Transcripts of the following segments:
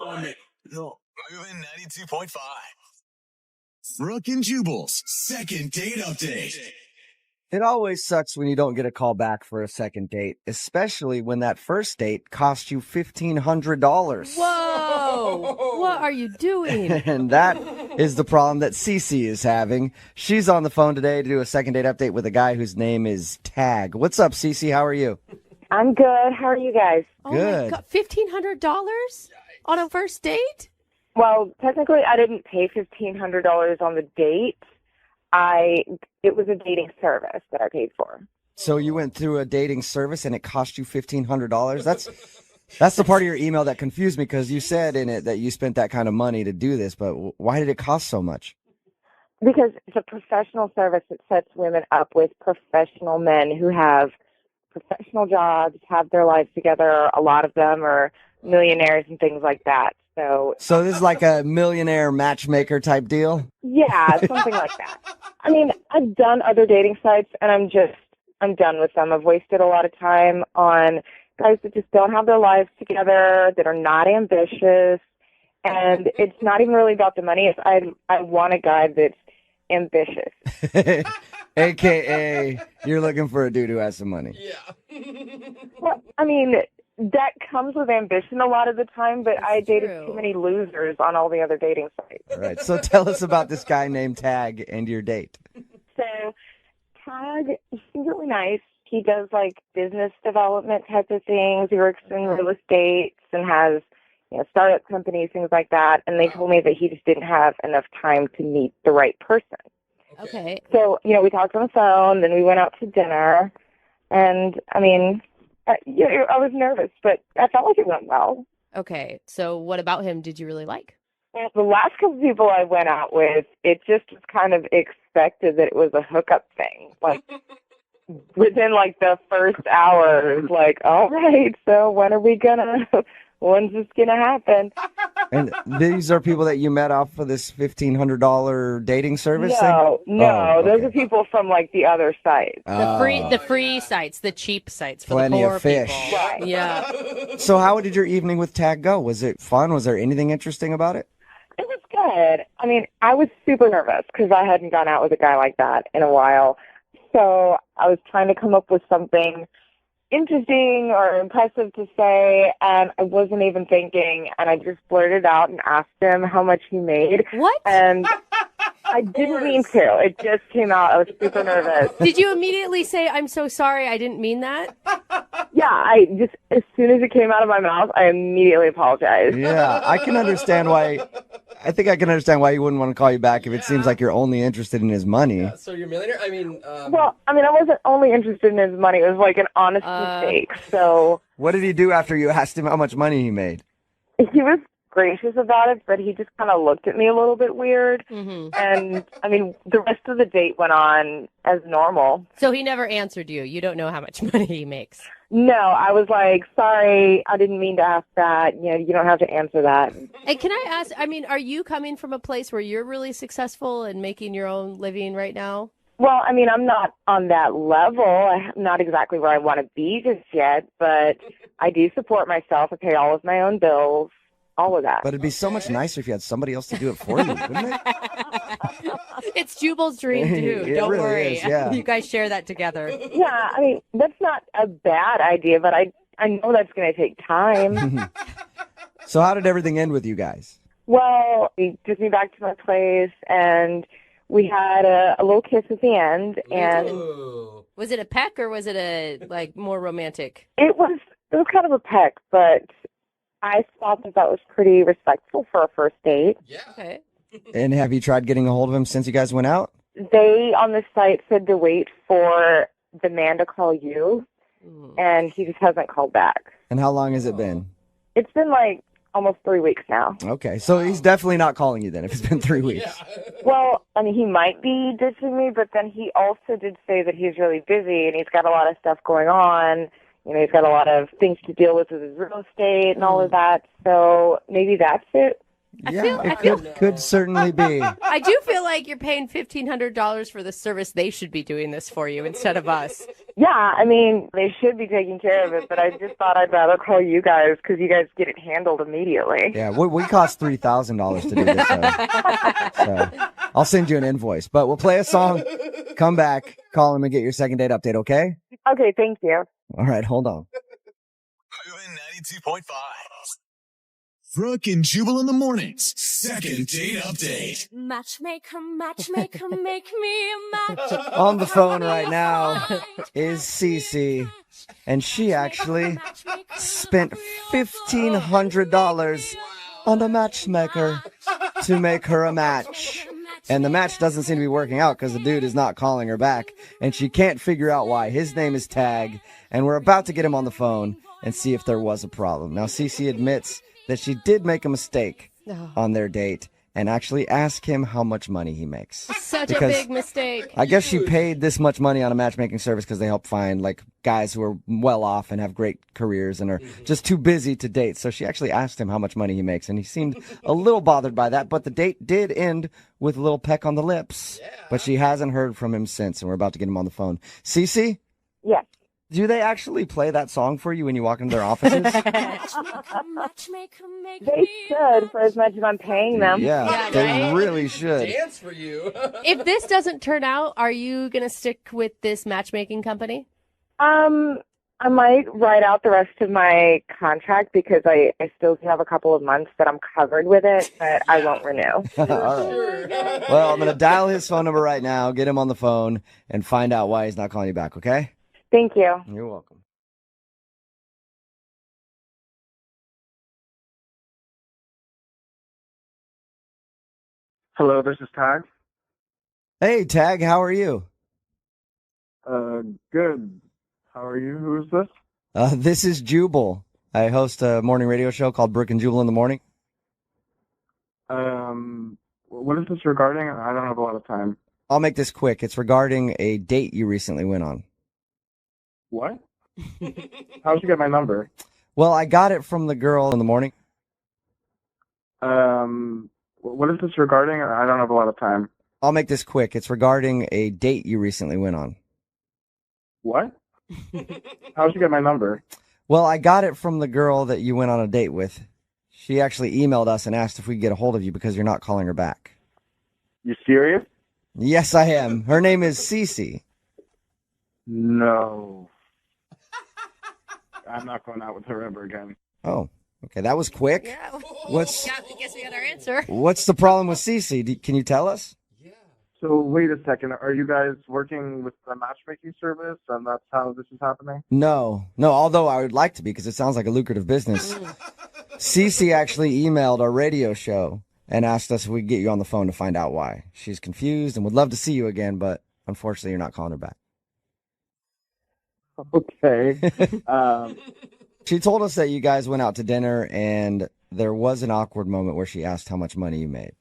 Moving 92.5. Brooke and Jubal's second date update. It always sucks when you don't get a call back for a second date, especially when that first date cost you $1,500. Whoa! What are you doing? And that is the problem that Cece is having. She's on the phone today to do a second date update with a guy whose name is Tag. What's up, Cece? How are you? I'm good. How are you guys? Good. Oh my God, $1,500 on a first date? Well, technically, I didn't pay $1,500 on the date. It was a dating service that I paid for. So you went through a dating service and it cost you $1,500? That's the part of your email that confused me, because you said in it that you spent that kind of money to do this, but why did it cost so much? Because it's a professional service that sets women up with professional men who have professional jobs, have their lives together. A lot of them are millionaires and things like that. So this is like a millionaire matchmaker type deal? yeah, something like that. I mean, I've done other dating sites, and I'm done with them. I've wasted a lot of time on guys that just don't have their lives together, that are not ambitious, and it's not even really about the money. I want a guy that's ambitious. AKA, you're looking for a dude who has some money. Yeah. Well, I mean, that comes with ambition a lot of the time, but I dated true. too many losers on all the other dating sites. All right, so tell us about this guy named Tag and your date. So Tag, he's really nice. He does like business development type of things. He works in real estate and has, startup companies, things like that. And they told me that he just didn't have enough time to meet the right person. Okay. So, we talked on the phone, then we went out to dinner. And I mean, I was nervous, but I felt like it went well. Okay. So what about him did you really like? Well, the last couple of people I went out with, it just was kind of expected that it was a hookup thing. Like, within, the first hour, it was like, all right, so when's this going to happen? And these are people that you met off of this $1,500 dating service thing? No, Oh, those okay. are people from, the other sites. The free sites, the cheap sites for Plenty the poor of fish. people. Right. Yeah. So how did your evening with Tag go? Was it fun? Was there anything interesting about it? It was good. I mean, I was super nervous because I hadn't gone out with a guy like that in a while. So I was trying to come up with something interesting or impressive to say, and I wasn't even thinking, and I just blurted out and asked him how much he made. What? And I didn't mean to. It just came out. I was super nervous. Did you immediately say, I'm so sorry, I didn't mean that? Yeah, I just, as soon as it came out of my mouth, I immediately apologized. Yeah, I can understand why. I think I can understand why he wouldn't want to call you back if it seems like you're only interested in his money. Yeah, so you're a millionaire? I mean... Well, I wasn't only interested in his money. It was like an honest mistake. So What did he do after you asked him how much money he made? he was gracious about it, but he just kind of looked at me a little bit weird. Mm-hmm. And, the rest of the date went on as normal. So he never answered you. You don't know how much money he makes. No, I was like, sorry, I didn't mean to ask that. You don't have to answer that. And can I ask, are you coming from a place where you're really successful and making your own living right now? Well, I'm not on that level. I'm not exactly where I want to be just yet, but I do support myself. I pay all of my own bills, all of that. But it'd be so much nicer if you had somebody else to do it for you, wouldn't it? It's Jubal's dream, too. It Don't really worry. is, yeah. You guys share that together. Yeah, that's not a bad idea, but I know that's going to take time. So how did everything end with you guys? Well, he took me back to my place, and we had a little kiss at the end, and Ooh. Was it a peck or was it a, more romantic? it was kind of a peck, but I thought that was pretty respectful for a first date. Yeah. Okay. And have you tried getting a hold of him since you guys went out? They, on the site, said to wait for the man to call you, and he just hasn't called back. And how long has it been? It's been almost 3 weeks now. Okay, so he's definitely not calling you then if it's been 3 weeks. Yeah. Well, he might be ditching me, but then he also did say that he's really busy and he's got a lot of stuff going on. He's got a lot of things to deal with his real estate and all of that. So maybe that's it. Yeah, could certainly be. I do feel like you're paying $1,500 for the service. They should be doing this for you instead of us. Yeah, I mean, they should be taking care of it, but I just thought I'd rather call you guys because you guys get it handled immediately. Yeah, we cost $3,000 to do this. So I'll send you an invoice, but we'll play a song, come back, call him, and get your second date update, okay? Okay, thank you. All right, hold on. Moving 92.5. Brooke and Jubal in the mornings. Second date update. Matchmaker, matchmaker, make me a match. On the phone right now is Cece, and she actually spent $1,500 on a matchmaker to make her a match. And the match doesn't seem to be working out because the dude is not calling her back, and she can't figure out why. His name is Tag, and we're about to get him on the phone and see if there was a problem. Now, Cece admits that she did make a mistake on their date and actually ask him how much money he makes. Such a big mistake. I guess she paid this much money on a matchmaking service because they help find like guys who are well off and have great careers and are just too busy to date. So she actually asked him how much money he makes, and he seemed a little bothered by that. But the date did end with a little peck on the lips. But she hasn't heard from him since, and we're about to get him on the phone. Cece? Yes. Do they actually play that song for you when you walk into their offices? They should, for as much as I'm paying them. Yeah, they really should. Dance for you. If this doesn't turn out, are you going to stick with this matchmaking company? I might write out the rest of my contract because I still have a couple of months that I'm covered with it, but I won't renew. All right. Well, I'm going to dial his phone number right now, get him on the phone, and find out why he's not calling you back, okay? Thank you. You're welcome. Hello, this is Tag. Hey, Tag, how are you? Good. How are you? Who is this? This is Jubal. I host a morning radio show called Brooke and Jubal in the morning. What is this regarding? I don't have a lot of time. I'll make this quick. It's regarding a date you recently went on. What? How'd you get my number? Well, I got it from the girl in the morning. What is this regarding? I don't have a lot of time. I'll make this quick. It's regarding a date you recently went on. What? How'd you get my number? Well, I got it from the girl that you went on a date with. She actually emailed us and asked if we could get a hold of you because you're not calling her back. You serious? Yes, I am. Her name is Cece. No. I'm not going out with her ever again. Oh, okay. That was quick. Yeah. What's I guess we got our answer. What's the problem with Cece? Can you tell us? So wait a second. Are you guys working with a matchmaking service, and that's how this is happening? No. Although I would like to be because it sounds like a lucrative business. Cece actually emailed our radio show and asked us if we could get you on the phone to find out why. She's confused and would love to see you again, but unfortunately, you're not calling her back. Okay. She told us that you guys went out to dinner and there was an awkward moment where she asked how much money you made.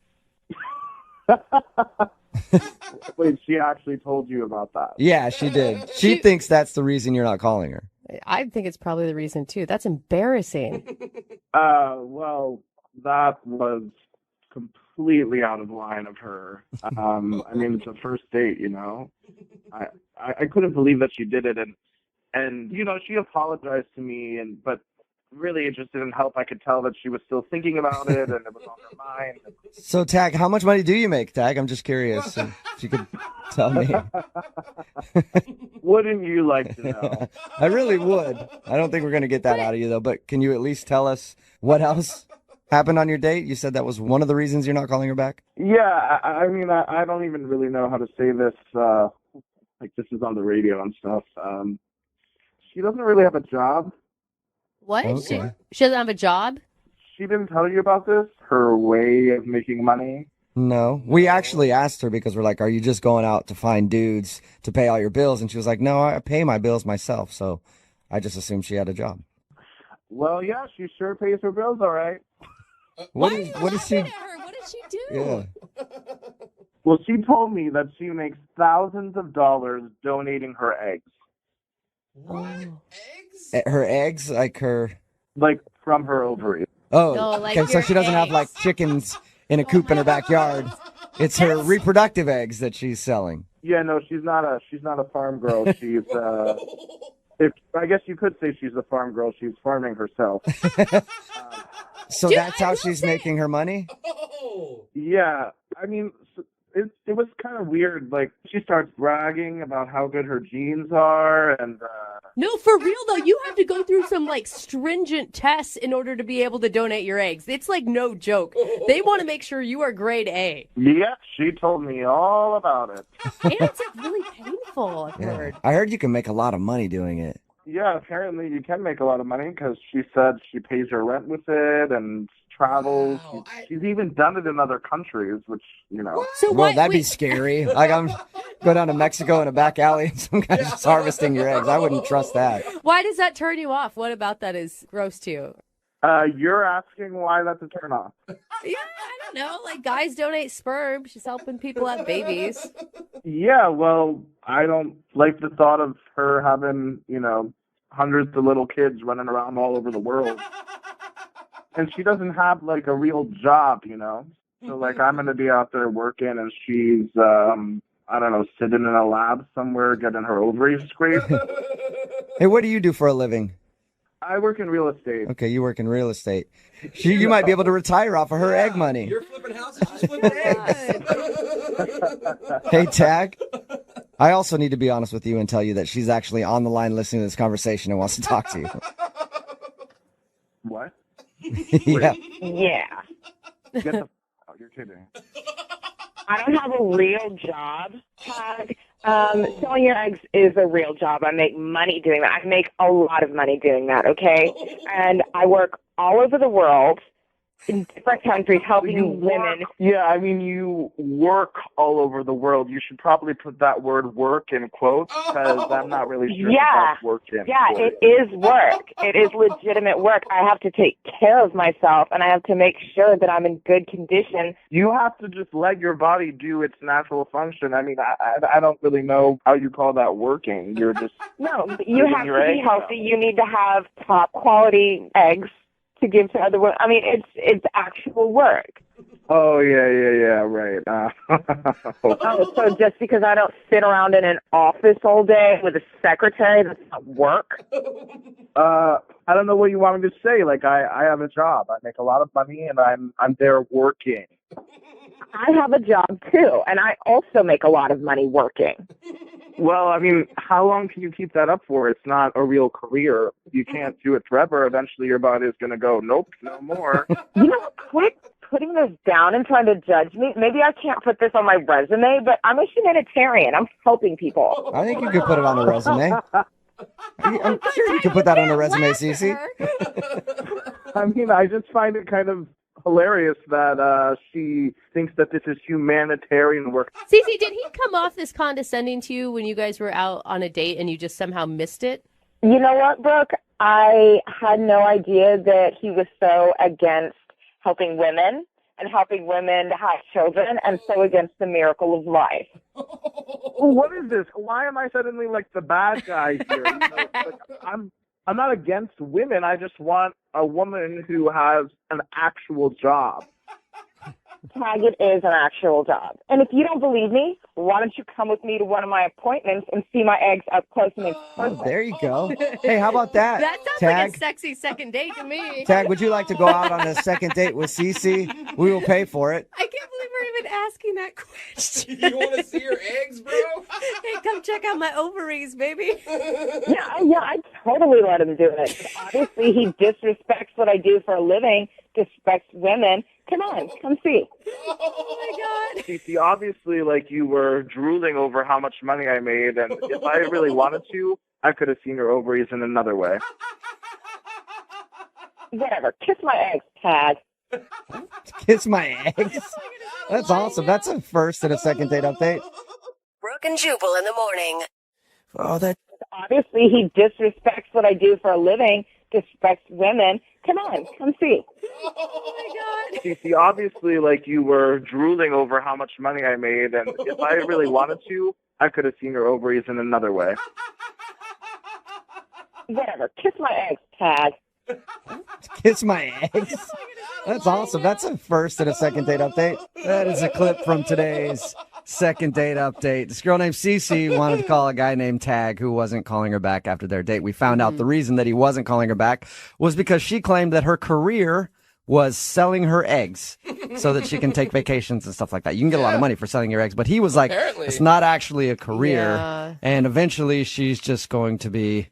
Wait, she actually told you about that? Yeah, she did. She thinks that's the reason you're not calling her. I think it's probably the reason, too. That's embarrassing. Well, that was completely out of line of her. I mean, it's a first date, you know. I couldn't believe that she did it, and you know, she apologized to me, but really it just didn't help. I could tell that she was still thinking about it, and it was on her mind. So, Tag, how much money do you make, Tag? I'm just curious if you could tell me. Wouldn't you like to know? I really would. I don't think we're going to get that out of you, though, but can you at least tell us what else happened on your date? You said that was one of the reasons you're not calling her back? Yeah, I mean, I don't even really know how to say this. Like, this is on the radio and stuff. She doesn't really have a job. What? Okay. She doesn't have a job? She didn't tell you about this? Her way of making money? No. We actually asked her because we're like, are you just going out to find dudes to pay all your bills? And she was like, no, I pay my bills myself. So I just assumed she had a job. Well, yeah, she sure pays her bills all right. What does she... What did she do? Yeah. Well, she told me that she makes thousands of dollars donating her eggs. What? Oh. Eggs? Her eggs, like her... Like, from her ovaries. Oh, No, like okay. So your she doesn't have eggs. like chickens in a coop in her backyard. It's her reproductive eggs that she's selling. Yeah, no, she's not a farm girl. She's I guess you could say she's a farm girl. She's farming herself. So Dude, that's I how will she's say- making her money? Oh. Yeah, I mean, it was kind of weird. Like, she starts bragging about how good her genes are, and No, for real though, you have to go through some like stringent tests in order to be able to donate your eggs. It's like no joke. They want to make sure you are grade A. yeah, she told me all about it. And it's like really painful, I've Yeah. heard. I heard you can make a lot of money doing it. Yeah, apparently you can make a lot of money because she said she pays her rent with it and travels. Wow, She's even done it in other countries, which, you know. So Well, what? that'd be wait, scary. Like I'm go down to Mexico in a back alley and some guy's just harvesting your eggs. I wouldn't trust that. why does that turn you off? What about that is gross to you? You're asking why that's a turn off. Yeah, I don't know. Like guys donate sperm. She's helping people have babies. Yeah, well, I don't like the thought of her having, you know, hundreds of little kids running around all over the world. And she doesn't have, like, a real job, you know? So, like, I'm going to be out there working and she's, I don't know, sitting in a lab somewhere getting her ovaries scraped. Hey, what do you do for a living? I work in real estate. Okay, you work in real estate. You might be able to retire off of her egg money. You're flipping houses, she's flipping eggs. Hey, Tag. I also need to be honest with you and tell you that she's actually on the line listening to this conversation and wants to talk to you. What? Yeah. Yeah. Get the oh, you're kidding. I don't have a real job, Tag. Selling your eggs is a real job. I make money doing that. I make a lot of money doing that, okay? And I work all over the world in different countries helping women. Yeah, I mean, you work all over the world. You should probably put that word work in quotes because I'm not really sure if Yeah. that's working. Yeah, it is work. It is legitimate work. I have to take care of myself, and I have to make sure that I'm in good condition. You have to just let your body do its natural function. I mean, I don't really know how you call that working. You're just No, you Giving have your to be eggs healthy. out. You need to have top quality eggs to give to other women. I mean, it's actual work. oh yeah, right. Oh, so just because I don't sit around in an office all day with a secretary, that's not work? I don't know what you want me to say. Like I have a job. I make a lot of money, and I'm there working. I have a job too, and I also make a lot of money working. Well, I mean, how long can you keep that up for? It's not a real career. You can't do it forever. Eventually, your body is going to go, nope, no more. You know, quit putting this down and trying to judge me. Maybe I can't put this on my resume, but I'm a humanitarian. I'm helping people. I think you could put it on the resume. I'm sure you could put that on the resume, Cece. I mean, I just find it kind of hilarious that she thinks that this is humanitarian work. Cece, did he come off this condescending to you when you guys were out on a date and you just somehow missed it? You know what, Brooke? I had no idea that he was so against helping women and helping women to have children and so against the miracle of life. What is this? Why am I suddenly like the bad guy here? You know, like, I'm not against women. I just want a woman who has an actual job. Tag, it is an actual job. And if you don't believe me, why don't you come with me to one of my appointments and see my eggs up close and in person? Oh, there you go. Hey, how about that? That sounds Tag? like a sexy second date to me. Tag, would you like to go out on a second date with Cece? We will pay for it. I can't believe we're even asking that question. You want to see your eggs, bro? Hey, come check out my ovaries, baby. Yeah, I totally let him do it. Obviously, he disrespects what I do for a living, disrespects women. Come on, come see. Oh my God. Cece, obviously, like, you were drooling over how much money I made, and if I really wanted to, I could have seen your ovaries in another way. Whatever. Kiss my eggs, Tag. Kiss my eggs. That's awesome. That's a first and a second date update. Brooke and Jubal in the morning. Oh, that. Obviously, he disrespects what I do for a living, disrespects women. Come on, come see. Oh my God. Cece, obviously, like, you were drooling over how much money I made, and if I really wanted to, I could have seen your ovaries in another way. Whatever. Kiss my eggs, Tag. Kiss my eggs. That's awesome. That's a first and a second date update. That is a clip from today's second date update. This girl named Cece wanted to call a guy named Tag who wasn't calling her back after their date. We found out the reason that he wasn't calling her back was because she claimed that her career was selling her eggs so that she can take vacations and stuff like that. You can get a lot of money for selling your eggs, but he was like, Apparently. it's not actually a career. Yeah. And eventually she's just going to be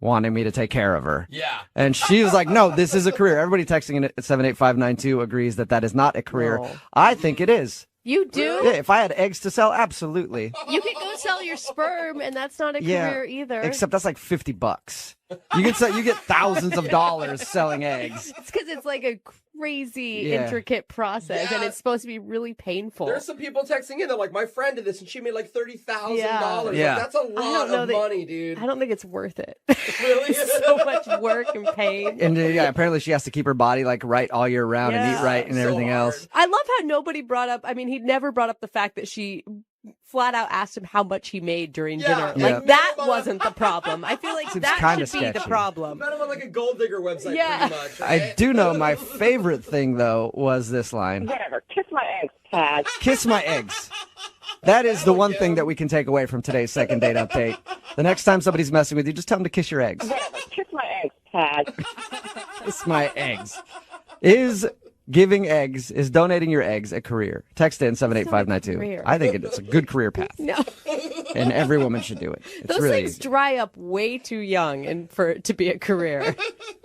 wanting me to take care of her. Yeah. And she was like, no, this is a career. Everybody texting in at 78592 agrees that that is not a career. No. I think it is. You do? Yeah, if I had eggs to sell, absolutely. You could go sell your sperm, and that's not a career either. Except that's like $50. You get thousands of dollars selling eggs. It's because it's like a crazy, Yeah. intricate process, and Yeah. it's supposed to be really painful. There's some people texting in. They're like, my friend did this, and she made like $30,000. Yeah. Like, that's a lot know of that- money, dude. I don't think it's worth it. Really? So much work and pain. And yeah, apparently she has to keep her body like right all year round and eat Yeah. right and So everything hard. else. I love how nobody brought up, I mean, he never brought up the fact that she flat out asked him how much he made during dinner. Yeah. Like, that wasn't the problem. I feel like Seems that kinda should be the sketchy. problem. Met him on like a gold digger website, Yeah. pretty much. I Right? do know my favorite thing, though, was this line. Whatever. Kiss my eggs, Tag. Kiss my eggs. That is the one thing that we can take away from today's second date update. The next time somebody's messing with you, just tell them to kiss your eggs. Whatever. Kiss my eggs, Tag. Kiss my eggs. Is donating your eggs a career? Text in 78592. career. I think it's a good career path, No. and every woman should do it. It's Those really things dry up way too young and for it to be a career.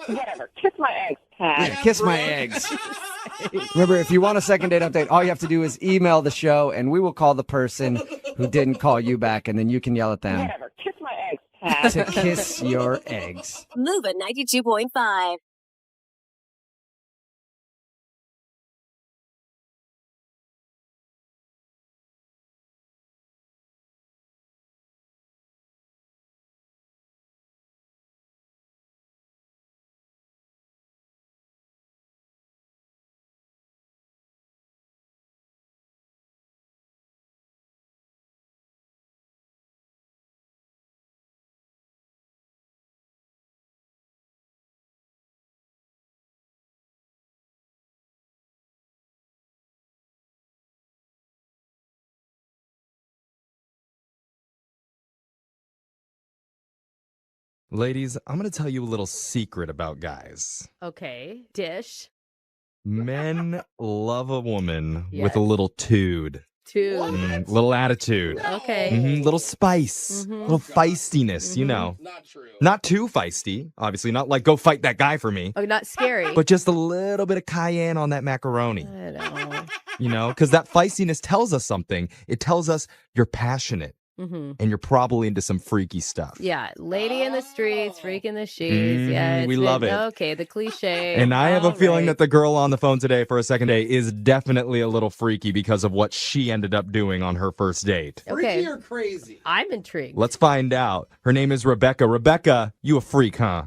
Whatever. Kiss my eggs, Tag. kiss my eggs. Remember, if you want a second date update, all you have to do is email the show, and we will call the person who didn't call you back, and then you can yell at them Whatever. Kiss my eggs, Tag. to kiss your eggs. Move at 92.5. Ladies, I'm going to tell you a little secret about guys. Okay. Dish. Men love a woman Yes. with a little tude, Two. little attitude, Okay. little spice, little feistiness, you know. Not true. Not too feisty, obviously, not like go fight that guy for me, Oh, not scary. but just a little bit of cayenne on that macaroni, I know. you know, because that feistiness tells us something. It tells us you're passionate and you're probably into some freaky stuff. Yeah, lady in the streets, freak in the sheets. Yeah, we it's love it. Okay, the cliche. And I have a All feeling right. that the girl on the phone today for a second date is definitely a little freaky because of what she ended up doing on her first date. Okay. Freaky or crazy? I'm intrigued. Let's find out. Her name is Rebecca. Rebecca, you a freak, huh?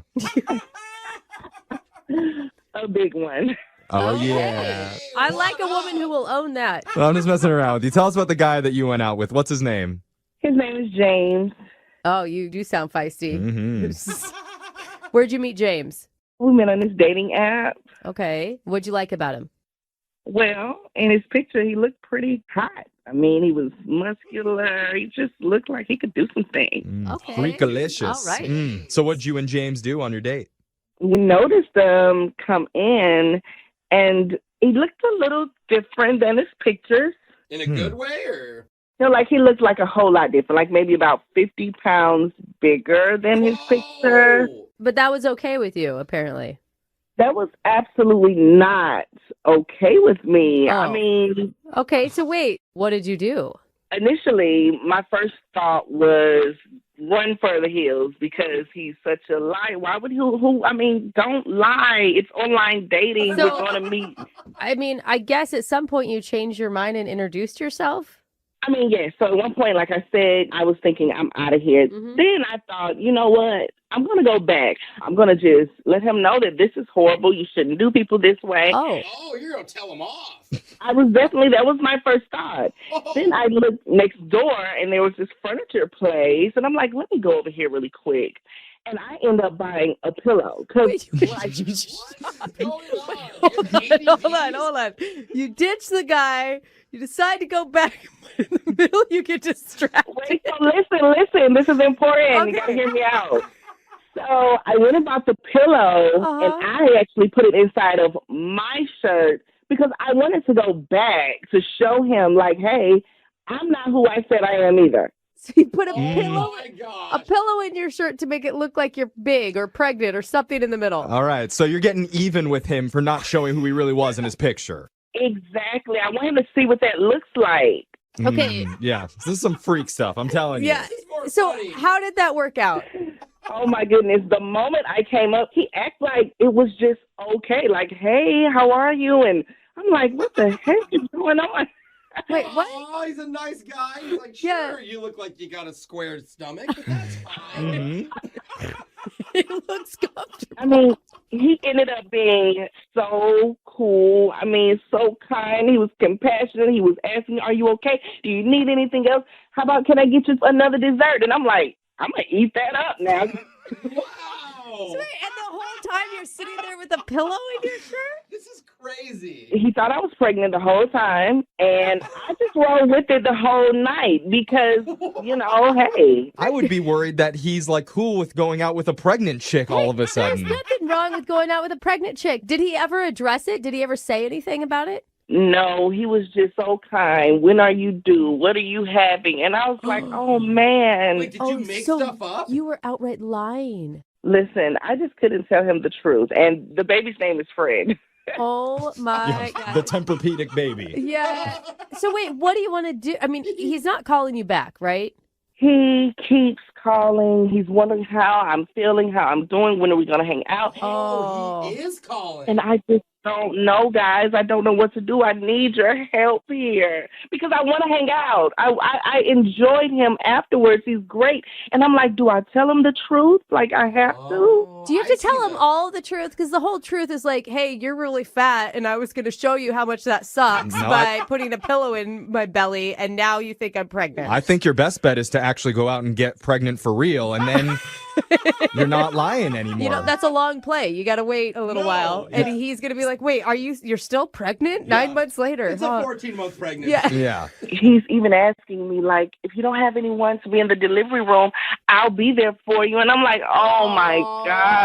A big one. Oh, Okay. yeah. I like a woman who will own that. Well, I'm just messing around with you. Tell us about the guy that you went out with. What's his name? His name is James. Oh, you do sound feisty. Mm-hmm. Where'd you meet James? We met on this dating app. Okay. What'd you like about him? Well, in his picture, he looked pretty hot. I mean, he was muscular. He just looked like he could do some things. Okay. Freakalicious. All right. So what'd you and James do on your date? We noticed him come in, and he looked a little different than his pictures. In a good way, or? You know, like he looked like a whole lot different, like maybe about 50 pounds bigger than his picture. Oh. But that was okay with you, apparently. That was absolutely not okay with me. Oh. I mean, Okay, so wait, what did you do? initially, my first thought was run for the hills because he's such a liar. Why would I mean, don't lie. It's online dating. So- We're going to meet. I mean, I guess at some point you changed your mind and introduced yourself? I mean, yeah. So at one point, like I said, I was thinking I'm out of here. Mhm. Then I thought, you know what? I'm going to go back. I'm going to just let him know that this is horrible. You shouldn't do people this way. Oh. Oh, you're going to tell him off. That was my first thought. Then I looked next door and there was this furniture place. And I'm like, let me go over here really quick. and I end up buying a pillow. Wait, hold on. You ditch the guy. You decide to go back. In the middle, you get distracted. Wait, so listen. This is important. You gotta hear me out. So I went and bought the pillow, and I actually put it inside of my shirt because I wanted to go back to show him, like, hey, I'm not who I said I am either. So you put a pillow in your shirt to make it look like you're big or pregnant or something in the middle. All right, so you're getting even with him for not showing who he really was in his picture. Exactly. I want him to see what that looks like. Okay. Yeah, this is some freak stuff, I'm telling you. Yeah. So how did that work out? Oh, my goodness. The moment I came up, he acted like it was just okay. Like, hey, how are you? And I'm like, what the heck is going on? Wait, what? Oh, he's a nice guy. He's like, sure, you look like you got a square stomach, but that's fine. It looks comfortable. I mean, he ended up being so cool. I mean, so kind. He was compassionate. He was asking, are you okay? Do you need anything else? How about, can I get you another dessert? And I'm like, I'm going to eat that up now. Wow. So wait, and the whole time you're sitting there with a pillow in your shirt? This is crazy. He thought I was pregnant the whole time, and I just rolled with it the whole night because, you know, hey. I would be worried that he's like cool with going out with a pregnant chick all of a sudden. There's nothing wrong with going out with a pregnant chick. Did he ever address it? Did he ever say anything about it? No, he was just so kind. When are you due? What are you having? And I was like, oh, man. Wait, did you make stuff up? You were outright lying. Listen, I just couldn't tell him the truth. And the baby's name is Fred. Oh, my God. The Tempur-Pedic baby. Yeah. So wait, what do you want to do? I mean, he's not calling you back, right? He keeps calling. He's wondering how I'm feeling, how I'm doing. When are we going to hang out? Oh, he is calling. And I just don't know, guys. I don't know what to do. I need your help here because I want to hang out. I enjoyed him afterwards. He's great. And I'm like, do I tell him the truth? Like I have to? Do you have to tell him all the truth? Because the whole truth is like, hey, you're really fat, and I was going to show you how much that sucks by putting a pillow in my belly, and now you think I'm pregnant. I think your best bet is to actually go out and get pregnant for real, and then you're not lying anymore. You know, that's a long play. You got to wait a little while, and he's going to be like, wait, you're still pregnant? 9 months later. It's a 14-month pregnancy. Yeah. He's even asking me, like, if you don't have anyone to be in the delivery room, I'll be there for you. And I'm like, oh, my gosh.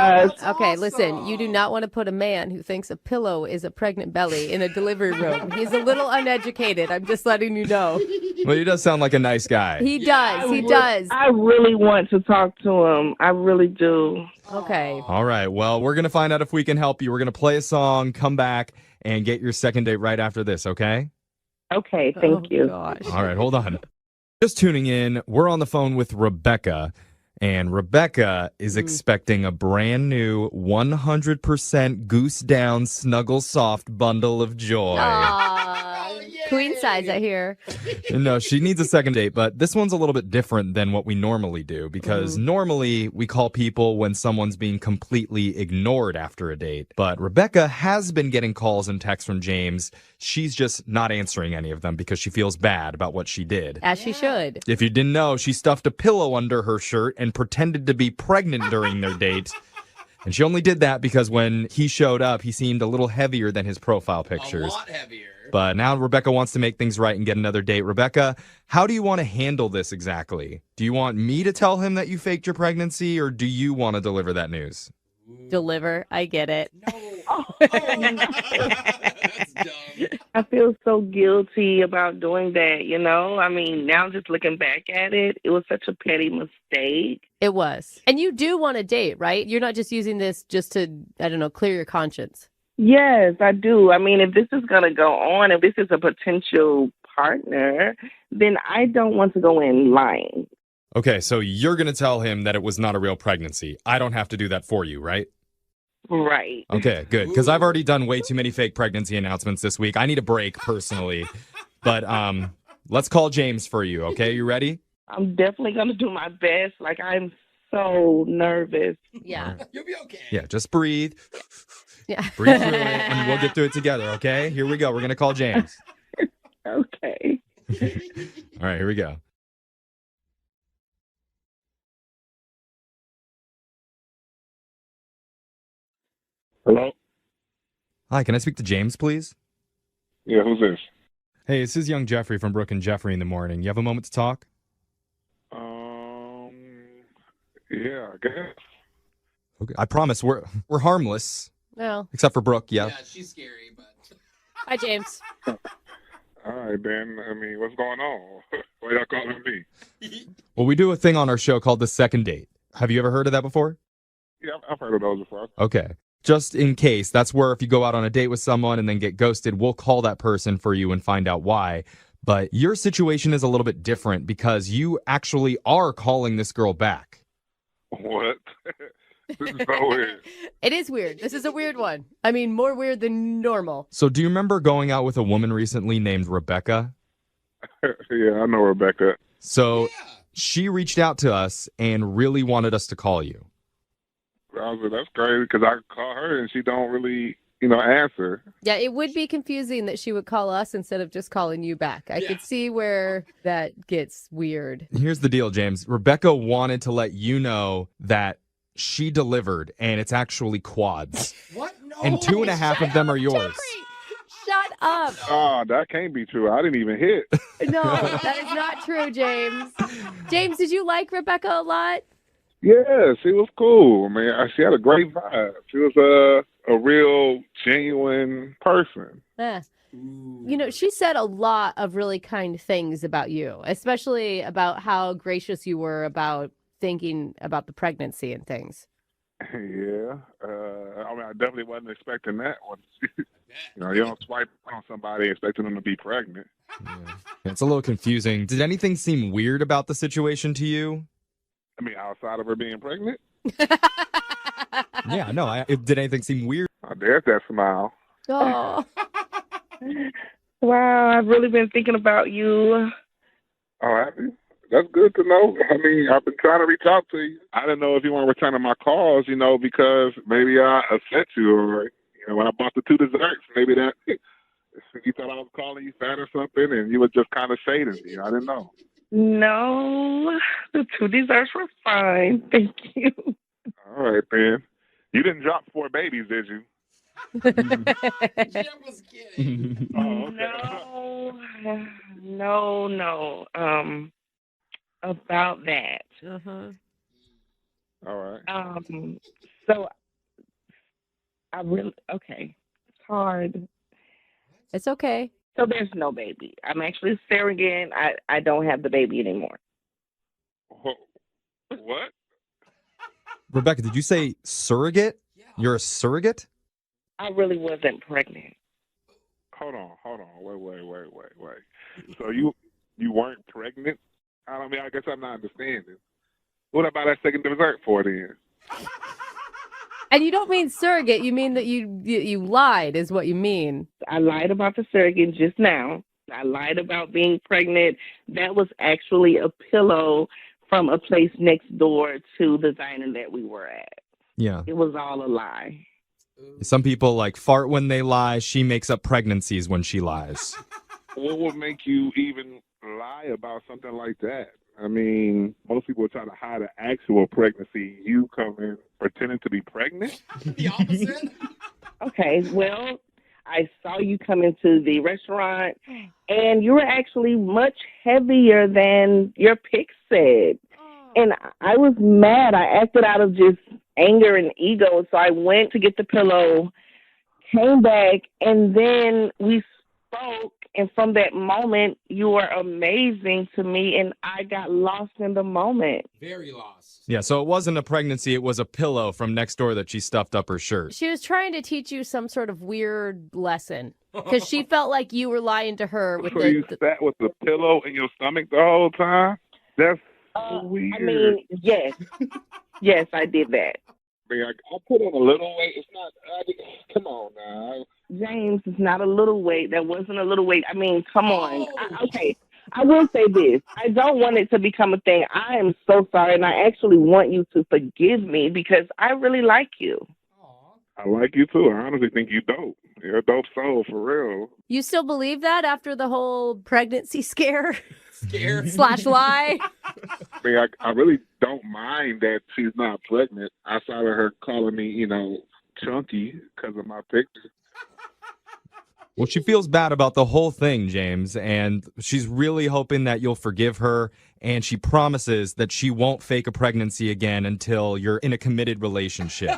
Okay, listen, you do not want to put a man who thinks a pillow is a pregnant belly in a delivery room. He's a little uneducated. I'm just letting you know. Well, he does sound like a nice guy. He does. He does. I really want to talk to him. I really do. Okay. All right. Well, we're going to find out if we can help you. We're going to play a song, come back, and get your second date right after this, okay? Okay, thank you. Gosh. All right, hold on. Just tuning in, we're on the phone with Rebecca, and Rebecca is expecting a brand new 100% goose down snuggle soft bundle of joy. Queen size, I hear. No, she needs a second date, but this one's a little bit different than what we normally do because normally we call people when someone's being completely ignored after a date. But Rebecca has been getting calls and texts from James. She's just not answering any of them because she feels bad about what she did. As she should. If you didn't know, she stuffed a pillow under her shirt and pretended to be pregnant during their date. And she only did that because when he showed up, he seemed a little heavier than his profile pictures. A lot heavier. But now Rebecca wants to make things right and get another date. Rebecca, how do you want to handle this exactly? Do you want me to tell him that you faked your pregnancy, or do you want to deliver that news? Deliver. I get it. No. That's dumb. I feel so guilty about doing that, you know? I mean, now just looking back at it, it was such a petty mistake. It was. And you do want a date, right? You're not just using this just to, I don't know, clear your conscience. Yes, I do. I mean, if this is going to go on, if this is a potential partner, then I don't want to go in lying. Okay, so you're going to tell him that it was not a real pregnancy. I don't have to do that for you, right? Right. Okay, good. Because I've already done way too many fake pregnancy announcements this week. I need a break personally. But let's call James for you, okay? You ready? I'm definitely going to do my best. Like, I'm so nervous. Yeah. You'll be okay. Yeah, just breathe. Yeah. Breathe through it, and we'll get through it together, okay? Here we go. We're going to call James. Okay. All right, here we go. Hello? Hi, can I speak to James, please? Yeah, who's this? Hey, this is young Jeffrey from Brooke and Jeffrey in the morning. You have a moment to talk? Yeah, I guess. Okay. I promise we're harmless. No. Except for Brooke, yeah. Yeah, she's scary, but. Hi, James. All right, then. I mean, what's going on? Why y'all calling me? Well, we do a thing on our show called the second date. Have you ever heard of that before? Yeah, I've heard of those before. Okay. Just in case, that's where if you go out on a date with someone and then get ghosted, we'll call that person for you and find out why. But your situation is a little bit different because you actually are calling this girl back. What? This is so weird. It is weird. This is a weird one. I mean, more weird than normal. So do you remember going out with a woman recently named Rebecca? Yeah, I know Rebecca. So she reached out to us and really wanted us to call you. I was like, that's crazy because I call her and she don't really, answer. Yeah, it would be confusing that she would call us instead of just calling you back. I could see where that gets weird. Here's the deal, James. Rebecca wanted to let you know that she delivered, and it's actually quads. What? No. And 2.5 of them are yours. Jeffrey, shut up. Oh, that can't be true. I didn't even hit. No, that is not true, James. James, did you like Rebecca a lot? Yeah, she was cool. I mean, she had a great vibe. She was a real genuine person. Yeah. You know, she said a lot of really kind things about you, especially about how gracious you were about thinking about the pregnancy and things. Yeah. I mean, I definitely wasn't expecting that one. You don't swipe on somebody expecting them to be pregnant. Yeah. It's a little confusing. Did anything seem weird about the situation to you? I mean, outside of her being pregnant? Yeah, no. Did anything seem weird? Oh, there's that smile. Oh. Wow, I've really been thinking about you. Oh, have you? That's good to know. I mean, I've been trying to reach out to you. I didn't know if you weren't returning my calls, because maybe I upset you or, when I bought the 2 desserts, maybe that you thought I was calling you fat or something and you were just kind of shading me. I didn't know. No, the 2 desserts were fine. Thank you. All right, man. You didn't drop 4 babies, did you? Jim was kidding. Oh, okay. No. About that. All right. So okay. It's hard. It's okay. So there's no baby. I'm actually surrogate. I don't have the baby anymore. What? Rebecca, did you say surrogate? You're a surrogate? I really wasn't pregnant. Hold on. Wait. So you weren't pregnant? I mean, I guess I'm not understanding. What about that second dessert for then? And you don't mean surrogate. You mean that you lied is what you mean. I lied about the surrogate just now. I lied about being pregnant. That was actually a pillow from a place next door to the diner that we were at. Yeah. It was all a lie. Some people fart when they lie. She makes up pregnancies when she lies. What would make you even lie about something like that? I mean, most people try to hide an actual pregnancy. You come in pretending to be pregnant? The opposite? Okay, well, I saw you come into the restaurant, and you were actually much heavier than your pic said. And I was mad. I acted out of just anger and ego, so I went to get the pillow, came back, and then we spoke. And from that moment, you were amazing to me, and I got lost in the moment. Very lost. Yeah, so it wasn't a pregnancy. It was a pillow from next door that she stuffed up her shirt. She was trying to teach you some sort of weird lesson because she felt like you were lying to her. With So you sat with the pillow in your stomach the whole time? That's weird. I mean, yes. Yes, I did that. I mean, I put on a little weight. It's not, come on now. James, it's not a little weight. That wasn't a little weight. I mean, come on. Okay, I will say this. I don't want it to become a thing. I am so sorry, and I actually want you to forgive me because I really like you. I like you, too. I honestly think you dope. You're a dope soul, for real. You still believe that after the whole pregnancy scare? Scare. / lie? I mean, I really don't mind that she's not pregnant outside of her calling me, chunky because of my picture. Well, she feels bad about the whole thing, James, and she's really hoping that you'll forgive her, and she promises that she won't fake a pregnancy again until you're in a committed relationship.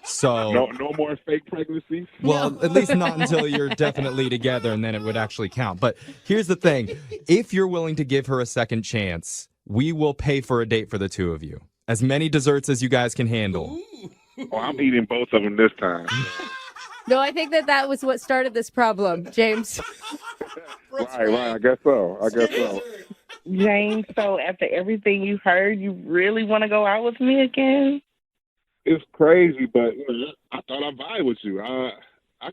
So No more fake pregnancies? Well, at least not until you're definitely together, and then it would actually count. But here's the thing. If you're willing to give her a second chance, we will pay for a date for the two of you. As many desserts as you guys can handle. Oh, I'm eating both of them this time. No, I think that was what started this problem, James. Right. I guess so. James, so after everything you heard, you really want to go out with me again? It's crazy, but I thought I vibe with you. I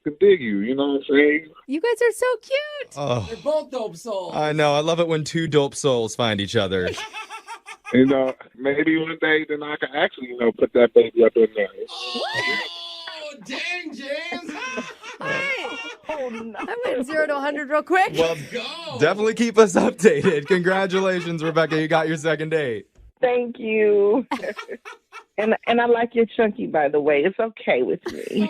could dig you. You know what I'm saying? You guys are so cute. Oh, They're both dope souls. I know. I love it when two dope souls find each other. Maybe one day then I can actually, put that baby up in there. Oh, dang, James. Oh, no. I went 0 to 100 real quick. Well, definitely keep us updated. Congratulations, Rebecca. You got your second date. Thank you. and I like your chunky, by the way. It's okay with me.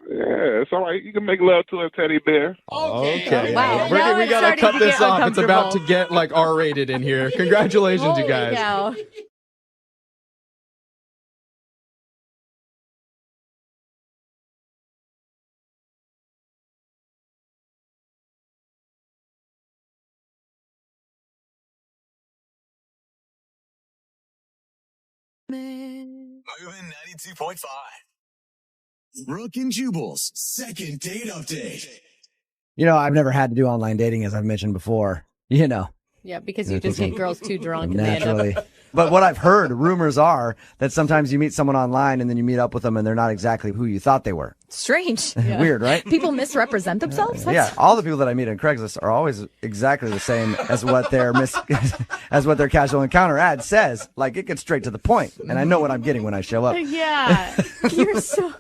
Yeah, it's all right. You can make love to a teddy bear. Okay. Wow. Brittany, we got to cut this off. It's about to uncomfortable. get R-rated in here. Congratulations, you guys. Cow. Moving 92.5. Brooke and Jubal's second date update. I've never had to do online dating, as I've mentioned before. Yeah, because you just get girls too drunk and they end Naturally. up. But what I've heard, rumors are that sometimes you meet someone online and then you meet up with them and they're not exactly who you thought they were. Strange. Weird, right? People misrepresent themselves? Yeah, all the people that I meet on Craigslist are always exactly the same as what their as what their casual encounter ad says. Like, it gets straight to the point, and I know what I'm getting when I show up. Yeah. You're so.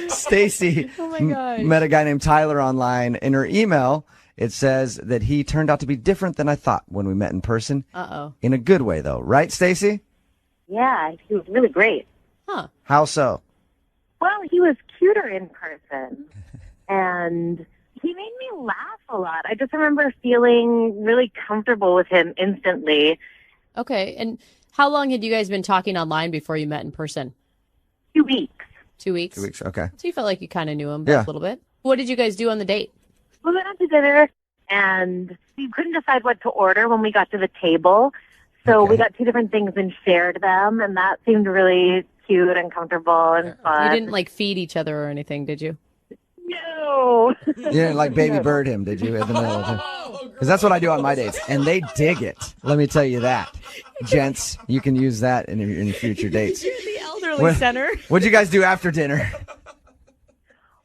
Stacy Oh my gosh. met a guy named Tyler online. In her email, it says that he turned out to be different than I thought when we met in person. Uh-oh. In a good way, though. Right, Stacy? Yeah, he was really great. Huh. How so? Well, he was cuter in person, and he made me laugh a lot. I just remember feeling really comfortable with him instantly. Okay. And how long had you guys been talking online before you met in person? 2 weeks. 2 weeks? 2 weeks, okay. So you felt like you kind of knew him Yeah. a little bit. What did you guys do on the date? We went out to dinner, and we couldn't decide what to order when we got to the table. So we got two different things and shared them, and that seemed really cute and comfortable and fun. You didn't feed each other or anything, did you? No. You didn't baby bird him, did you? In the middle of it? Because that's what I do on my dates, and they dig it. Let me tell you that. Gents, you can use that in your future dates. You're the elderly center. What'd you guys do after dinner?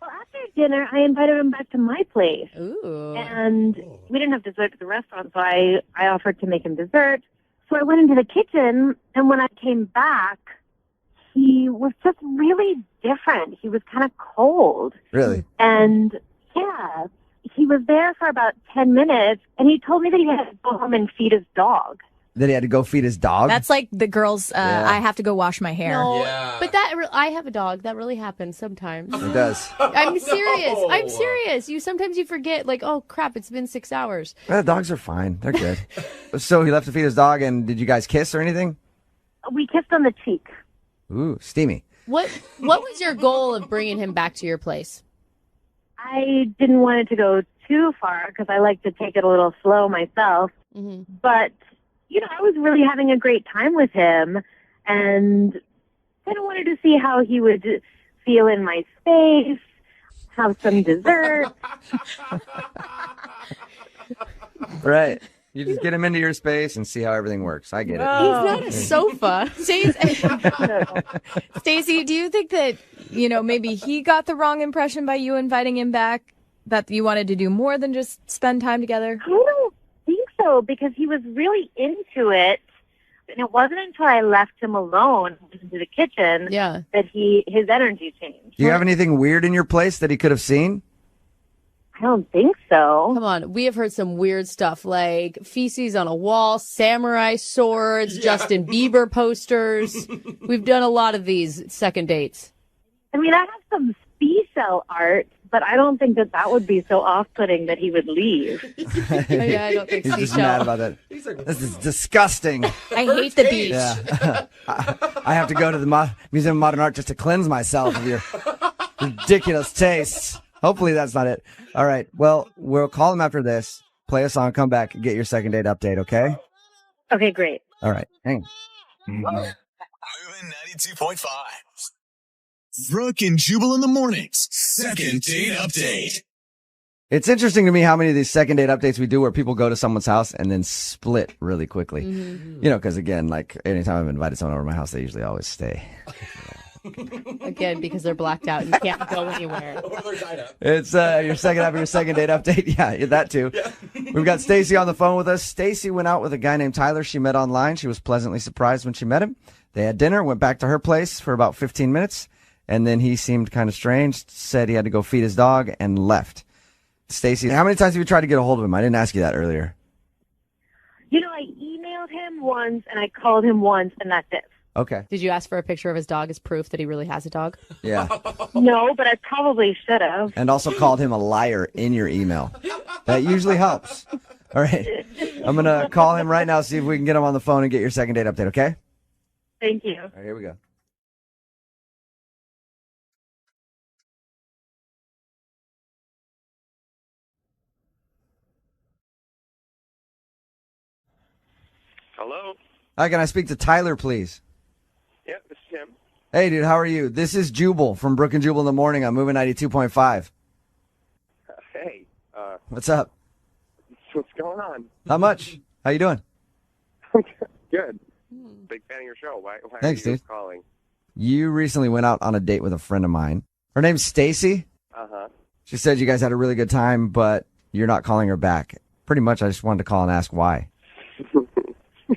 Well, after dinner, I invited him back to my place. Ooh. And we didn't have dessert at the restaurant, so I offered to make him dessert. So I went into the kitchen, and when I came back, he was just really different. He was kind of cold. Really? And, yeah, he was there for about 10 minutes, and he told me that he had to go home and feed his dog. That he had to go feed his dog? That's like the girls, I have to go wash my hair. No, Yeah. but I have a dog. That really happens sometimes. It does. I'm serious. I'm serious. Sometimes you forget, oh crap, it's been 6 hours. Well, dogs are fine. They're good. So he left to feed his dog, and did you guys kiss or anything? We kissed on the cheek. Ooh, steamy. What was your goal of bringing him back to your place? I didn't want it to go too far because I like to take it a little slow myself. Mm-hmm. But, I was really having a great time with him, and kind of wanted to see how he would feel in my space, have some dessert. Right. You just get him into your space and see how everything works. I get it. He's not a sofa. Stacey, do you think that, maybe he got the wrong impression by you inviting him back? That you wanted to do more than just spend time together? I don't think so, because he was really into it. And it wasn't until I left him alone into the kitchen that his energy changed. Do you have anything weird in your place that he could have seen? I don't think so. Come on, we have heard some weird stuff like feces on a wall, samurai swords, Justin Bieber posters. We've done a lot of these second dates. I mean, I have some C-cell art, but I don't think that would be so off-putting that he would leave. Yeah, I don't think He's so. just mad about that. This is disgusting. I hate the beach. Yeah. I have to go to the Museum of Modern Art just to cleanse myself of your ridiculous tastes. Hopefully that's not it. All right. Well, we'll call him after this, play a song, come back, and get your second date update, okay? Okay, great. All right. Hang on. Moving 92.5. Brooke and Jubal in the mornings. Second date update. It's interesting to me how many of these second date updates we do where people go to someone's house and then split really quickly. Mm-hmm. You know, because again, like anytime I've invited someone over to my house, they usually always stay. Again, because they're blacked out and can't go anywhere. It's your second date update. Yeah, that too. Yeah. We've got Stacy on the phone with us. Stacy went out with a guy named Tyler she met online. She was pleasantly surprised when she met him. They had dinner, went back to her place for about 15 minutes, and then he seemed kind of strange, said he had to go feed his dog, and left. Stacy, how many times have you tried to get a hold of him? I didn't ask you that earlier. You know, I emailed him once and I called him once, and that's it. Okay. Did you ask for a picture of his dog as proof that he really has a dog? Yeah. No, but I probably should have. And also called him a liar in your email. That usually helps. All right. I'm going to call him right now, see if we can get him on the phone and get your second date update, okay? Thank you. All right, here we go. Hello? Hi, can I speak to Tyler, please? Yeah, this is him. Hey, dude, how are you? This is Jubal from Brooke and Jubal in the morning. I'm moving 92.5. Hey, What's up? what's going on? Not much. How you doing? Good. Big fan of your show. Why Thanks, are you dude. calling? You recently went out on a date with a friend of mine. Her name's Stacy. Uh-huh. She said you guys had a really good time, but you're not calling her back. Pretty much, I just wanted to call and ask why. Yeah.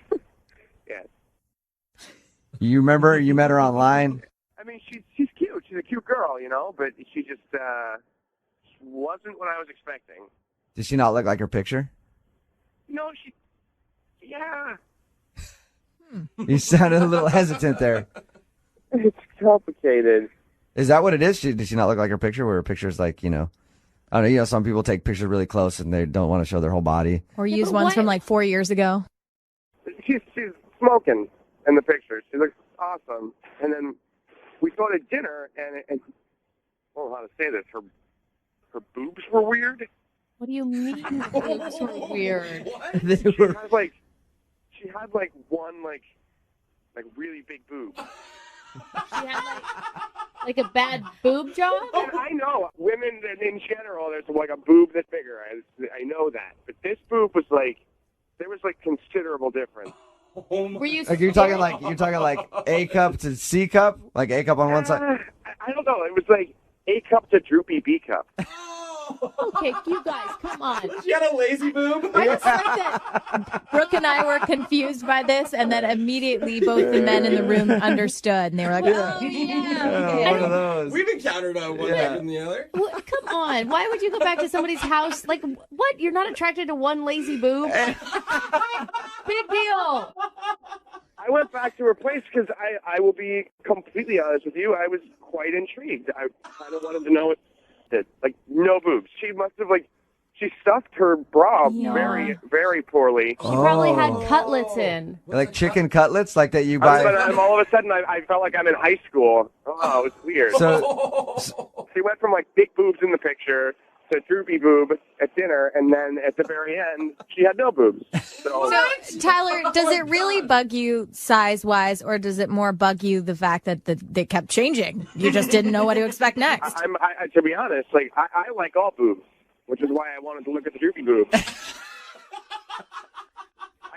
You remember you met her online? I mean, she's cute. She's a cute girl, you know, but she just wasn't what I was expecting. Did she not look like her picture? No, yeah. You sounded a little hesitant there. It's complicated. Is that what it is? Did she not look like her picture? Where her picture's like, I don't know, some people take pictures really close and they don't want to show their whole body. Or use ones from like 4 years ago. She's smoking in the picture. She looks awesome. And then we go to dinner, and I don't know how to say this. Her boobs were weird. What do you mean boobs were weird? She had one really big boob. She had like a bad boob job? And I know women in general, there's like a boob that's bigger. I know that, but this boob was there was considerable difference. Were you? Like you're talking like A cup to C cup, like A cup on one side. I don't know. It was like A cup to droopy B cup. Okay, you guys, come on. She had a lazy boob. I just like that Brooke and I were confused by this, and then immediately both the men in the room understood, and they were like, "Oh yeah." One of those. We've encountered one better than the other. Well, come on. Why would you go back to somebody's house? Like, what? You're not attracted to one lazy boob? Big deal. I went back to her place because I will be completely honest with you. I was quite intrigued. I kind of wanted to know what. No boobs. She must have she stuffed her bra very, very poorly. She probably had cutlets in. Like chicken cutlets, like that you buy. But all of a sudden, I felt like I'm in high school. Oh, it was weird. So she went from big boobs in the picture to droopy boob at dinner, and then at the very end, she had no boobs. So Tyler, does it really bug you size-wise, or does it more bug you the fact that they kept changing? You just didn't know what to expect next. To be honest, I like all boobs, which is why I wanted to look at the droopy boob. I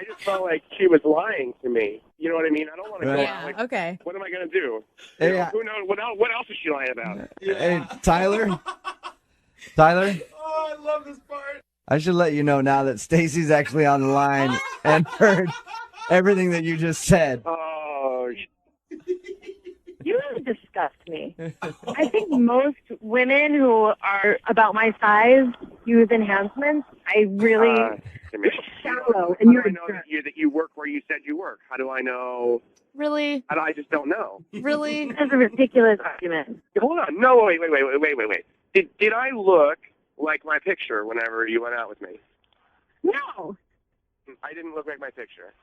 just felt like she was lying to me. You know what I mean? I don't want to go out. Okay. What am I going to do? Yeah. Who knows? What else is she lying about? Hey, Tyler? Oh, I love this part. I should let you know now that Stacy's actually on the line and heard everything that you just said. Oh, You really disgust me. I think most women who are about my size use enhancements, I really Jimmy, shallow, and you're how do I know that you work where you said you work? How do I know? Really? I just don't know. Really? That's a ridiculous argument. Hold on. No, wait. Did I look like my picture whenever you went out with me? No. I didn't look like my picture.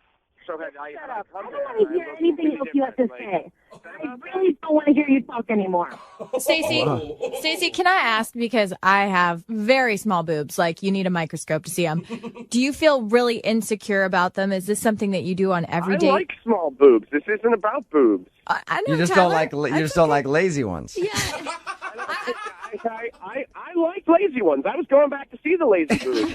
So had I Shut up. I don't want to hear anything else you have to say. I really don't want to hear you talk anymore. Stacey, can I ask, because I have very small boobs, like you need a microscope to see them. Do you feel really insecure about them? Is this something that you do on every date? I like small boobs. This isn't about boobs. I know, You just Tyler. don't like lazy ones. Yeah. I like lazy ones. I was going back to see the lazy boobs.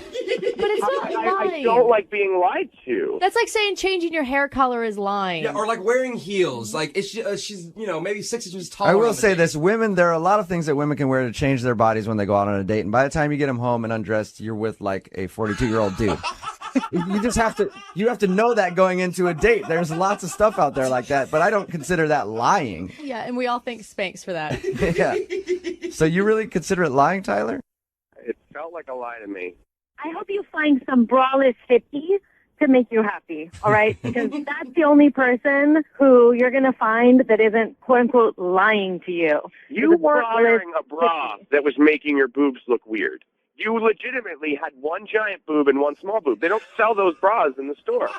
But it's not lying. I don't like being lied to. That's like saying changing your hair color is lying. Yeah, or like wearing heels. Like she's maybe 6 inches taller. I will say this, women, there are a lot of things that women can wear to change their bodies when they go out on a date. And by the time you get them home and undressed, you're with like a 42-year-old dude. You just have to know that going into a date. There's lots of stuff out there like that, but I don't consider that lying. Yeah, and we all thank Spanx for that. Yeah. So you really consider it lying, Tyler? It felt like a lie to me. I hope you find some braless hippie to make you happy, all right? Because that's the only person who you're going to find that isn't, quote-unquote, lying to you. You weren't wearing a bra that was making your boobs look weird. You legitimately had one giant boob and one small boob. They don't sell those bras in the store.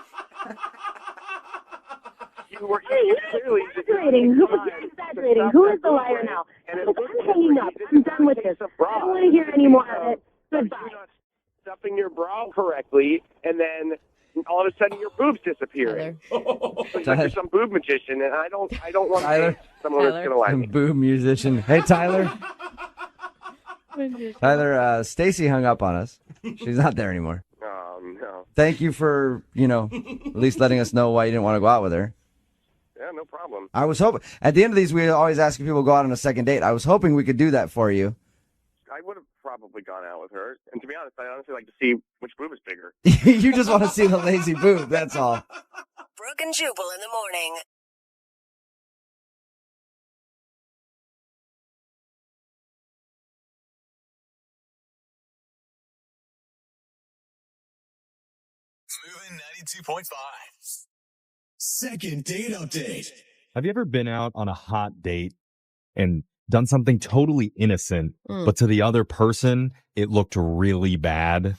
You're exaggerating. Who's exaggerating? Who is the liar now? I'm hanging up. I'm done with this. I don't want to hear any more of it. Goodbye. You're not stuffing your bra correctly, and then all of a sudden your boobs disappearing. It's like you're some boob magician, and I don't want to be someone that's going to lie to me. Boob musician. Hey, Tyler. Tyler, Stacy hung up on us. She's not there anymore. Oh, no. Thank you for, at least letting us know why you didn't want to go out with her. Yeah, no problem. I was hoping, at the end of these, we always ask if people go out on a second date. I was hoping we could do that for you. I would have probably gone out with her. And to be honest, I honestly like to see which boob is bigger. You just want to see the lazy boob, that's all. Brooke and Jubal in the morning. Moving 92.5. Second date update. Have you ever been out on a hot date and done something totally innocent, but to the other person, it looked really bad?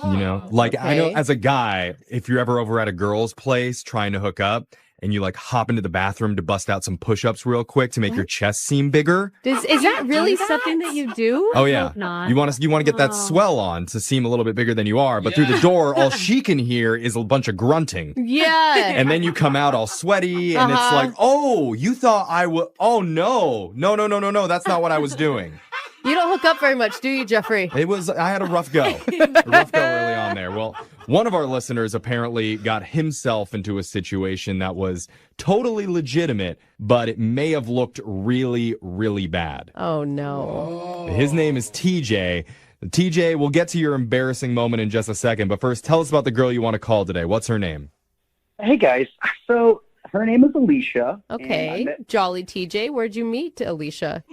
I know as a guy, if you're ever over at a girl's place trying to hook up and you like hop into the bathroom to bust out some push-ups real quick to make your chest seem bigger. Is that really something that you do? Oh yeah. You want to get that swell on to seem a little bit bigger than you are, but through the door, all she can hear is a bunch of grunting. Yeah. And then you come out all sweaty and it's like, oh, you thought I would, oh no, that's not what I was doing. You don't hook up very much, do you, Jeffrey? I had a rough go. Early on there. Well, one of our listeners apparently got himself into a situation that was totally legitimate, but it may have looked really, really bad. Oh, no. His name is TJ. TJ, we'll get to your embarrassing moment in just a second, but first, tell us about the girl you want to call today. What's her name? Hey, guys. So her name is Alicia. Okay. Jolly TJ. Where'd you meet Alicia?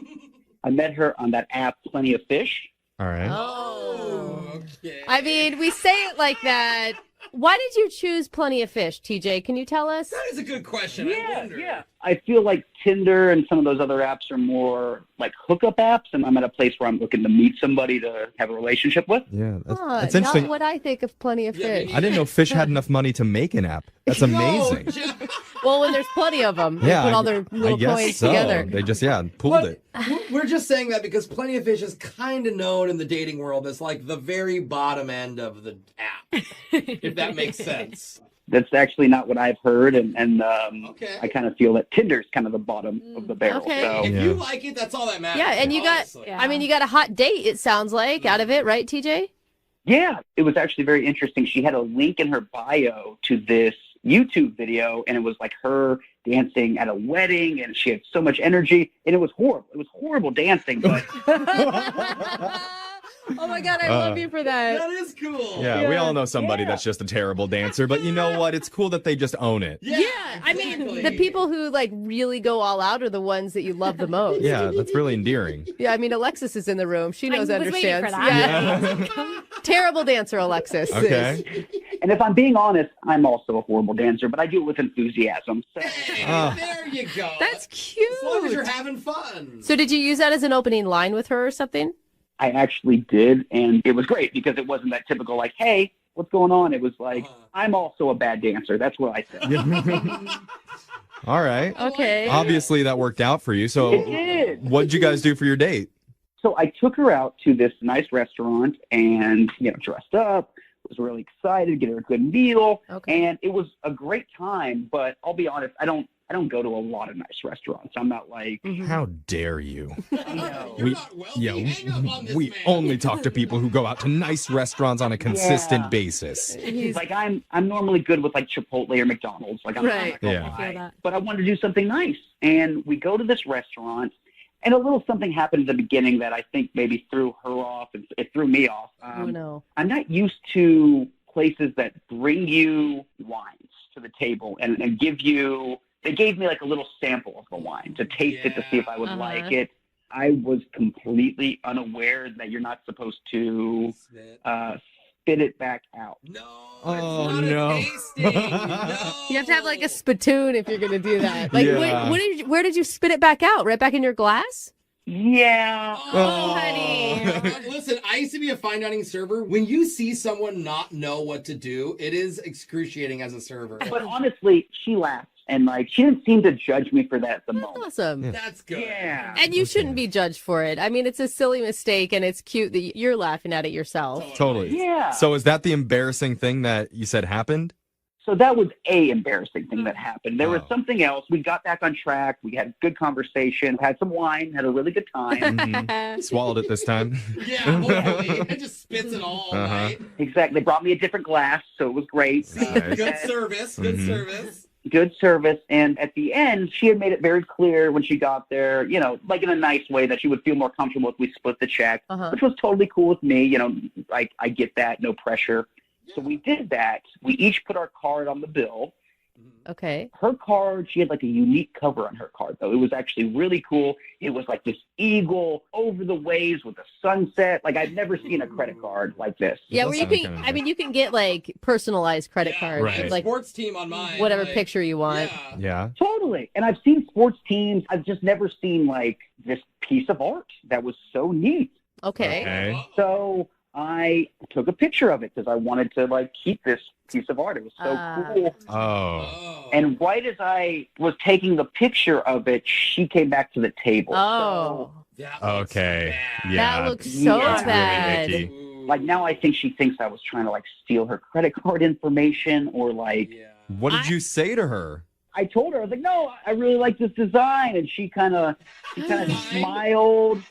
I met her on that app, Plenty of Fish. All right. Oh. Okay. I mean, we say it like that. Why did you choose Plenty of Fish, TJ? Can you tell us? That is a good question. Yeah. I feel like Tinder and some of those other apps are more like hookup apps, and I'm at a place where I'm looking to meet somebody to have a relationship with. Yeah, that's interesting. Not what I think of Plenty of Fish. I didn't know Fish had enough money to make an app. That's amazing. Well, when there's plenty of them, they put all their little coins together. They just, pooled it. We're just saying that because Plenty of Fish is kind of known in the dating world as like the very bottom end of the app, if that makes sense. That's actually not what I've heard, and I kind of feel that Tinder's kind of the bottom of the barrel. Okay. So. If you like it, that's all that matters. Yeah, and you got a hot date, it sounds like, out of it, right, TJ? Yeah, it was actually very interesting. She had a link in her bio to this YouTube video, and it was like her dancing at a wedding, and she had so much energy, and it was horrible. It was horrible dancing, but... Oh my God, I love you for that. That is cool. Yeah, we all know somebody that's just a terrible dancer, but you know what? It's cool that they just own it. Yeah, I mean, the people who like really go all out are the ones that you love the most. Yeah, that's really endearing. Yeah, I mean, Alexis is in the room. She knows, I was waiting understands. for that. Yeah. Terrible dancer, Alexis. Okay. And if I'm being honest, I'm also a horrible dancer, but I do it with enthusiasm. So. There you go. That's cute. As long as you're having fun. So did you use that as an opening line with her or something? I actually did, and it was great because it wasn't that typical, like, hey, what's going on? It was like, I'm also a bad dancer. That's what I said. All right. Okay. Obviously, that worked out for you. So It did. what'd you guys do for your date? So I took her out to this nice restaurant and, dressed up, was really excited, get her a good meal. Okay. And it was a great time, but I'll be honest, I don't go to a lot of nice restaurants. I'm not like, How dare you? You're not wealthy. Hang up on this We man. only talk to people who go out to nice restaurants on a consistent basis. like I'm normally good with like Chipotle or McDonald's. Like I'm Right. not gonna Yeah. lie. I feel that. But I wanted to do something nice. And we go to this restaurant, and a little something happened at the beginning that I think maybe threw her off, and it threw me off. Oh, no. I'm not used to places that bring you wines to the table and give you, they gave me like a little sample of the wine to taste it to see if I would like it. I was completely unaware that you're not supposed to spit it back out. Oh, no. You have to have like a spittoon if you're going to do that. Like, Yeah. where did you spit it back out? Right back in your glass? Yeah. Oh, honey. Listen, I used to be a fine dining server. When you see someone not know what to do, it is excruciating as a server. But honestly, she laughed. And like, she didn't seem to judge me for that at the moment. Awesome. That's good. Yeah. And you shouldn't be judged for it. I mean, it's a silly mistake, and it's cute that you're laughing at it yourself. Totally. Yeah. So is that the embarrassing thing that you said happened? So that was a embarrassing thing that happened. There was something else. We got back on track. We had good conversation, had some wine, had a really good time. Swallowed it this time. Yeah, hopefully. It just spits it all, right? Exactly. They brought me a different glass, so it was great. Good service. Good service. Good service. And at the end, she had made it very clear when she got there, like in a nice way, that she would feel more comfortable if we split the check, which was totally cool with me. I get that, no pressure. So we did that. We each put our card on the bill. Okay. Her card, she had like a unique cover on her card, though. It was actually really cool. It was like this eagle over the waves with a sunset. Like, I've never seen a credit card like this. Yeah, where you can, you can get like personalized credit cards, right. like Sports team on mine. whatever picture you want. Yeah. Totally. And I've seen sports teams. I've just never seen like this piece of art that was so neat. Okay. So I took a picture of it because I wanted to like keep this piece of art. It was so cool. Oh. And right as I was taking the picture of it, she came back to the table. Oh. Okay. Yeah. That looks so Yeah. bad. Really icky. Like now I think she thinks I was trying to like steal her credit card information or like. What did you say to her? I told her, I was like, no, I really like this design. And she kind of smiled.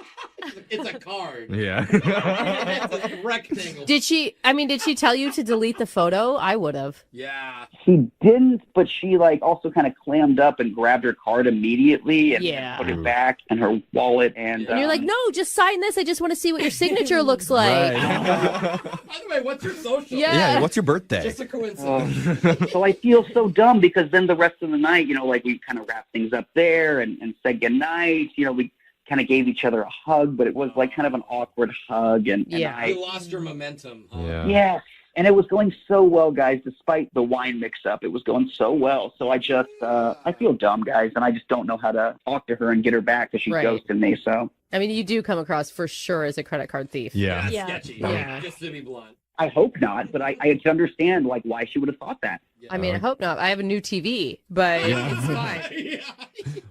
It's a card. Yeah. It's a rectangle. Did she tell you to delete the photo? I would have. Yeah. She didn't, but she like also kind of clammed up and grabbed her card immediately and Yeah. put it back in her wallet. And And you're like, no, just sign this. I just want to see what your signature looks like. By the way, what's your social? Yeah. What's your birthday? Just a coincidence. so I feel so dumb because then the rest of the night, like we kind of wrapped things up there and said goodnight. We kind of gave each other a hug, but it was like kind of an awkward hug. And You lost your momentum. Huh? Yeah. And it was going so well, guys, despite the wine mix-up. It was going so well. So I just, I feel dumb, guys, and I just don't know how to talk to her and get her back because she Right. ghosted me. So I mean, you do come across for sure as a credit card thief. Yeah. Sketchy. Yeah. Just to be blunt. I hope not, but I can understand like why she would have thought that. I mean, I hope not. I have a new TV, but it's fine.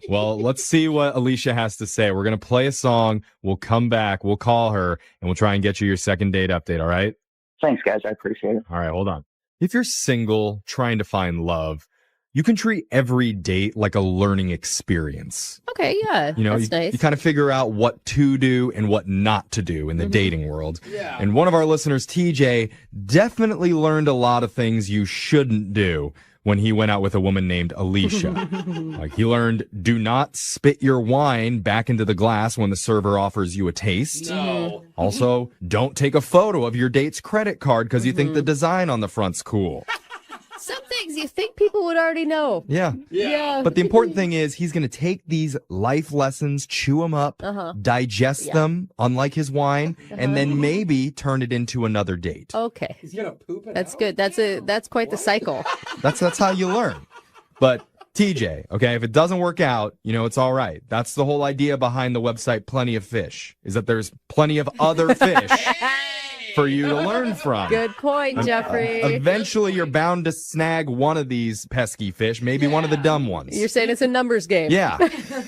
Well, let's see what Alicia has to say. We're going to play a song. We'll come back. We'll call her and we'll try and get you your second date update. All right. Thanks, guys. I appreciate it. All right. Hold on. If you're single, trying to find love, you can treat every date like a learning experience. Okay, yeah. That's nice. You kind of figure out what to do and what not to do in the dating world. Yeah. And one of our listeners, TJ, definitely learned a lot of things you shouldn't do when he went out with a woman named Alicia. Like he learned, do not spit your wine back into the glass when the server offers you a taste. No. Also, don't take a photo of your date's credit card because you think the design on the front's cool. Some things things you think people would already know. Yeah. Yeah. But the important thing is he's going to take these life lessons, chew them up, digest them, unlike his wine, and then maybe turn it into another date. Okay. He's gonna poop it. That's good. That's quite the cycle. That's how you learn. But TJ, okay, if it doesn't work out, it's all right. That's the whole idea behind the website Plenty of Fish, is that there's plenty of other fish for you to learn from. Good point, Jeffrey. Eventually, you're bound to snag one of these pesky fish, maybe one of the dumb ones. You're saying it's a numbers game. Yeah.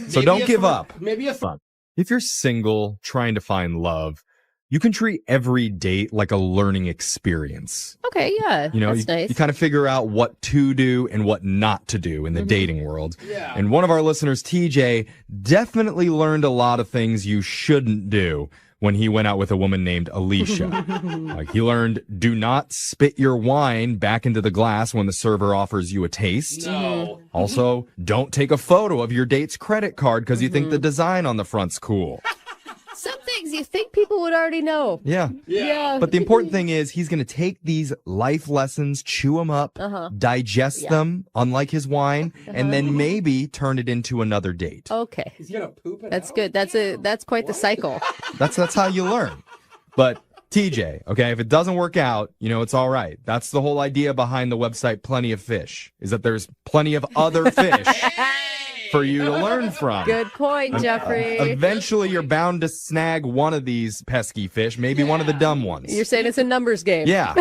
So don't give up. Maybe If you're single, trying to find love, you can treat every date like a learning experience. Okay, yeah. That's nice. You kind of figure out what to do and what not to do in the dating world. Yeah. And one of our listeners, TJ, definitely learned a lot of things you shouldn't do when he went out with a woman named Alicia. Like he learned, do not spit your wine back into the glass when the server offers you a taste. No. Also, don't take a photo of your date's credit card because you think the design on the front's cool. Some things you think people would already know. Yeah. Yeah. But the important thing is he's going to take these life lessons, chew them up, digest them, unlike his wine, and then maybe turn it into another date. Okay. He's gonna poop it. That's good. That's quite the cycle. That's how you learn. But TJ, okay, if it doesn't work out, it's all right. That's the whole idea behind the website Plenty of Fish, is that there's plenty of other fish for you to learn from. Good point, Jeffrey. Eventually, you're bound to snag one of these pesky fish, maybe one of the dumb ones. You're saying it's a numbers game. Yeah.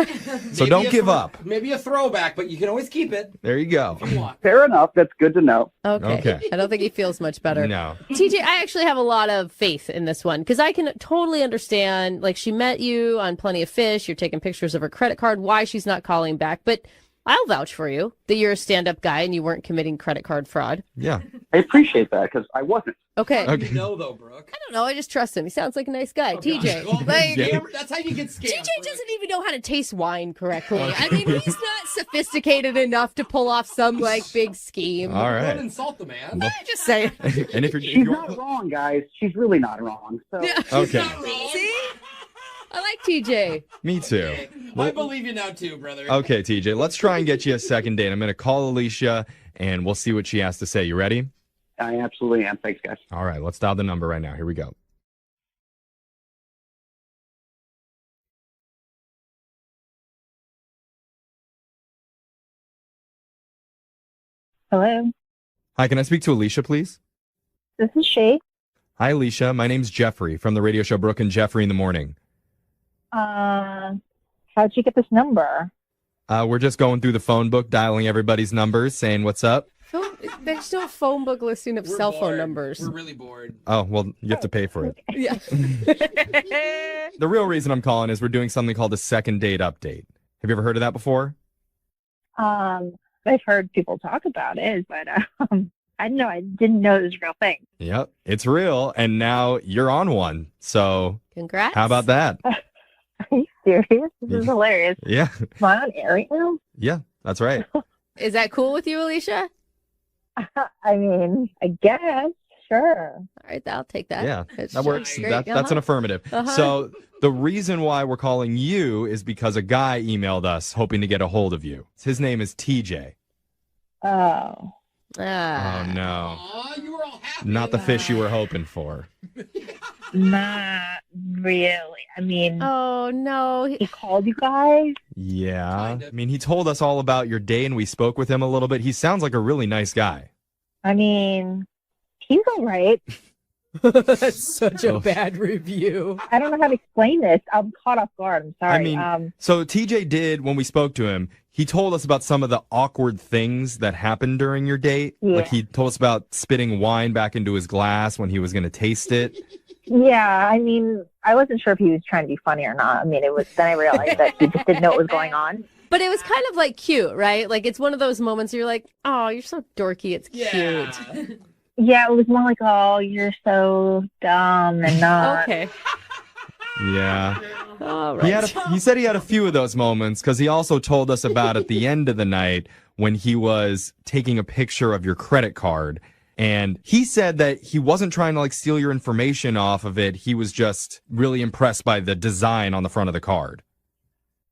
So don't give up. Maybe a throwback, but you can always keep it. There you go. Fair enough. That's good to know. Okay. I don't think he feels much better. No. TJ, I actually have a lot of faith in this one because I can totally understand, like, she met you on Plenty of Fish. You're taking pictures of her credit card, why she's not calling back. But I'll vouch for you that you're a stand-up guy and you weren't committing credit card fraud. Yeah. I appreciate that because I wasn't. Okay. How do you know, though, Brooke? I don't know. I just trust him. He sounds like a nice guy. TJ. Well, Like, that's how you get scammed. TJ doesn't even know how to taste wine correctly. I mean, he's not sophisticated enough to pull off some, big scheme. All right. Don't insult the man. I'm just saying. And if She's not wrong, guys. She's really not wrong. So. Yeah. Okay. See? I like TJ. Me too. I believe you now, too, brother. Okay, TJ, let's try and get you a second date. I'm going to call Alicia, and we'll see what she has to say. You ready? I absolutely am. Thanks, guys. All right, let's dial the number right now. Here we go. Hello, Hi, can I speak to Alicia, please? this is Shay. Hi, Alicia. My name's Jeffrey from the radio show Brooke and Jeffrey in the Morning. How'd you get this number? We're just going through the phone book, dialing everybody's numbers, saying what's up. There's no phone book listing of cell phone bored. numbers. We're really bored. Oh, well, you have to pay for it. Yeah. The real reason I'm calling is we're doing something called a second date update. Have you ever heard of that before? I've heard people talk about it, but I didn't know it was a real thing. Yep, it's real, and now you're on one. So, Congrats. how about that? Are you serious? This is hilarious. Yeah, Am I on air right now? yeah, that's right. Is that cool with you, Alicia? I mean, I guess. Sure. All right, I'll take that. Yeah, That's that works. great. That's an affirmative. Uh-huh. So the reason why we're calling you is because a guy emailed us hoping to get a hold of you. His name is TJ. Oh. Oh, no. Aw, you were all happy. Not the fish you were hoping for. Not really. I mean, Oh, no. he called you guys. Yeah. Kinda. I mean, he told us all about your day and we spoke with him a little bit. He sounds like a really nice guy. I mean, he's all right. That's such a Oh. bad review. I don't know how to explain this. I'm caught off guard. I'm sorry. I mean, so TJ did, when we spoke to him, he told us about some of the awkward things that happened during your date. Yeah. Like he told us about spitting wine back into his glass when he was going to taste it. yeah, I mean, I wasn't sure if he was trying to be funny or not. I mean, then I realized that he just didn't know what was going on. But it was kind of cute, right? Like it's one of those moments where you're like, oh, you're so dorky. It's cute. Yeah, it was more like, oh, you're so dumb and not. Okay. Yeah. All right. He said he had a few of those moments because he also told us about at the end of the night when he was taking a picture of your credit card. And he said that he wasn't trying to steal your information off of it. He was just really impressed by the design on the front of the card.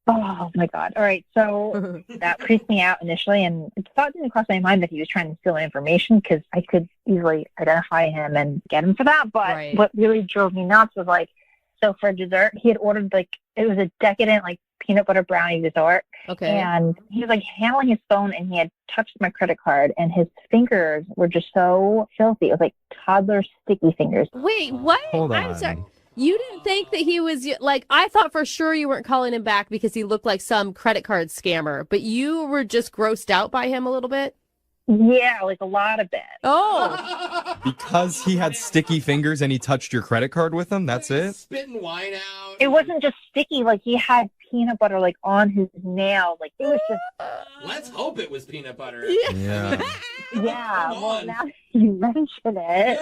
Oh my God. All right. So that creeped me out initially, and the thought didn't cross my mind that he was trying to steal information because I could easily identify him and get him for that. But what really drove me nuts was like, so for dessert, he had ordered it was a decadent peanut butter brownie dessert. Okay. And he was handling his phone, and he had touched my credit card, and his fingers were just so filthy. It was like toddler sticky fingers. Wait, what? Hold on. I'm sorry. You didn't think that he was I thought for sure you weren't calling him back because he looked like some credit card scammer, but you were just grossed out by him a little bit? Yeah, a lot of it. Oh. Because he had sticky fingers and he touched your credit card with them? That's it? Spitting wine out. It wasn't just sticky. He had peanut butter on his nail. It was just. Let's hope it was peanut butter. Yeah. Yeah. Well, now you mention it.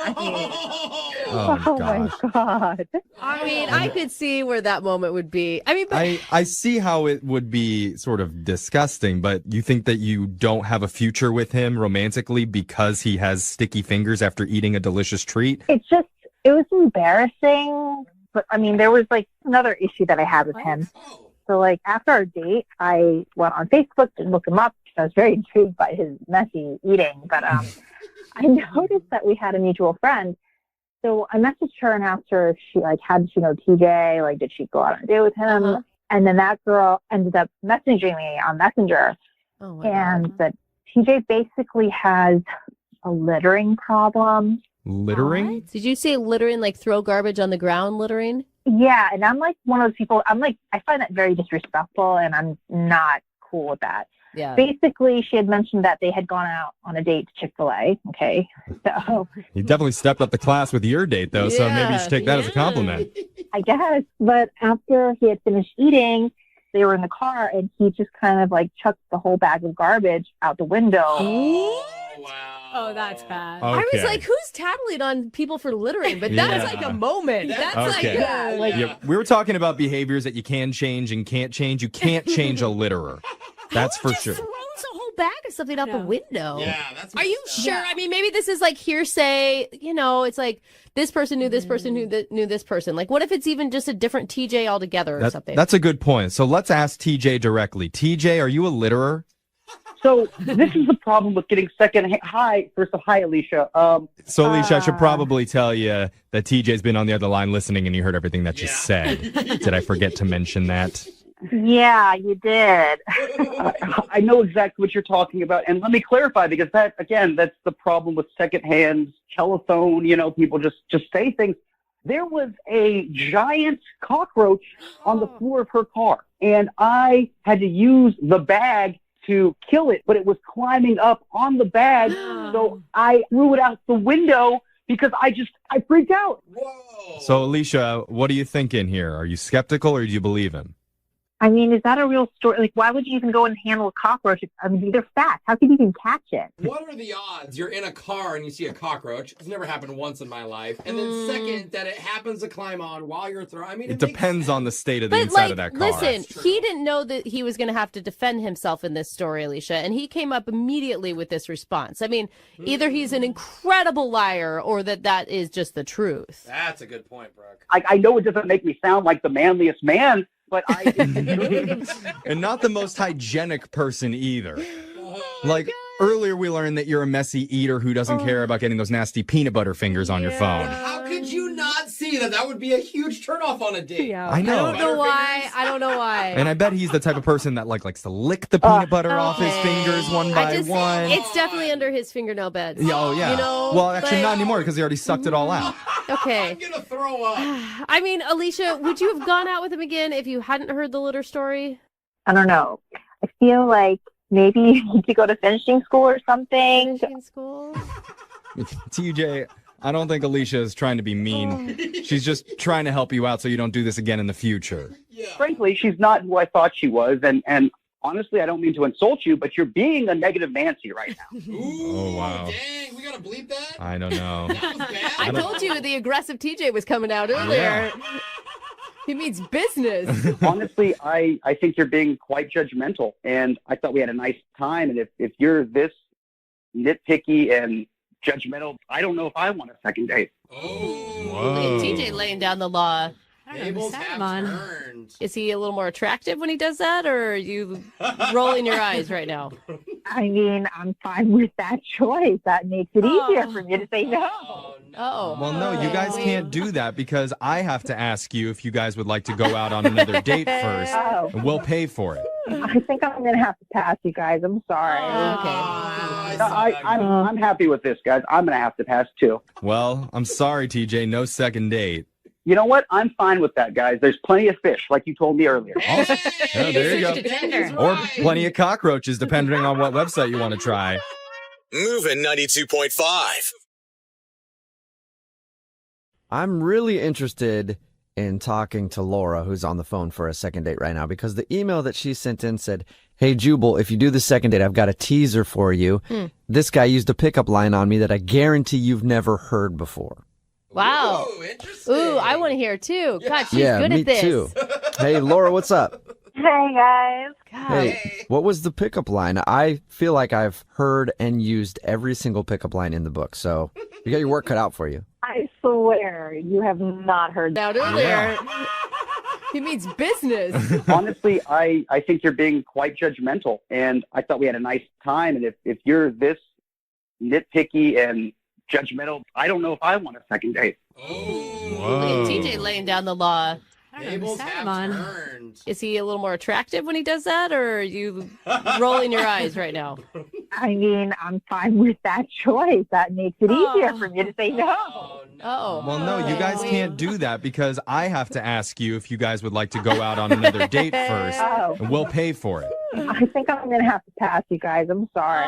Oh my God. I mean, I could see where that moment would be. I mean, but I see how it would be sort of disgusting, but you think that you don't have a future with him romantically because he has sticky fingers after eating a delicious treat? It was embarrassing. But I mean, there was another issue that I had with him. So after our date, I went on Facebook to look him up. I was very intrigued by his messy eating, but I noticed that we had a mutual friend. So I messaged her and asked her if she how did she know TJ? Did she go out on a date with him? Uh-huh. And then that girl ended up messaging me on Messenger. Oh my God. That TJ basically has a littering problem. Littering? What? Did you say littering, throw garbage on the ground littering? Yeah, and I'm one of those people, I find that very disrespectful, and I'm not cool with that. Yeah. Basically, she had mentioned that they had gone out on a date to Chick-fil-A, okay? So He definitely stepped up the class with your date, though, so maybe you should take that as a compliment. I guess. But after he had finished eating, they were in the car, and he just kind of chucked the whole bag of garbage out the window. Oh, wow. Oh, that's bad. I was like, who's tattling on people for littering? But that's a moment. That's Yeah, we were talking about behaviors that you can change and can't change. You can't change a litterer. That's for sure. Throws a whole bag of something out the window. Yeah, that's. Are you sure? I mean, maybe this is hearsay. It's this person knew this person knew this person. What if it's even just a different TJ altogether or something? That's a good point. So let's ask TJ directly. TJ, are you a litterer? So this is the problem with getting second. Hi, first of all, hi, Alicia. So Alicia, I should probably tell you that TJ's been on the other line listening, and you heard everything that you said. Did I forget to mention that? Yeah, you did. I know exactly what you're talking about, and let me clarify because that's the problem with secondhand telephone. People just say things. There was a giant cockroach on the floor of her car, and I had to use the bag to kill it, but it was climbing up on the bag, so I threw it out the window because I freaked out. Whoa. So, Alicia, what are you thinking here? Are you skeptical or do you believe him? I mean, is that a real story? Why would you even go and handle a cockroach? I mean, they're fast. How can you even catch it? What are the odds you're in a car and you see a cockroach? It's never happened once in my life. And then second, that it happens to climb on while you're throwing. I mean, it depends on the state of the inside of that car. Listen, he didn't know that he was going to have to defend himself in this story, Alicia, and he came up immediately with this response. I mean, either he's an incredible liar or that is just the truth. That's a good point, Brooke. I know it doesn't make me sound like the manliest man, but and not the most hygienic person either. Earlier we learned that you're a messy eater who doesn't care about getting those nasty peanut butter fingers on your phone. How could you not see that? That would be a huge turnoff on a date. I know. I don't know why. And I bet he's the type of person that likes to lick the peanut butter off his fingers one by one. It's definitely under his fingernail beds. Oh, yeah. Well, actually, not anymore because he already sucked it all out. Okay. I'm going to throw up. I mean, Alicia, would you have gone out with him again if you hadn't heard the litter story? I don't know. I feel like maybe you need to go to finishing school or something. Finishing school? TJ, I don't think Alicia is trying to be mean. She's just trying to help you out so you don't do this again in the future. Frankly, she's not who I thought she was, and honestly, I don't mean to insult you, but you're being a negative Nancy right now. Oh, wow. Dang, we got to bleep that? I don't know. That was bad. I told you the aggressive TJ was coming out earlier. Yeah. He means business. Honestly, I think you're being quite judgmental, and I thought we had a nice time, and if you're this nitpicky and judgmental, I don't know if I want a second date. Oh. Whoa. TJ laying down the law. Tables have turned. Is he a little more attractive when he does that, or are you rolling your eyes right now? I mean, I'm fine with that choice. That makes it easier for me to say no. Oh. Well, no, you guys can't do that because I have to ask you if you guys would like to go out on another date first, Oh. and we'll pay for it. I think I'm going to have to pass, you guys. I'm sorry. I'm happy with this, guys. I'm going to have to pass, too. Well, I'm sorry, TJ, no second date. You know what? I'm fine with that, guys. There's plenty of fish, like you told me earlier. Oh, there you go. Or plenty of cockroaches, depending on what website you want to try. Moving 92.5. I'm really interested in talking to Laura, who's on the phone for a second date right now, because the email that she sent in said, "Hey, Jubal, if you do the second date, I've got a teaser for you. This guy used a pickup line on me that I guarantee you've never heard before." Wow. Ooh, I want to hear it too. God, she's yeah, good me at this. too. Hey, Laura, what's up? Hey, guys. Hey, what was the pickup line? I feel like I've heard and used every single pickup line in the book, so you got your work cut out for you. I swear you have not heard Out that. there. He means business. Honestly, I think you're being quite judgmental, and I thought we had a nice time, and if you're this nitpicky and judgmental, I don't know if I want a second date. Whoa. TJ laying down the law. Tables have turned. Is he a little more attractive when he does that, or are you rolling your eyes right now? I mean, I'm fine with that choice. That makes it easier for me to say no. Oh. Well, no, you guys can't do that because I have to ask you if you guys would like to go out on another date first, Oh. and we'll pay for it. I think I'm going to have to pass, you guys. I'm sorry.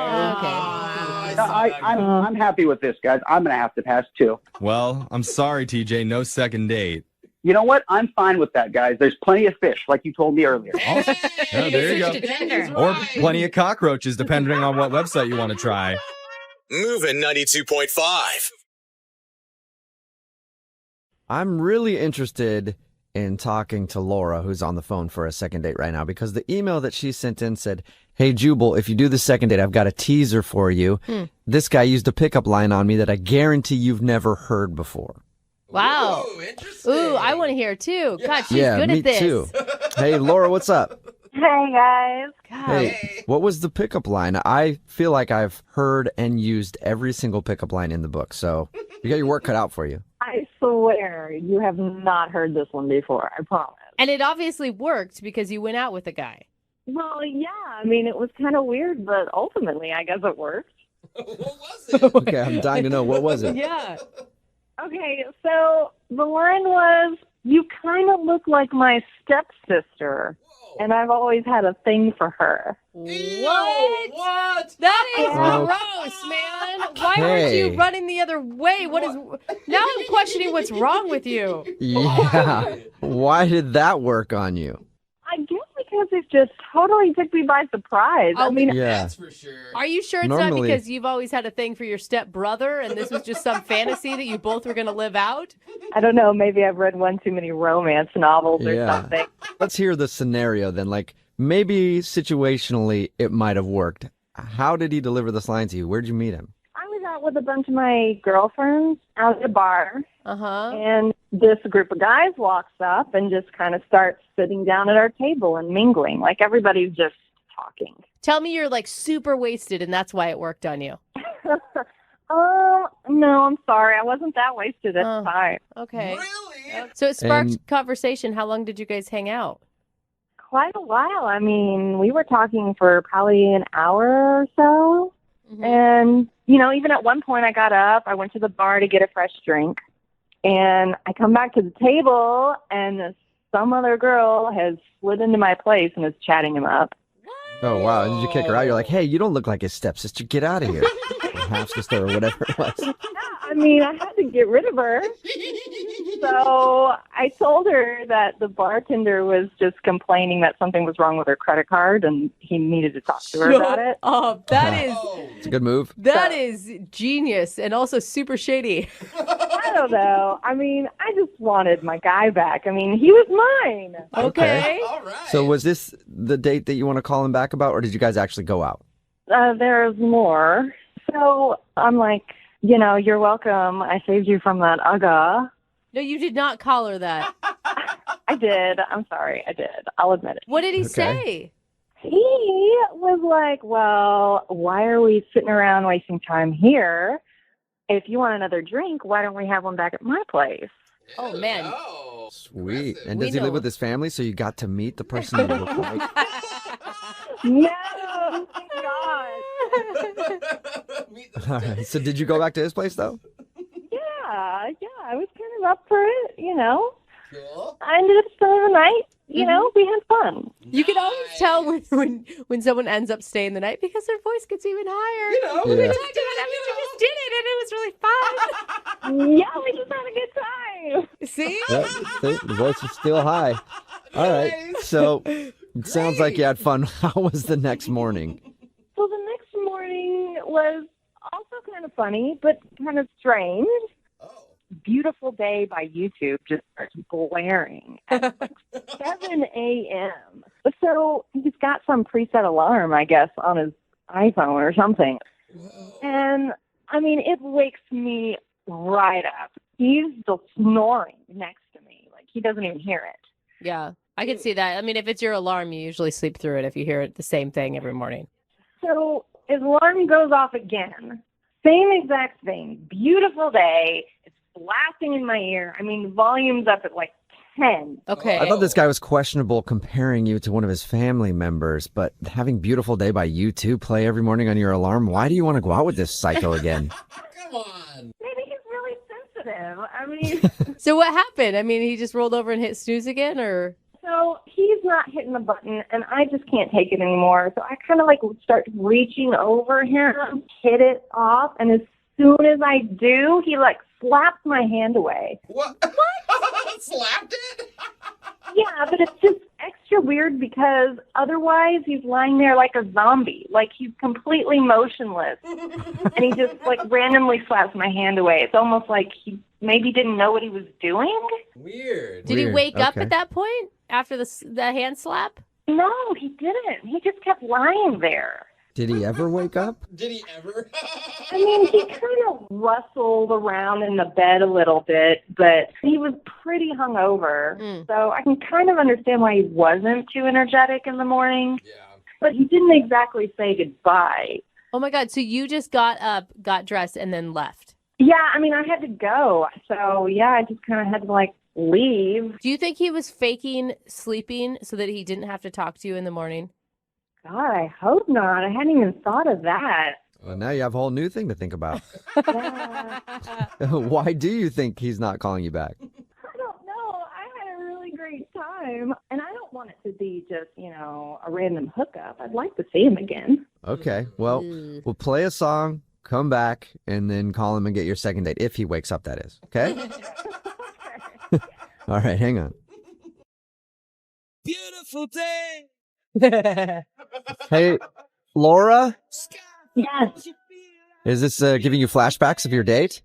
I'm happy with this, guys. I'm going to have to pass, too. Well, I'm sorry, TJ, no second date. You know what? I'm fine with that, guys. There's plenty of fish, like you told me earlier. Oh, there you go. Or plenty of cockroaches, depending on what website you want to try. Moving 92.5. I'm really interested in talking to Laura, who's on the phone for a second date right now, because the email that she sent in said, "Hey, Jubal, if you do the second date, I've got a teaser for you. This guy used a pickup line on me that I guarantee you've never heard before." Wow. Ooh, I want to hear it too. God, she's yeah, good me at this. too. Hey, Laura, what's up? Hey, guys. Hey, what was the pickup line? I feel like I've heard and used every single pickup line in the book, so you got your work cut out for you. I swear you have not heard this one before. I promise. And it obviously worked because you went out with a guy. Well, yeah. I mean, it was kind of weird, but ultimately, I guess it worked. Okay, I'm dying to know. What was it? Yeah. Okay, so the line was, "You kind of look like my stepsister, and I've always had a thing for her." What? That is gross, man. Why weren't you running the other way? What is? Now I'm questioning what's wrong with you. Yeah. Why did that work on you? I guess because it just totally took me by surprise. I mean, Yeah. That's for sure. Are you sure it's not Normally- because you've always had a thing for your stepbrother and this was just some fantasy that you both were going to live out? I don't know. Maybe I've read one too many romance novels or something. Let's hear the scenario then. Like, maybe situationally it might have worked. How did he deliver this line to you? Where'd you meet him? I was out with a bunch of my girlfriends out at a bar, Uh-huh. and this group of guys walks up and just kind of starts sitting down at our table and mingling. Like everybody's just talking. Tell me you're like super wasted and that's why it worked on you. No, I'm sorry. I wasn't that wasted at the time. Okay. Really? So it sparked conversation. How long did you guys hang out? Quite a while. I mean, we were talking for probably an hour or so. And, you know, even at one point I got up, I went to the bar to get a fresh drink. And I come back to the table and some other girl has slid into my place and is chatting him up. Oh, wow. And did you kick her out? You're like, hey, you don't look like his stepsister. Get out of here. Or half sister or whatever it was. I mean, I had to get rid of her. So I told her that the bartender was just complaining that something was wrong with her credit card and he needed to talk to her about it. Oh, that is It's a good move. that is genius and also super shady. I don't know. I mean, I just wanted my guy back. I mean, he was mine. Okay. So was this the date that you want to call him back about, or did you guys actually go out? There's more. So I'm like, you know, you're welcome. I saved you from that Ugga. No, you did not call her that. I did. I'm sorry. I did. I'll admit it. What did he Okay. say? He was like, well, why are we sitting around wasting time here? If you want another drink, why don't we have one back at my place? Oh, man. Sweet. And We does he live know. with his family, so you got to meet the person you look like? No, thank God. All right. So did you go back to his place, though? Yeah, I was kind of up for it, you know. Cool. I ended up spending the night, you know, we had fun. You can always tell when someone ends up staying the night because their voice gets even higher. You know, we Yeah. talked about that. We just did it, and it was really fun. Yeah, we just had a good time. See? Yeah, see, the voice is still high. All right. So it sounds like you had fun. How was the next morning? So the next morning was also kind of funny, but kind of strange. Beautiful Day by YouTube just starts blaring at like 7 a.m. So he's got some preset alarm, I guess, on his iPhone or something. And, I mean, it wakes me right up. He's still snoring next to me. Like, he doesn't even hear it. Yeah, I can see that. I mean, if it's your alarm, you usually sleep through it if you hear it the same thing every morning. So his alarm goes off again. Same exact thing. Beautiful day. It's blasting in my ear. I mean, the volume's up at like 10. Okay. I thought this guy was questionable comparing you to one of his family members, but having Beautiful Day by U2 play every morning on your alarm, why do you want to go out with this psycho again? Come on. Maybe he's really sensitive. I mean, So what happened? I mean, he just rolled over and hit snooze again, or? so he's not hitting the button, and I just can't take it anymore. So I kind of like start reaching over him, hit it off, and as soon as I do, he like slaps my hand away. What? Slapped it? Yeah, but it's just extra weird because otherwise he's lying there like a zombie. Like he's completely motionless. And he just like randomly slaps my hand away. It's almost like he maybe didn't know what he was doing. Weird. Did he Weird. wake up Okay. at that point after the hand slap? No, he didn't. He just kept lying there. Did he ever wake up? Did he ever? I mean, he kind of rustled around in the bed a little bit, but he was pretty hungover. So I can kind of understand why he wasn't too energetic in the morning. Yeah. But he didn't exactly say goodbye. Oh my God. So you just got up, got dressed, and then left. Yeah, I mean, I had to go. So, yeah, I just kind of had to, like, leave. Do you think he was faking sleeping so that he didn't have to talk to you in the morning? God, I hope not. I hadn't even thought of that. Well, now you have a whole new thing to think about. Yeah. Why do you think he's not calling you back? I don't know. I had a really great time. And I don't want it to be just, you know, a random hookup. I'd like to see him again. Okay, well, we'll play a song, come back, and then call him and get your second date, if he wakes up, that is. Okay? All right, hang on. Beautiful day. Hey, Laura, Yes. is this giving you flashbacks of your date?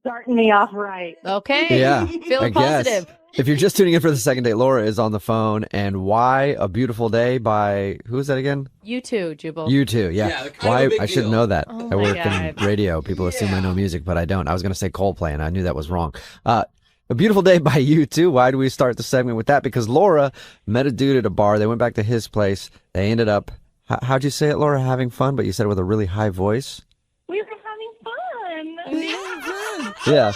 Starting me off right. Okay. Yeah, Feeling I guess. positive. If you're just tuning in for the second date, Laura is on the phone. And Why a Beautiful Day by, who is that again? You too, Jubal. You too, yeah. Yeah, kind of Why? a big I should deal. know that. Oh I my work God. in radio. People assume I know music, but I don't. I was going to say Coldplay, and I knew that was wrong. A Beautiful Day by U2. Why do we start the segment with that? Because Laura met a dude at a bar. They went back to his place. They ended up, how'd you say it, Laura? Having fun, but you said it with a really high voice. We were having fun. Yeah.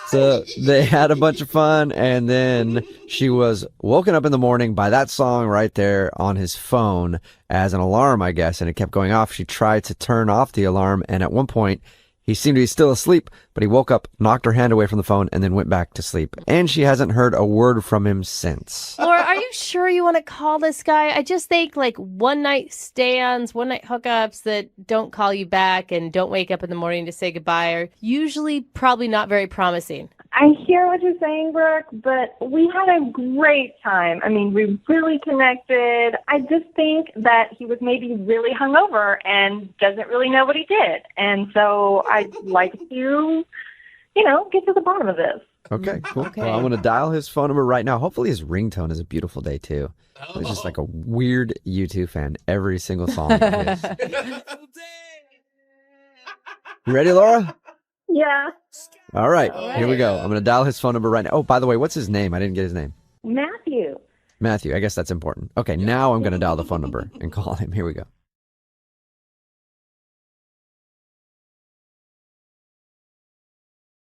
So they had a bunch of fun, and then she was woken up in the morning by that song right there on his phone as an alarm, I guess, and it kept going off. She tried to turn off the alarm, and at one point, he seemed to be still asleep, but he woke up, knocked her hand away from the phone, and then went back to sleep. And she hasn't heard a word from him since. Laura, are you sure you want to call this guy? I just think like one night stands, one night hookups that don't call you back and don't wake up in the morning to say goodbye are usually probably not very promising. I hear what you're saying, Brooke, but we had a great time. I mean, we really connected. I just think that he was maybe really hungover and doesn't really know what he did. And so I'd like to, you know, get to the bottom of this. Okay, cool. Okay. Well, I'm going to dial his phone number right now. Hopefully his ringtone is a beautiful day, too. He's just like a weird U2 fan. Every single song of his. You ready, Laura? Yeah. All right, here we go. I'm going to dial his phone number right now. Oh, by the way, what's his name? I didn't get his name. Matthew. Matthew. I guess that's important. Okay, now I'm going to dial the phone number and call him. Here we go.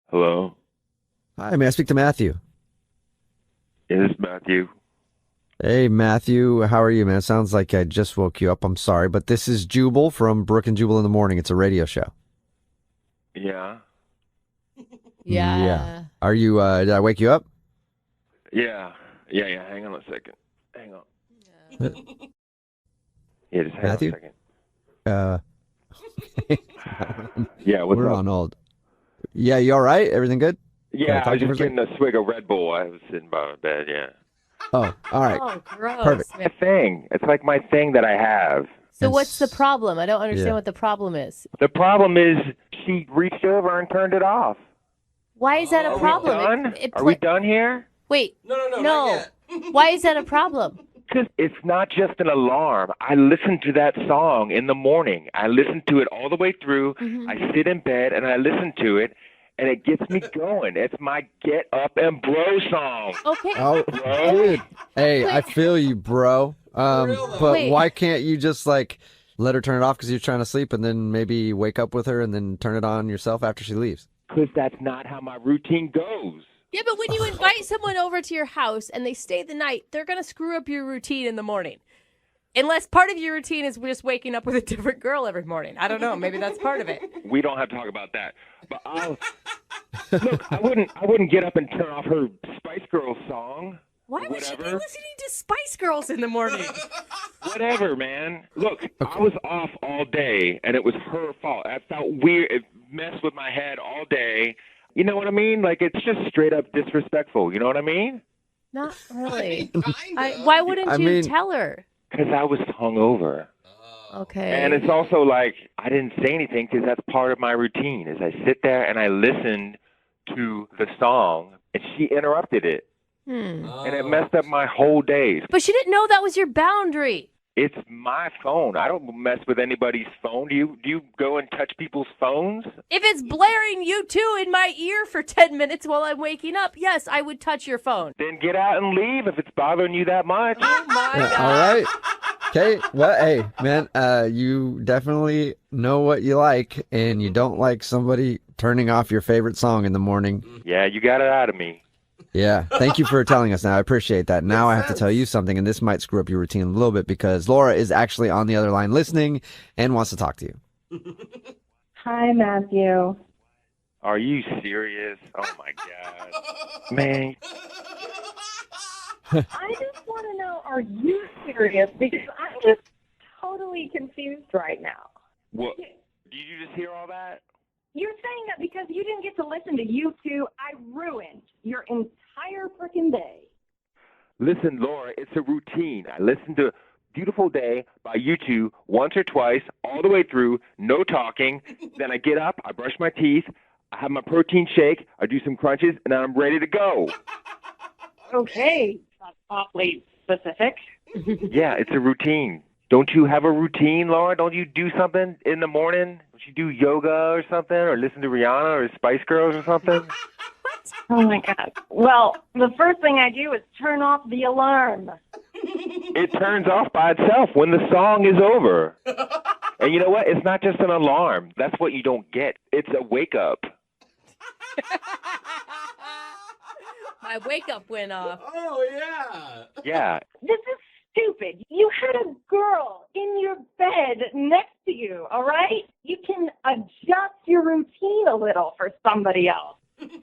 Hello? Hi, may I speak to Matthew? Yes, Matthew. Hey, Matthew. How are you, man? It sounds like I just woke you up. I'm sorry, but this is Jubal from Brooke and Jubal in the Morning. It's a radio show. Yeah? Yeah. Are you, did I wake you up? Yeah. Hang on a second. Hang on. Yeah, just hang Matthew? on a second. Yeah, what's We're up? on hold. Yeah, you all right? Everything good? Can Yeah, talk I was to you just for a second? getting a swig of Red Bull. I was sitting by my bed, yeah. Oh, all right. Oh, gross. Perfect. My thing. It's like my thing that I have. So what's the problem? I don't understand Yeah. what the problem is. The problem is she reached over and turned it off. Why is that a problem? Are we done? Are we done here? Wait. No. Why is that a problem? Because it's not just an alarm. I listen to that song in the morning. I listen to it all the way through. Mm-hmm. I sit in bed and I listen to it, and it gets me going. It's my get up and bro song. Okay. Oh, dude. Hey, I feel you, bro. But Wait. why can't you just like let her turn it off because you're trying to sleep and then maybe wake up with her and then turn it on yourself after she leaves? Because that's not how my routine goes. Yeah, but when you invite someone over to your house and they stay the night, they're going to screw up your routine in the morning. Unless part of your routine is just waking up with a different girl every morning. I don't know. Maybe that's part of it. We don't have to talk about that. But look, I wouldn't get up and turn off her Spice Girls song. Why would she be listening to Spice Girls in the morning? Whatever, man. Look, I was off all day, and it was her fault. I felt weird. It messed with my head all day. You know what I mean? Like, it's just straight up disrespectful. You know what I mean? Not really. Why wouldn't you tell her? Because I was hungover. Okay. And it's also like, I didn't say anything because that's part of my routine, is I sit there and I listened to the song, and she interrupted it. And it messed up my whole day. But she didn't know that was your boundary. It's my phone. I don't mess with anybody's phone. Do you go and touch people's phones? If it's blaring U2 in my ear for 10 minutes while I'm waking up, yes, I would touch your phone. Then get out and leave if it's bothering you that much. Oh, my God. All right. Okay. Well, hey, man, you definitely know what you like, and you don't like somebody turning off your favorite song in the morning. Yeah, you got it out of me. Yeah. Thank you for telling us now. I appreciate that. Now I have to tell you something, and this might screw up your routine a little bit because Laura is actually on the other line listening and wants to talk to you. Hi, Matthew. Are you serious? Oh, my God. Man. I just want to know, are you serious? Because I'm just totally confused right now. What? Did you just hear all that? You're saying that because you didn't get to listen to U2, I ruined your entire freaking day. Listen, Laura, it's a routine. I listen to Beautiful Day by U2 once or twice, all the way through, no talking. Then I get up, I brush my teeth, I have my protein shake, I do some crunches, and then I'm ready to go. Okay, that's awfully specific. Yeah, it's a routine. Don't you have a routine, Laura? Don't you do something in the morning? Don't you do yoga or something, or listen to Rihanna or Spice Girls or something? Oh, my God. Well, the first thing I do is turn off the alarm. It turns off by itself when the song is over. And you know what? It's not just an alarm. That's what you don't get. It's a wake-up. My wake-up went off. Oh, yeah. Yeah. This is stupid. You had a girl in your bed next to you, all right? You can adjust your routine a little for somebody else.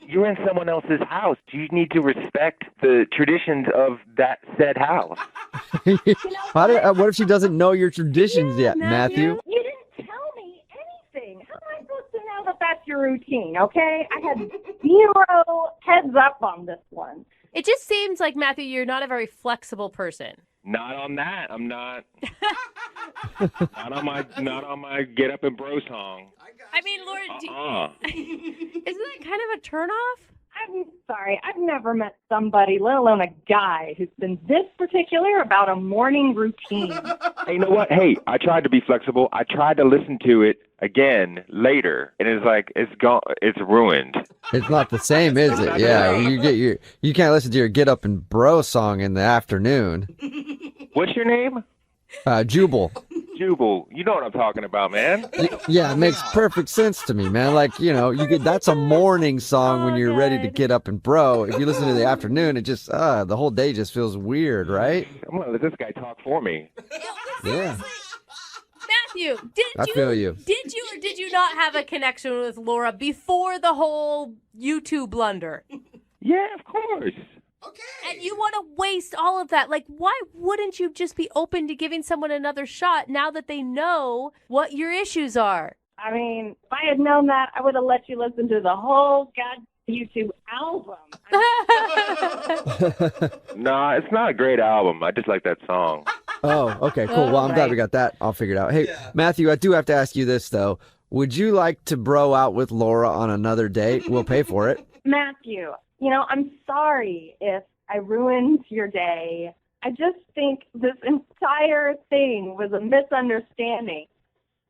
You're in someone else's house. You need to respect the traditions of that said house. What if she doesn't know your traditions yet, Matthew? You didn't tell me anything. How am I supposed to know that that's your routine, okay? I had 0 heads up on this one. It just seems like, Matthew, you're not a very flexible person. Not on that. I'm not. not on my get up and bro song. I mean, Laura, isn't that kind of a turnoff? I'm sorry. I've never met somebody, let alone a guy, who's been this particular about a morning routine. Hey, you know what? Hey, I tried to be flexible. I tried to listen to it. again later, and it's like it's gone, it's ruined. It's not the same, is it? Yeah, you can't listen to your Get Up and Bro song in the afternoon. What's your name? Jubal. Jubal. You know what I'm talking about, man. Yeah, it makes perfect sense to me, man. Like, that's a morning song when you're ready to get up and bro. If you listen to the afternoon, it just the whole day just feels weird, right? I'm gonna let this guy talk for me. Yeah. Matthew, I feel you. Did you or did you not have a connection with Laura before the whole YouTube blunder? Yeah, of course. And you want to waste all of that. Like, why wouldn't you just be open to giving someone another shot now that they know what your issues are? I mean, if I had known that, I would have let you listen to the whole YouTube album. Nah, it's not a great album. I just like that song. Oh, okay, cool. Well, I'm glad we got that all figured out. Hey, Matthew, I do have to ask you this, though. Would you like to bro out with Laura on another date? We'll pay for it. Matthew, I'm sorry if I ruined your day. I just think this entire thing was a misunderstanding.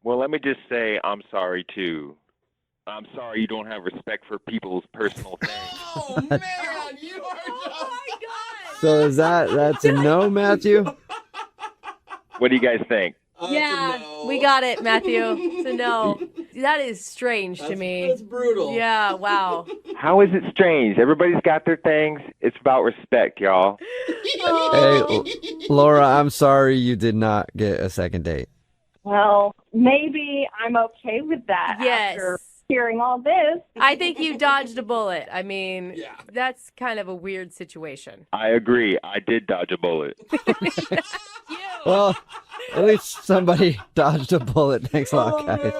Well, let me just say I'm sorry, too. I'm sorry you don't have respect for people's personal things. Oh, man, you are just... So that's a no, Matthew? What do you guys think? Yeah, we got it, Matthew. So no, that is strange to me. That's brutal. Yeah, wow. How is it strange? Everybody's got their things. It's about respect, y'all. Hey, Laura, I'm sorry you did not get a second date. Well, maybe I'm okay with that after hearing all this. I think you dodged a bullet. I mean, that's kind of a weird situation. I agree. I did dodge a bullet. Well, at least somebody dodged a bullet. Thanks a lot, guys.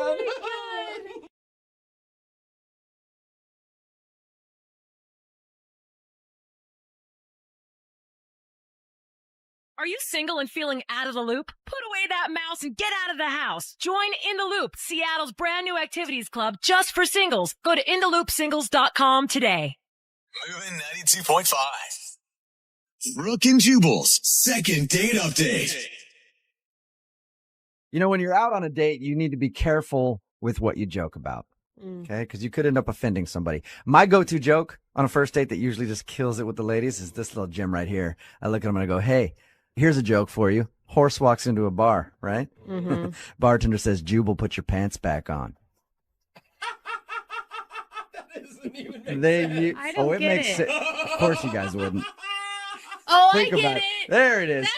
Are you single and feeling out of the loop? Put away that mouse and get out of the house. Join In the Loop, Seattle's brand new activities club just for singles. Go to intheloopsingles.com today. Moving 92.5. Brooke and Jubal's second date update. When you're out on a date, you need to be careful with what you joke about. Okay, because you could end up offending somebody. My go-to joke on a first date that usually just kills it with the ladies is this little gem right here. I look at them and I go, hey, here's a joke for you. Horse walks into a bar, right? Mm-hmm. Bartender says, Jubal, put your pants back on. That doesn't even make sense. I don't get makes it. sense. Of course you guys wouldn't. Oh, Think I about get it. it. There it is.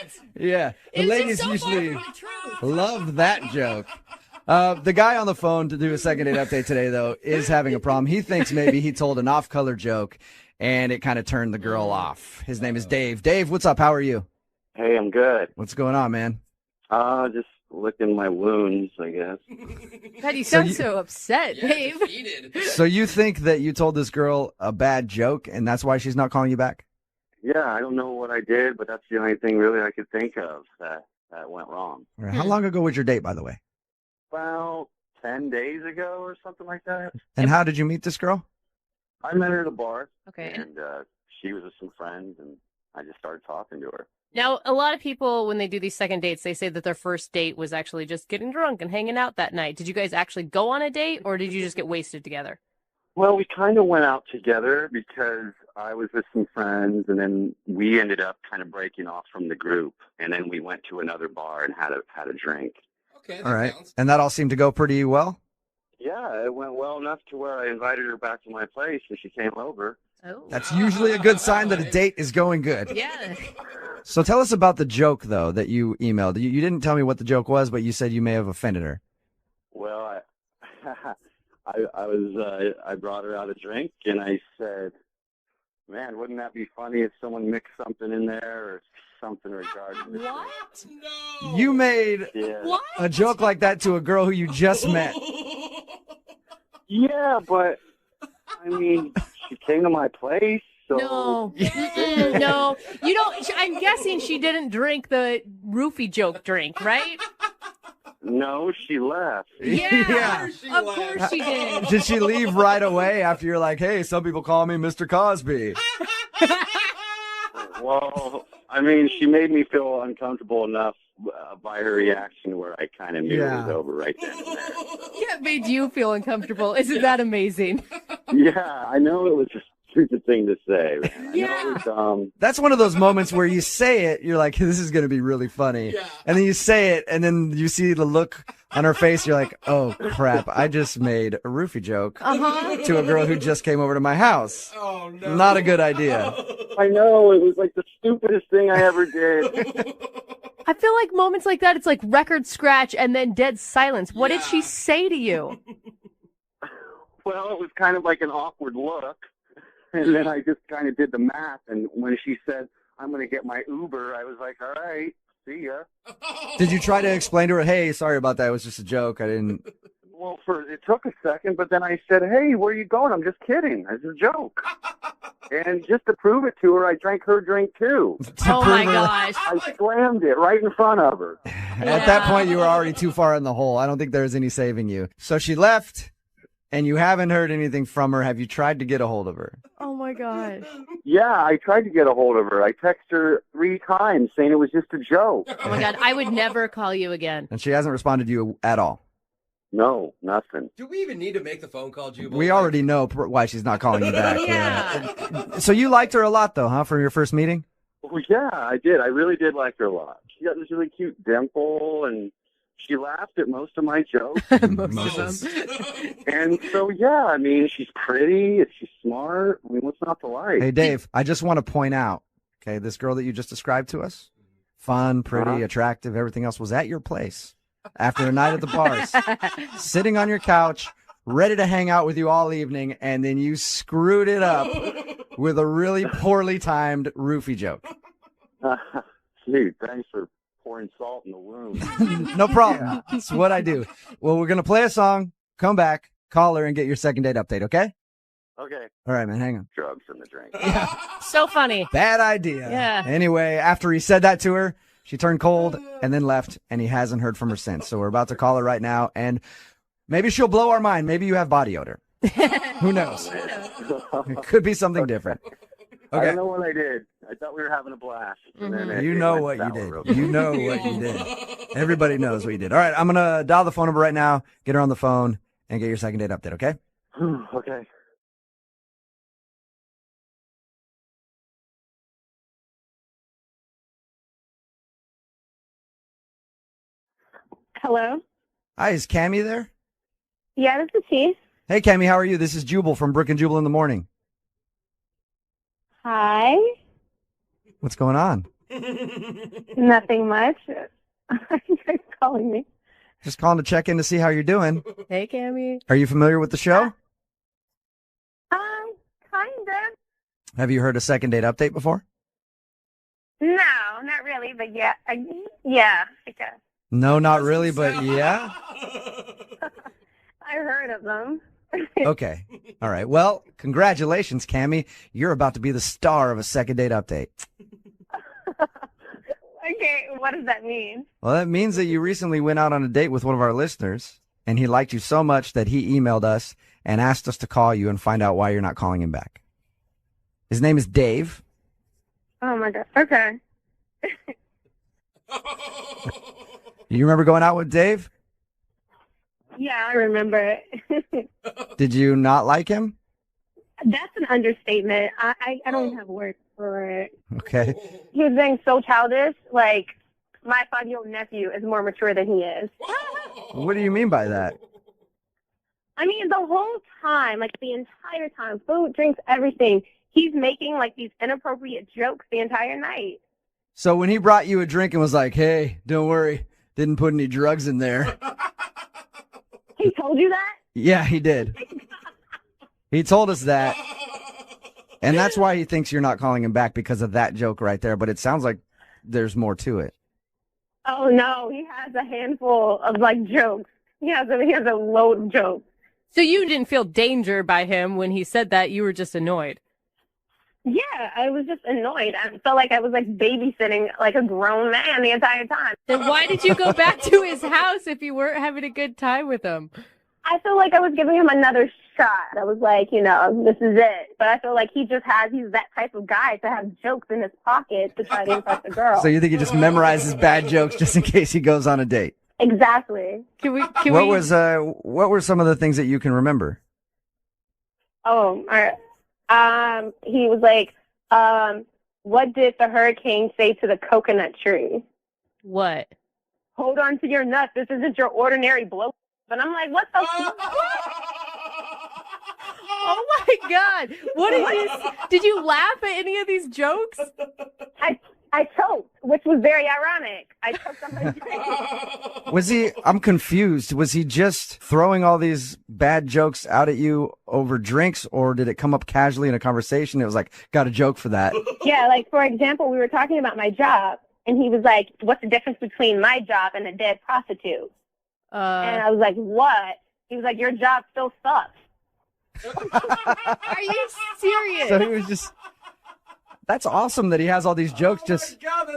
Yeah. The It's ladies so usually far from the truth. love that joke. The guy on the phone to do a second date update today, though, is having a problem. He thinks maybe he told an off-color joke, and it kind of turned the girl off. His name is Dave. Dave, what's up? How are you? Hey, I'm good. What's going on, man? Just licking my wounds, I guess. God, you sound so upset, Dave. So you think that you told this girl a bad joke, and that's why she's not calling you back? Yeah, I don't know what I did, but that's the only thing really I could think of that went wrong. All right. How long ago was your date, by the way? About 10 days ago or something like that. And how did you meet this girl? I met her at a bar. Okay. And she was with some friends, and I just started talking to her. Now, a lot of people, when they do these second dates, they say that their first date was actually just getting drunk and hanging out that night. Did you guys actually go on a date, or did you just get wasted together? Well, we kind of went out together because I was with some friends, and then we ended up kind of breaking off from the group, and then we went to another bar and had a drink. Okay, All right. And that all seemed to go pretty well? Yeah, it went well enough to where I invited her back to my place, and she came over. Oh. That's usually a good sign that a date is going good. Yeah. So tell us about the joke, though, that you emailed. You didn't tell me what the joke was, but you said you may have offended her. Well, I brought her out a drink, and I said, man, wouldn't that be funny if someone mixed something in there or something regarding this What? No. You made Yeah. a joke like that to a girl who you just met. Yeah, but, I mean, she came to my place, so... No. Mm-mm, no. You don't. I'm guessing she didn't drink the roofie joke drink, right? No, she left. Yeah. Of course she did. Did she leave right away after you're like, hey, some people call me Mr. Cosby? Well, I mean, she made me feel uncomfortable enough by her reaction where I kind of knew it was over right then and there. Yeah, it made you feel uncomfortable. Isn't that amazing? Yeah, I know it was a stupid thing to say, man. I know it was dumb. That's one of those moments where you say it, you're like, this is going to be really funny. And then you say it, and then you see the look on her face, you're like, oh, crap, I just made a roofie joke to a girl who just came over to my house. Oh, no. Not a good idea. I know, it was like the stupidest thing I ever did. I feel like moments like that, it's like record scratch and then dead silence. What did she say to you? Well, it was kind of like an awkward look. And then I just kind of did the math. And when she said, I'm going to get my Uber, I was like, all right, see ya. Did you try to explain to her, hey, sorry about that, it was just a joke, I didn't... Well, it took a second, but then I said, hey, where are you going? I'm just kidding. It's a joke. And just to prove it to her, I drank her drink, too. Oh, my gosh. I slammed it right in front of her. At that point, you were already too far in the hole. I don't think there was any saving you. So she left, and you haven't heard anything from her. Have you tried to get a hold of her? Oh, my gosh. Yeah, I tried to get a hold of her. I texted her 3 times saying it was just a joke. Oh, my God. I would never call you again. And she hasn't responded to you at all? No, nothing. Do we even need to make the phone call, Jubal? We already know why she's not calling you back. Yeah. So you liked her a lot, though, huh, from your first meeting? Well, yeah, I did. I really did like her a lot. She got this really cute dimple, and she laughed at most of my jokes. Most of them. And so, yeah, I mean, she's pretty, she's smart. I mean, what's not to like? Hey, Dave, I just want to point out, okay, this girl that you just described to us, fun, pretty, attractive, everything else, was at your place after a night at the bars, sitting on your couch, ready to hang out with you all evening, and then you screwed it up with a really poorly timed roofie joke. Dude, thanks for pouring salt in the wound. No problem. That's what I do. Well, we're going to play a song, come back, call her, and get your second date update, okay? Okay. All right, man, hang on. Drugs in the drink. So funny. Bad idea. Yeah. Anyway, after he said that to her, she turned cold and then left, and he hasn't heard from her since. So we're about to call her right now, and maybe she'll blow our mind. Maybe you have body odor. Who knows? It could be something different. I Okay. don't know what I did. I thought we were having a blast. And then You it know went what you sour did. real You quick. know what you did. Everybody knows what you did. All right, I'm going to dial the phone number right now, get her on the phone, and get your second date update, okay? Okay. Hello? Hi, is Cammie there? Yeah, this is she. Hey, Cammie, how are you? This is Jubal from Brooke Jubal in the Morning. Hi. What's going on? Nothing much. You guys calling me? Just calling to check in to see how you're doing. Hey, Cammie. Are you familiar with the show? Kind of. Have you heard a second date update before? No, not really, but yeah. Yeah, I guess. No, not really, but yeah. I heard of them. Okay. All right. Well, congratulations, Cammie. You're about to be the star of a second date update. Okay, what does that mean? Well, that means that you recently went out on a date with one of our listeners, and he liked you so much that he emailed us and asked us to call you and find out why you're not calling him back. His name is Dave. Oh, my God. Okay. You remember going out with Dave? Yeah, I remember it. Did you not like him? That's an understatement. I don't even have words for it. Okay. He was being so childish. Like, my 5-year-old nephew is more mature than he is. What do you mean by that? I mean, the whole time, like the entire time, food, drinks, everything, he's making like these inappropriate jokes the entire night. So when he brought you a drink and was like, hey, don't worry, didn't put any drugs in there. He told you that? Yeah, he did. He told us that. And that's why he thinks you're not calling him back, because of that joke right there. But it sounds like there's more to it. Oh, no, he has a handful of like jokes. He has a load of jokes. So you didn't feel danger by him when he said that. You were just annoyed. Yeah, I was just annoyed. I felt like I was like babysitting like a grown man the entire time. Then why did you go back to his house if you weren't having a good time with him? I feel like I was giving him another shot. I was like, this is it. But I feel like he's that type of guy to have jokes in his pocket to try to impress a girl. So you think he just memorizes bad jokes just in case he goes on a date? Exactly. What were some of the things that you can remember? Oh, all right. He was like, what did the hurricane say to the coconut tree? What? Hold on to your nuts. This isn't your ordinary blow. And I'm like, what the fuck? Oh my God! Did you laugh at any of these jokes? I choked, which was very ironic. I choked on my drink. I'm confused. Was he just throwing all these bad jokes out at you over drinks, or did it come up casually in a conversation? It was like, got a joke for that. Yeah, like, for example, we were talking about my job, and he was like, what's the difference between my job and a dead prostitute? And I was like, what? He was like, your job still sucks. Are you serious? So he was just... That's awesome that he has all these jokes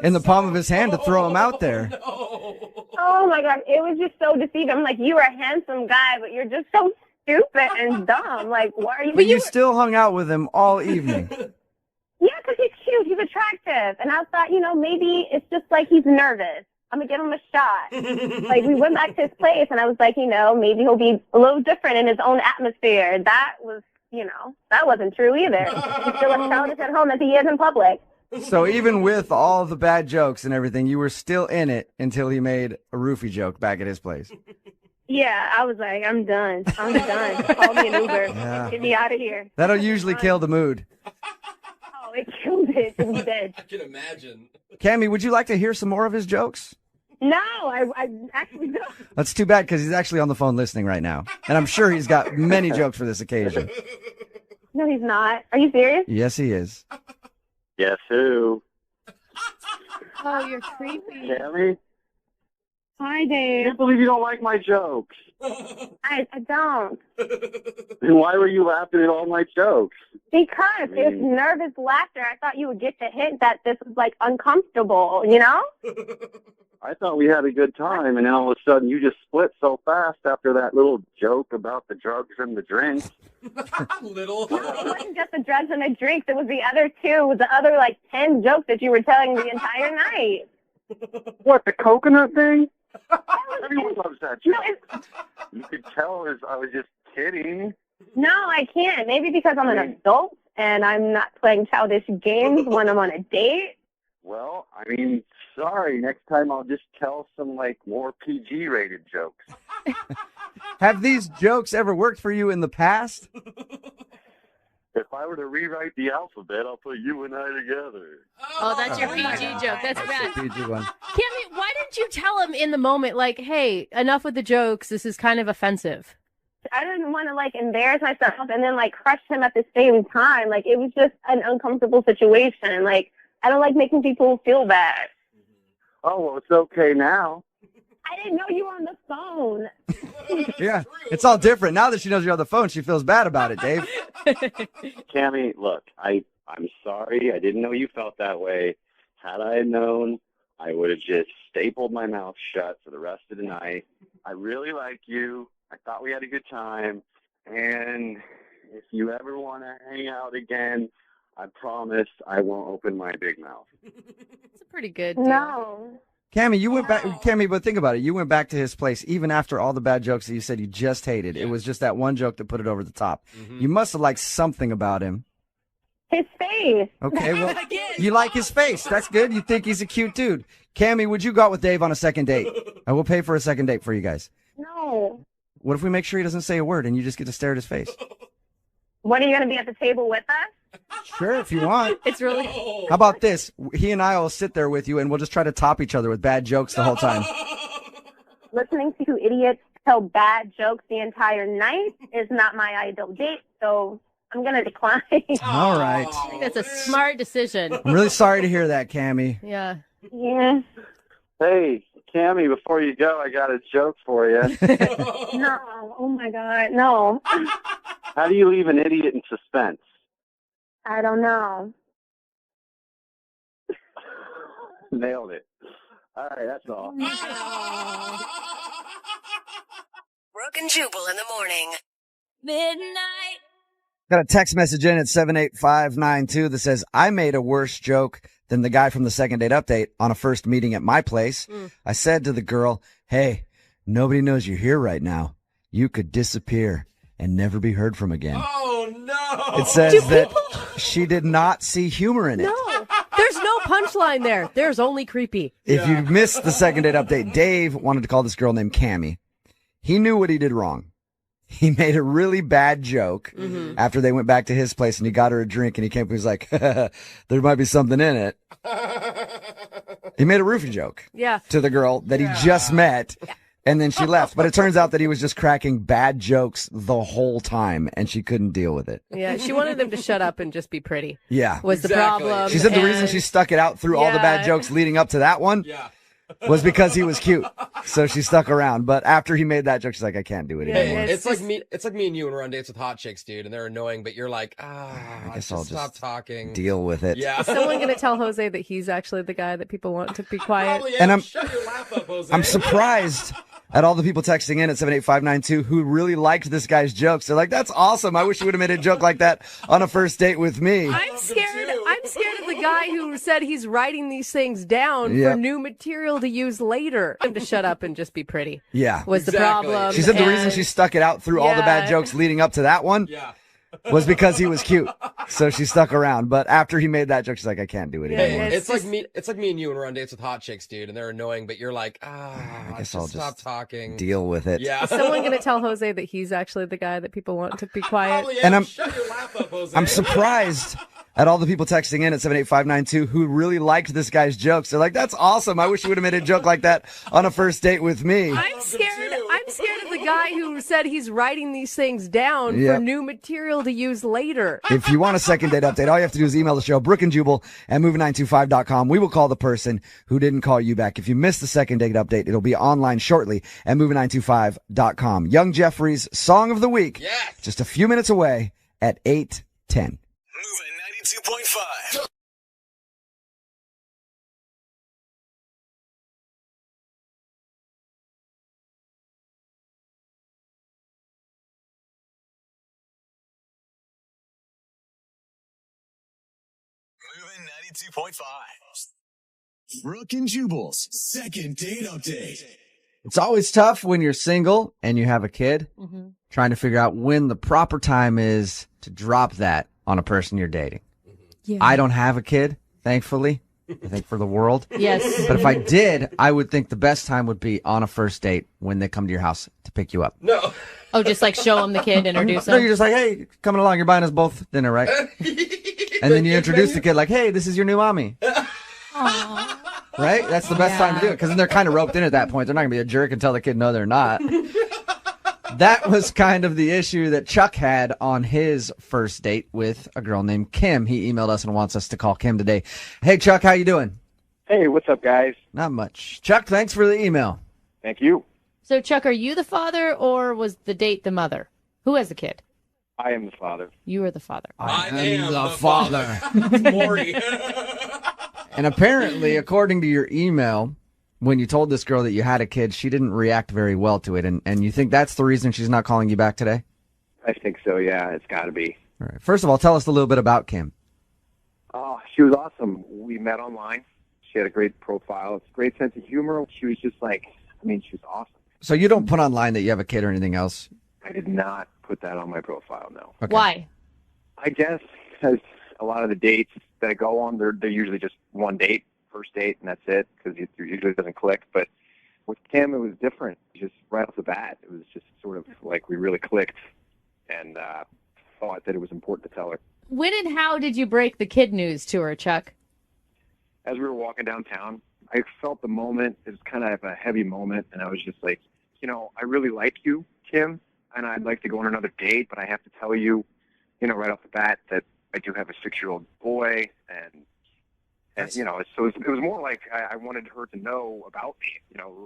in the palm of his hand to throw them out there. Oh, my God. It was just so deceiving. I'm like, you're a handsome guy, but you're just so stupid and dumb. Like, why are you... But you still hung out with him all evening. Yeah, because he's cute. He's attractive. And I thought, maybe it's just like he's nervous. I'm going to give him a shot. Like, we went back to his place, and I was like, maybe he'll be a little different in his own atmosphere. That was, that wasn't true either. He's still as childish at home as he is in public. So even with all the bad jokes and everything, you were still in it until he made a roofie joke back at his place. Yeah, I was like, I'm done. Call me an Uber. Yeah. Get me out of here. That'll usually kill the mood. Oh, it killed it. It was dead. I can imagine. Cammy, would you like to hear some more of his jokes? No, I actually don't. That's too bad because he's actually on the phone listening right now. And I'm sure he's got many jokes for this occasion. No, he's not. Are you serious? Yes, he is. Guess who? Oh, you're creepy. Cammy? Hi, I Dave. can't believe you don't like my jokes. I don't. Then why were you laughing at all my jokes? Because it's nervous laughter. I thought you would get the hint that this was, like, uncomfortable, I thought we had a good time, and then all of a sudden you just split so fast after that little joke about the drugs and the drinks. Little. It wasn't just the drugs and the drinks. It was the other two. The other, 10 jokes that you were telling the entire night. What, the coconut thing? Everyone loves that joke. No, You could tell I was just kidding. No, I can't. Maybe because I'm an adult and I'm not playing childish games when I'm on a date. Well, sorry. Next time I'll just tell some, more PG-rated jokes. Have these jokes ever worked for you in the past? If I were to rewrite the alphabet, I'll put you and I together. Oh, that's your PG joke. That's bad. PG one. Cammy, why didn't you tell him in the moment, like, hey, enough with the jokes. This is kind of offensive. I didn't want to, embarrass myself and then, crush him at the same time. It was just an uncomfortable situation. I don't like making people feel bad. Oh, well, it's okay now. I didn't know you were on the phone. Yeah, it's all different. Now that she knows you're on the phone, she feels bad about it, Dave. Cammy, look, I'm sorry. I didn't know you felt that way. Had I known, I would have just stapled my mouth shut for the rest of the night. I really like you. I thought we had a good time. And if you ever want to hang out again, I promise I won't open my big mouth. It's a pretty good deal. No. Cammy, you went back. Cammy, but think about it. You went back to his place even after all the bad jokes that you said you just hated. Yeah. It was just that one joke that put it over the top. Mm-hmm. You must have liked something about him. His face. Okay, well, you like his face. That's good. You think he's a cute dude. Cammy, would you go out with Dave on a second date? I will pay for a second date for you guys. No. What if we make sure he doesn't say a word and you just get to stare at his face? What, are you going to be at the table with us? Sure, if you want. It's really... How about this? He and I will sit there with you, and we'll just try to top each other with bad jokes the whole time. Listening to two idiots tell bad jokes the entire night is not my ideal date, so I'm going to decline. All right. I think that's a smart decision. I'm really sorry to hear that, Cammy. Yeah. Yeah. Hey, Cammy, before you go, I got a joke for you. No. Oh, my God. No. How do you leave an idiot in suspense? I don't know. Nailed it. All right, that's all. Brooke and Jubal in the morning. Midnight. Got a text message in at 78592 that says, I made a worse joke than the guy from the second date update on a first meeting at my place. I said to the girl, hey, nobody knows you're here right now. You could disappear and never be heard from again. Oh, no. It says that she did not see humor in it. No, there's no punchline there. There's only creepy. If you missed the second date update, Dave wanted to call this girl named Cammie. He knew what he did wrong. He made a really bad joke after they went back to his place and he got her a drink and he came up and was like, there might be something in it. He made a roofie joke to the girl that he just met and then she left. But it turns out that he was just cracking bad jokes the whole time and she couldn't deal with it. Yeah, she wanted him to shut up and just be pretty. Yeah. Was the problem. She said the reason she stuck it out through all the bad jokes leading up to that one was because he was cute. So she stuck around. But after he made that joke, she's like, I can't do it anymore. It's like me and you when we're on dates with hot chicks, dude, and they're annoying, but you're like, I guess I'll stop just talking. deal with it. Yeah. Is someone going to tell Jose that he's actually the guy that people want to be quiet? And Shut your laugh up, Jose. I'm surprised at all the people texting in at 78592 who really liked this guy's jokes. They're like, that's awesome. I wish you would have made a joke like that on a first date with me. I'm scared of the guy who said he's writing these things down for new material to use later. Him to shut up and just be pretty. Yeah. Was the problem. She said the reason she stuck it out through all the bad jokes leading up to that one was because he was cute. So she stuck around. But after he made that joke, she's like, I can't do it anymore. It's like me and you when we're on dates with hot chicks, dude, and they're annoying, but you're like, I guess I'll stop just talking. deal with it. Yeah. Is someone going to tell Jose that he's actually the guy that people want to be quiet? And Shut your laugh up, Jose. I'm surprised at all the people texting in at 78592 who really liked this guy's jokes. They're like, that's awesome. I wish you would have made a joke like that on a first date with me. I'm scared of the guy who said he's writing these things down for new material to use later. If you want a second date update, all you have to do is email the show, Brooke and Jubal at moving925.com. We will call the person who didn't call you back. If you missed the second date update, it'll be online shortly at moving925.com. Young Jeffrey's Song of the Week, just a few minutes away at 8:10. 92.5. Moving 92.5. Brooke and Jubal's second date update. It's always tough when you're single and you have a kid, trying to figure out when the proper time is to drop that on a person you're dating. Yeah. I don't have a kid, thankfully. I think for the world. Yes. But if I did, I would think the best time would be on a first date when they come to your house to pick you up. No. Oh, just like show him the kid, introduce him? No, you're just like, hey, coming along, you're buying us both dinner, right? And then you introduce the kid like, hey, this is your new mommy. Right? That's the best time to do it because then they're kind of roped in at that point. They're not going to be a jerk and tell the kid no, they're not. That was kind of the issue that Chuck had on his first date with a girl named Kim. He emailed us and wants us to call Kim today. Hey, Chuck, how you doing? Hey, what's up, guys? Not much. Chuck, thanks for the email. Thank you. So, Chuck, are you the father or was the date the mother? Who has the kid? I am the father. You are the father. I am the father. Maury. And apparently, according to your email, when you told this girl that you had a kid, she didn't react very well to it. And you think that's the reason she's not calling you back today? I think so, yeah. It's got to be. All right. First of all, tell us a little bit about Kim. Oh, she was awesome. We met online. She had a great profile, great sense of humor. She was just like, she was awesome. So you don't put online that you have a kid or anything else? I did not put that on my profile, no. Okay. Why? I guess because a lot of the dates that I go on, they're usually just one date, first date, and that's it, because it usually doesn't click. But with Kim, it was different. Just right off the bat, it was just sort of like we really clicked and thought that it was important to tell her. When and how did you break the kid news to her, Chuck? As we were walking downtown, I felt the moment. It was kind of a heavy moment, and I was just like, I really like you, Kim, and I'd like to go on another date, but I have to tell you, right off the bat that I do have a 6-year-old boy, and so it was more like I wanted her to know about me,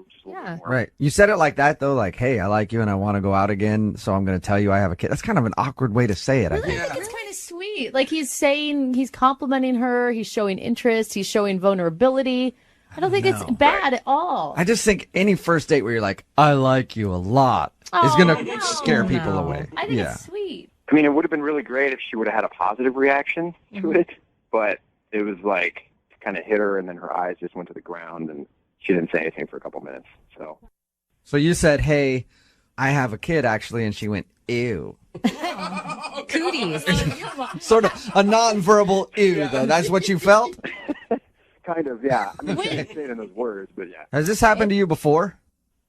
just a little bit more. Right. You said it like that, though, like, hey, I like you and I want to go out again, so I'm going to tell you I have a kid. That's kind of an awkward way to say it, I think. I think it's kind of sweet. Like he's complimenting her, he's showing interest, he's showing vulnerability. I don't think it's bad at all. I just think any first date where you're like, I like you a lot, is going to scare people away. I think it's sweet. I mean, it would have been really great if she would have had a positive reaction to it, but it was like kind of hit her, and then her eyes just went to the ground, and she didn't say anything for a couple minutes. So you said, hey, I have a kid, actually, and she went, ew. Cooties. Sort of a nonverbal ew, though. That's what you felt? Kind of, yeah. I mean, she didn't say it in those words, but yeah. Has this happened to you before?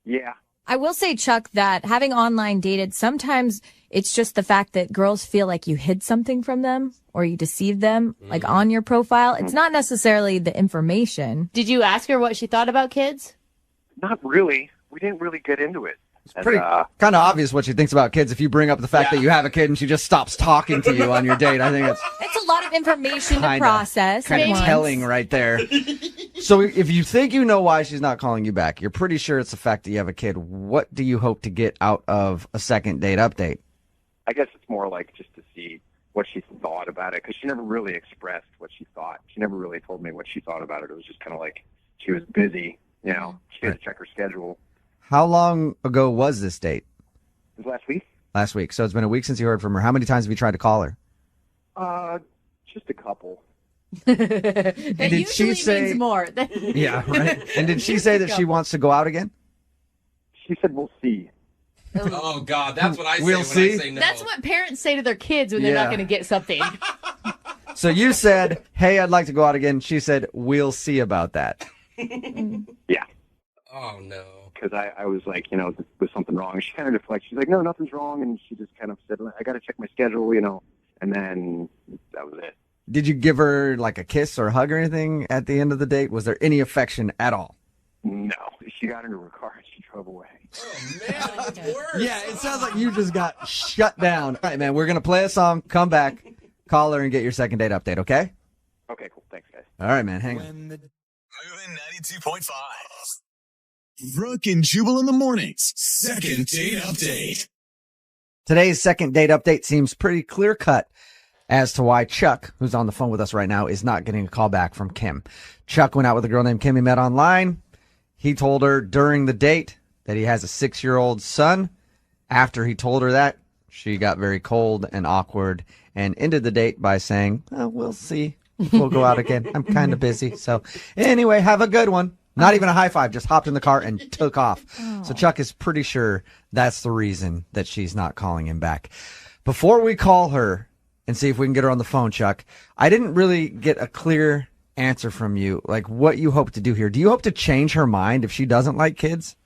Yeah. I will say, Chuck, that having online dated, sometimes it's just the fact that girls feel like you hid something from them or you deceived them, like on your profile. It's not necessarily the information. Did you ask her what she thought about kids? Not really. We didn't really get into it. It's pretty kind of obvious what she thinks about kids if you bring up the fact that you have a kid and she just stops talking to you on your date. I think it's a lot of information to process. Kind of telling right there. So if you think you know why she's not calling you back, you're pretty sure it's the fact that you have a kid. What do you hope to get out of a second date update? I guess it's more like just to see what she thought about it, because she never really expressed what she thought. She never really told me what she thought about it. It was just kind of like she was busy, you know. She had to check her schedule. How long ago was this date? It was last week. Last week. So it's been a week since you heard from her. How many times have you tried to call her? Just a couple. That did she usually say means more. Yeah, right. And did she say that she wants to go out again? She said we'll see. Oh God, that's what I say We'll when see? I say no. That's what parents say to their kids when they're not Yeah. going to get something. So you said, hey, I'd like to go out again. She said, we'll see about that. Yeah. Oh no. Because I was like, you know, was something wrong? She kind of deflected. She's like, no, nothing's wrong. And she just kind of said, I got to check my schedule, you know. And then that was it. Did you give her like a kiss or a hug or anything at the end of the date? Was there any affection at all? No. She got into her car and she drove away. Yeah, it sounds like you just got shut down. All right, man, we're going to play a song, come back, call her, and get your second date update, okay? Okay, cool. Thanks, guys. All right, man, hang on. Moving 92.5. Brooke and Jubal in the mornings. Second date update. Today's second date update seems pretty clear cut as to why Chuck, who's on the phone with us right now, is not getting a call back from Kim. Chuck went out with a girl named Kim he met online. He told her during the date that he has a 6-year-old son. After he told her that, she got very cold and awkward and ended the date by saying, oh, we'll see. We'll go out again. I'm kind of busy. So anyway, have a good one. Not even a high five, just hopped in the car and took off. So Chuck is pretty sure that's the reason that she's not calling him back. Before we call her and see if we can get her on the phone, Chuck, I didn't really get a clear answer from you, like what you hope to do here. Do you hope to change her mind if she doesn't like kids?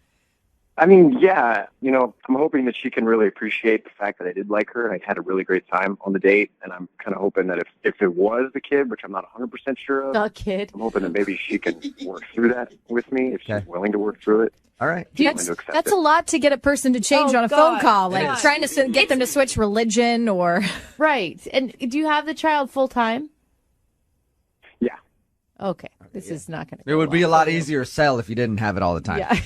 I mean, yeah, you know, I'm hoping that she can really appreciate the fact that I did like her and I had a really great time on the date. And I'm kind of hoping that if it was the kid, which I'm not 100% sure of, the kid, I'm hoping that maybe she can work through that with me if she's willing to work through it. All right. That's a lot to get a person to change on a phone call, like Yeah. trying to get them to switch religion or. Right. And do you have the child full time? Yeah. Okay. This is not going to It would be a lot easier to sell if you didn't have it all the time. Yeah.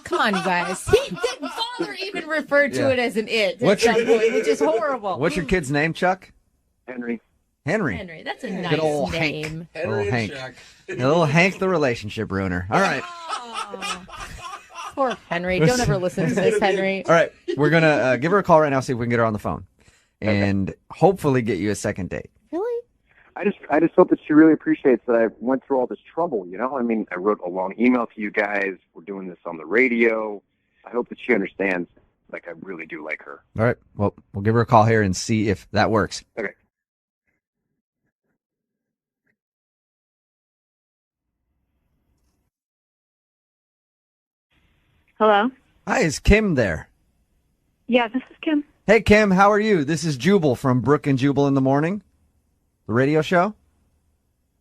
Come on, you guys. The father even referred to Yeah. it as an it What's at your- some point, which is horrible. What's your kid's name, Chuck? Henry. Henry. Henry, that's a Good nice old name. Hank. Little Hank. Little Hank, the relationship ruiner. All right. Poor Henry. Don't ever listen to this, Henry. All right. We're going to give her a call right now, see if we can get her on the phone. And hopefully get you a second date. Really? I just hope that she really appreciates that I went through all this trouble, you know? I mean, I wrote a long email to you guys. We're doing this on the radio. I hope that she understands, like, I really do like her. All right. Well, we'll give her a call here and see if that works. Okay. Hello? Hi, is Kim there? Yeah, this is Kim. Hey, Kim, how are you? This is Jubal from Brooke and Jubal in the Morning, the radio show.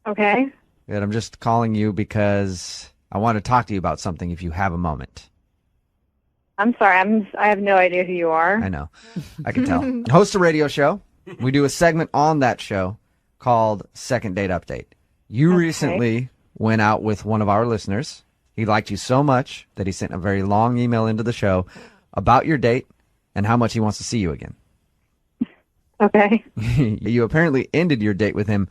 Okay. Good. I'm just calling you because I want to talk to you about something if you have a moment. I'm sorry. I have no idea who you are. I know. I can tell. Host a radio show. We do a segment on that show called Second Date Update. You recently went out with one of our listeners. He liked you so much that he sent a very long email into the show about your date and how much he wants to see you again. Okay. You apparently ended your date with him,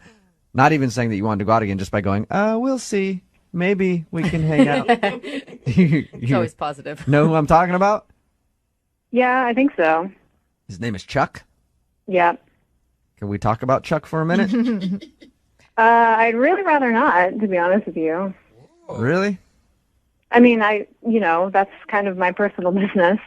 not even saying that you wanted to go out again, just by going, we'll see. maybe we can hang out. It's always positive. Know who I'm talking about? Yeah, I think so. His name is Chuck. Yeah. Can we talk about Chuck for a minute? I'd really rather not, to be honest with you. Really? I mean, that's kind of my personal business.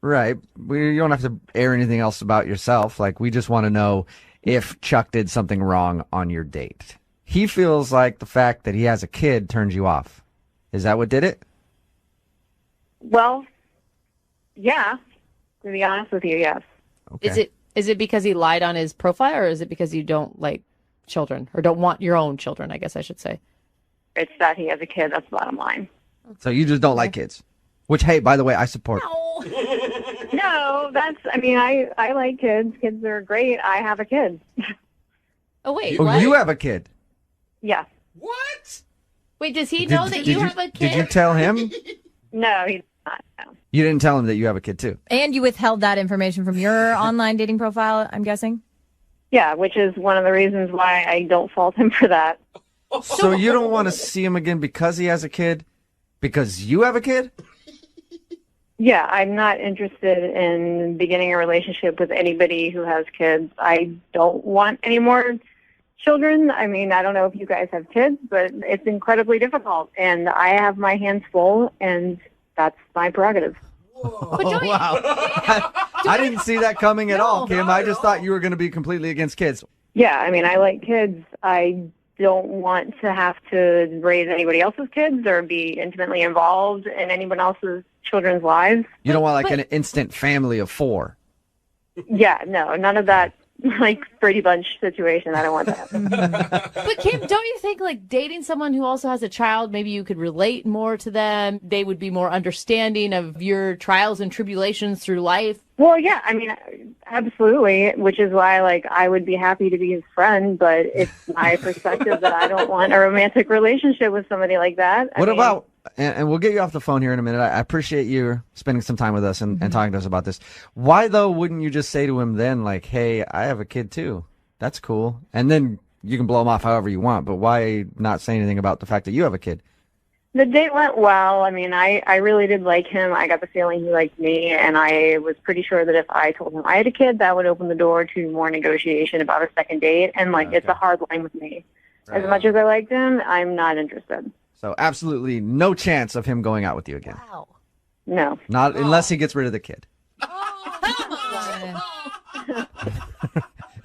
Right. You don't have to air anything else about yourself. Like, we just want to know if Chuck did something wrong on your date. He feels like the fact that he has a kid turns you off. Is that what did it? Well, yeah, to be honest with you, yes. Okay. Is it because he lied on his profile, or is it because you don't like children, or don't want your own children, I guess I should say? It's that he has a kid. That's the bottom line. So you just don't like kids? Which, hey, by the way, I support. No, I like kids. Kids are great. I have a kid. Oh, wait. Oh, what? you have a kid? Yes. Wait, does he know that you have a kid? Did you tell him? No, he's not. No. You didn't tell him that you have a kid, too? And you withheld that information from your online dating profile, I'm guessing? Yeah, which is one of the reasons why I don't fault him for that. So you don't want to see him again because he has a kid? Because you have a kid? Yeah, I'm not interested in beginning a relationship with anybody who has kids. I don't want any more children. I mean, I don't know if you guys have kids, but it's incredibly difficult. And I have my hands full, and that's my prerogative. Oh, wow. I didn't see that coming at all, Kim. I just thought you were going to be completely against kids. Yeah, I mean, I like kids. I don't want to have to raise anybody else's kids or be intimately involved in anyone else's children's lives. You don't want like an instant family of 4. Yeah, no, none of that like Brady Bunch situation. I don't want that. But Kim, don't you think like dating someone who also has a child, maybe you could relate more to them? They would be more understanding of your trials and tribulations through life. Well, yeah, I mean, absolutely, which is why, like, I would be happy to be his friend, but it's my perspective that I don't want a romantic relationship with somebody like that. What about, and we'll get you off the phone here in a minute. I appreciate you spending some time with us and talking to us about this. Why, though, wouldn't you just say to him then, like, hey, I have a kid, too. That's cool. And then you can blow him off however you want, but why not say anything about the fact that you have a kid? The date went well. I mean, I really did like him. I got the feeling he liked me, and I was pretty sure that if I told him I had a kid, that would open the door to more negotiation about a second date. And, like, It's a hard line with me. As much as I liked him, I'm not interested. So absolutely no chance of him going out with you again. Wow. No. Not unless he gets rid of the kid.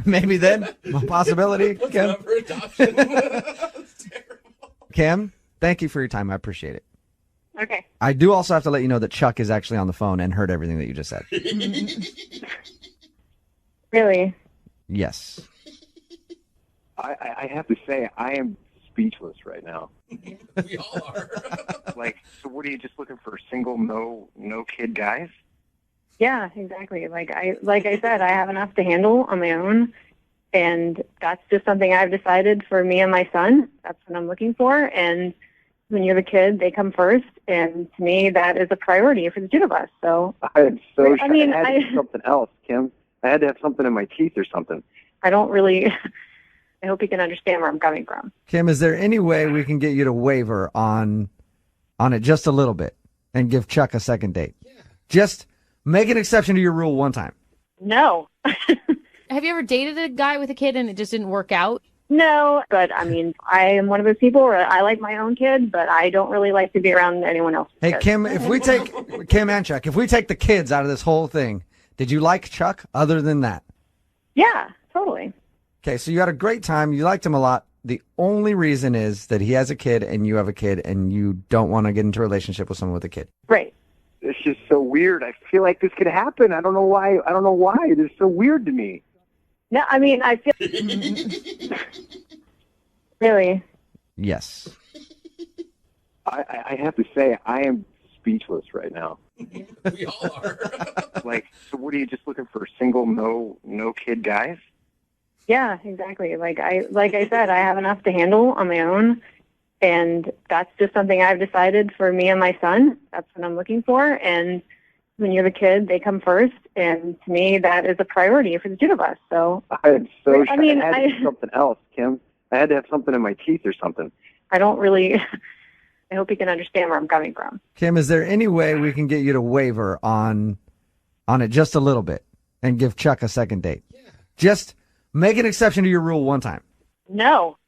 Maybe then, a possibility. Kim. Kim, thank you for your time. I appreciate it. Okay. I do also have to let you know that Chuck is actually on the phone and heard everything that you just said. Really? Yes. I have to say, I am speechless right now. We all are. Like, so what are you just looking for? Single, no kid guys? Yeah, exactly. Like I said, I have enough to handle on my own, and that's just something I've decided for me and my son. That's what I'm looking for, and when you're the kid, they come first, and to me, that is a priority for the two of us. So I'm so I mean, I had to do something else, Kim. I had to have something in my teeth or something. I don't really. I hope you can understand where I'm coming from. Kim, is there any way we can get you to waver on it just a little bit and give Chuck a second date? Yeah. Just make an exception to your rule one time. No. Have you ever dated a guy with a kid and it just didn't work out? No, but I mean, I am one of those people where I like my own kid, but I don't really like to be around anyone else's Hey, kids. Kim, if we take Kim and Chuck, if we take the kids out of this whole thing, did you like Chuck other than that? Yeah, totally. Okay, so you had a great time. You liked him a lot. The only reason is that he has a kid and you have a kid and you don't want to get into a relationship with someone with a kid. Right. It's just so weird. I feel like this could happen. I don't know why. It's so weird to me. No, I mean, I feel... Really? Yes. I have to say, I am speechless right now. We all are. Like, so what are you just looking for? Single, no kid guys? Yeah, exactly. Like I said, I have enough to handle on my own, and that's just something I've decided for me and my son. That's what I'm looking for, and when you're the kid, they come first, and to me, that is a priority for the two of us. So I'm so I mean, I had to do something else, Kim. I had to have something in my teeth or something. I don't really. I hope you can understand where I'm coming from. Kim, is there any way we can get you to waver on it just a little bit and give Chuck a second date? Yeah. Just make an exception to your rule one time. No.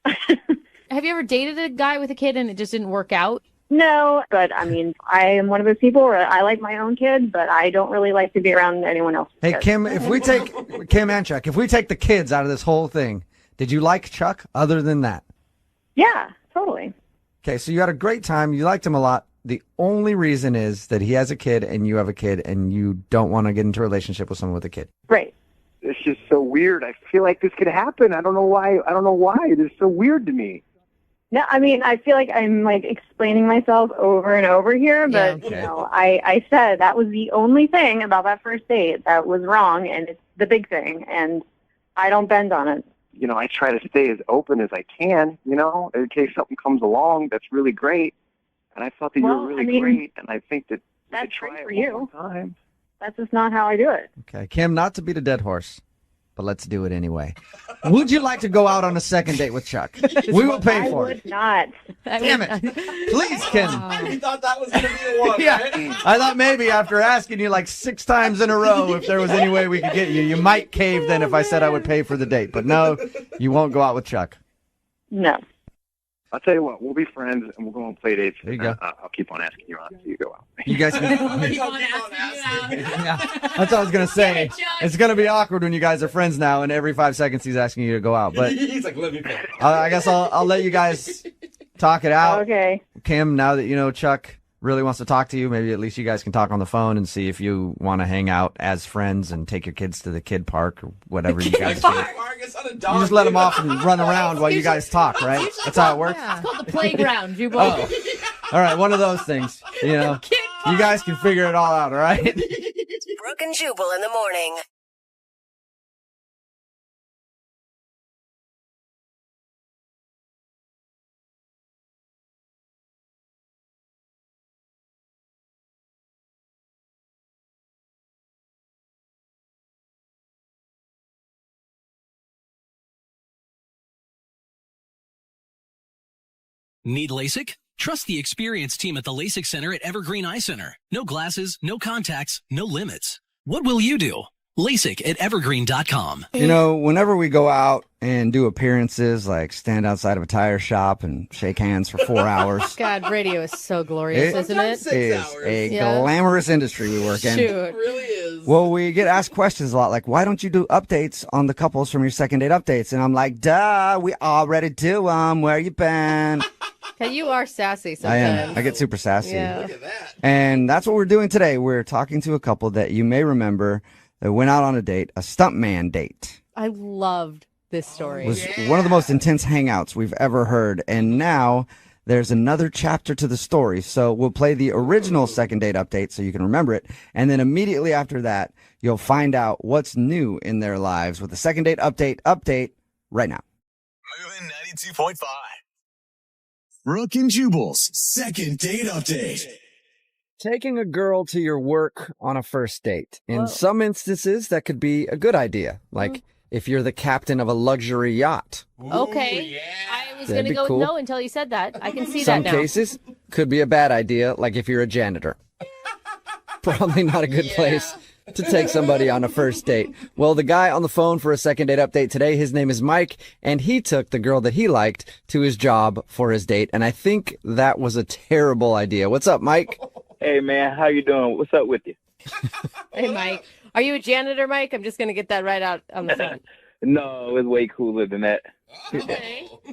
Have you ever dated a guy with a kid and it just didn't work out? No, but I mean, I am one of those people where I like my own kid, but I don't really like to be around anyone else's Hey, kids. Kim, if we take Kim and Chuck, if we take the kids out of this whole thing, did you like Chuck other than that? Yeah, totally. Okay, so you had a great time. You liked him a lot. The only reason is that he has a kid and you have a kid and you don't want to get into a relationship with someone with a kid. Right. It's just so weird. I feel like this could happen. I don't know why. It's so weird to me. No, I mean, I feel like I'm like explaining myself over and over here, but you know, I said that was the only thing about that first date that was wrong, and it's the big thing, and I don't bend on it. You know, I try to stay as open as I can, you know, in case something comes along that's really great. And I thought that you were really great, and I think that that's try great it for one you. more time. That's just not how I do it. Okay, Kim, not to beat a dead horse, but let's do it anyway. Would you like to go out on a second date with Chuck? We will pay for I it. would not. Damn it. Please, Kim. You thought that was going to be the one, Yeah, right? I thought maybe after asking you like 6 times in a row if there was any way we could get you, you might cave then if I said I would pay for the date. But no, you won't go out with Chuck. No. I'll tell you what, we'll be friends, and we'll go on play dates. There you go. I'll keep on asking you out until you go out. You guys can... Yeah, that's what I was going to say. It's going to be awkward when you guys are friends now, and every 5 seconds he's asking you to go out. But He's like, let me pay. I guess I'll let you guys talk it out. Okay. Kim, now that you know Chuck really wants to talk to you, maybe at least you guys can talk on the phone and see if you want to hang out as friends and take your kids to the kid park or whatever you guys do. You just let them off and run around while you guys talk, right? That's how it works? It's called the playground, Jubal. Oh. All right, one of those things. You know, you guys can figure it all out, all right? Brooke and Jubal in the morning. Need LASIK? Trust the experienced team at the LASIK Center at Evergreen Eye Center. No glasses, no contacts, no limits. What will you do? LASIK at evergreen.com. You know, whenever we go out and do appearances, like stand outside of a tire shop and shake hands for 4 hours. God, radio is so glorious, isn't it? It is a glamorous industry we work in. Shoot. It really is. Well, we get asked questions a lot, like, why don't you do updates on the couples from your second date updates? And I'm like, duh, we already do them. Where you been? Okay, you are sassy I sometimes. am. I get super sassy. Yeah. And that's what we're doing today. We're talking to a couple that you may remember that went out on a date, a stuntman date. I loved this story. It was one of the most intense hangouts we've ever heard. And now there's another chapter to the story. So we'll play the original second date update so you can remember it. And then immediately after that, you'll find out what's new in their lives with the second date update right now. Moving 92.5. Brooke and Jubal's second date update. Taking a girl to your work on a first date. In some instances, that could be a good idea. Like if you're the captain of a luxury yacht. Okay. I was going That'd to be go cool. with no until you said that. I can see Some that now. cases could be a bad idea, like if you're a janitor. Probably not a good place to take somebody on a first date. Well, the guy on the phone for a second date update today, his name is Mike, and he took the girl that he liked to his job for his date, and I think that was a terrible idea. What's up, Mike? Hey, man, how you doing? What's up with you? Hey, Mike. Are you a janitor, Mike? I'm just going to get that right out on the phone. No, it's way cooler than that.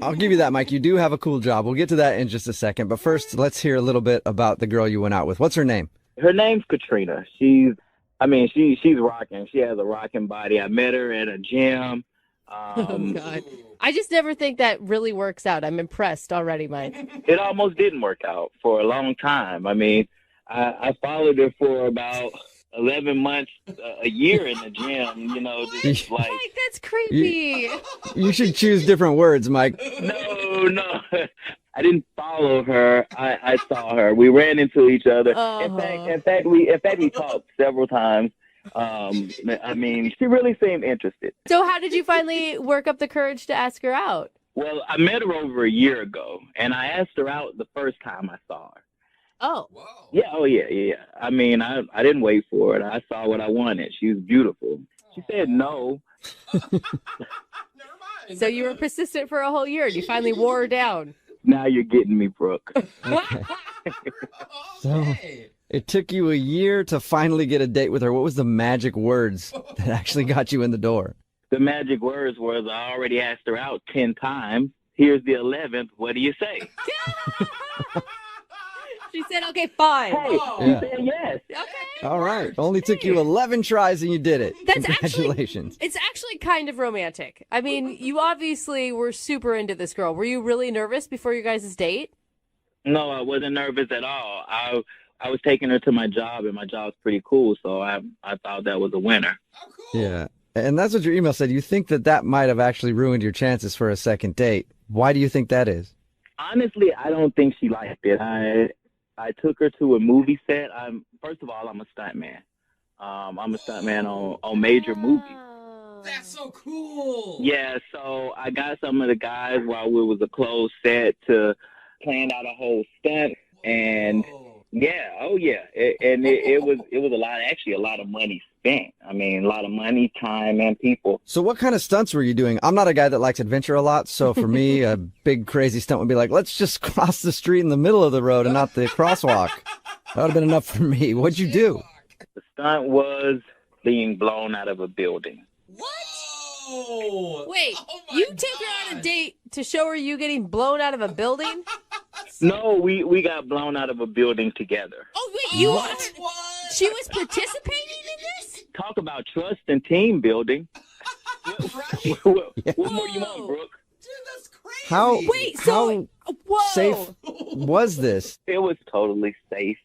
I'll give you that, Mike. You do have a cool job. We'll get to that in just a second, but first, let's hear a little bit about the girl you went out with. What's her name? Her name's Katrina. She's rocking. She has a rocking body. I met her at a gym. Oh, God. I just never think that really works out. I'm impressed already, Mike. It almost didn't work out for a long time. I mean, I followed her for about 11 months, a year in the gym, you know, just like... Mike, that's creepy. You should choose different words, Mike. No. I didn't follow her. I saw her. We ran into each other. In fact, we talked several times. I mean, she really seemed interested. So how did you finally work up the courage to ask her out? Well, I met her over a year ago, and I asked her out the first time I saw her. Oh. Yeah, yeah. I mean, I didn't wait for it. I saw what I wanted. She was beautiful. She said no. So you were persistent for a whole year and you finally wore her down. Now you're getting me, Brooke. So it took you a year to finally get a date with her. What was the magic words that actually got you in the door? The magic words was I already asked her out 10 times. Here's the 11th. What do you say? She said, okay, fine. Hey, she said yes. All right. Only took you 11 tries and you did it. That's Congratulations. It's actually kind of romantic. I mean, you obviously were super into this girl. Were you really nervous before your guys' date? No, I wasn't nervous at all. I was taking her to my job, and my job's pretty cool, so I thought that was a winner. Yeah. And that's what your email said. You think that might have actually ruined your chances for a second date. Why do you think that is? Honestly, I don't think she liked it. I took her to a movie set. First of all, I'm a stuntman. I'm a stuntman on major movies. That's so cool. Yeah, so I got some of the guys while it was a closed set to plan out a whole stunt, and it was a lot of money spent. I mean, a lot of money, time, and people. So what kind of stunts were you doing? I'm not a guy that likes adventure a lot, so for me, a big crazy stunt would be like, let's just cross the street in the middle of the road and not the crosswalk. That would have been enough for me. What'd you do? The stunt was being blown out of a building. Wait, you took her on a date to show her you getting blown out of a building? No, we got blown out of a building together. Oh, wait, you what? She was participating in this? Talk about trust and team building. What more do you want, Brooke? How Whoa. safe was this? It was totally safe.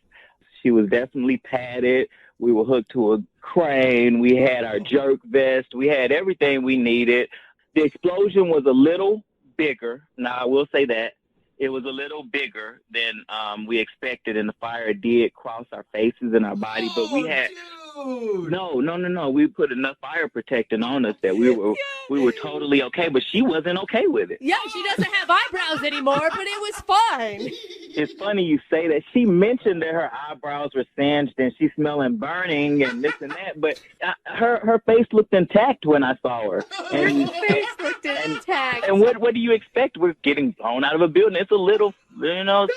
She was definitely padded. We were hooked to a crane. We had our jerk vest. We had everything we needed. The explosion was a little bigger. Now, I will say that. It was a little bigger than we expected, and the fire did cross our faces and our body. But we had no. We put enough fire protecting on us that we were totally okay. But she wasn't okay with it. Yeah, she doesn't have eyebrows anymore, but it was fine. It's funny you say that. She mentioned that her eyebrows were singed and she's smelling burning and this and that, but her face looked intact when I saw her. And, her face looked intact. And what do you expect? We're getting blown out of a building. It's a little,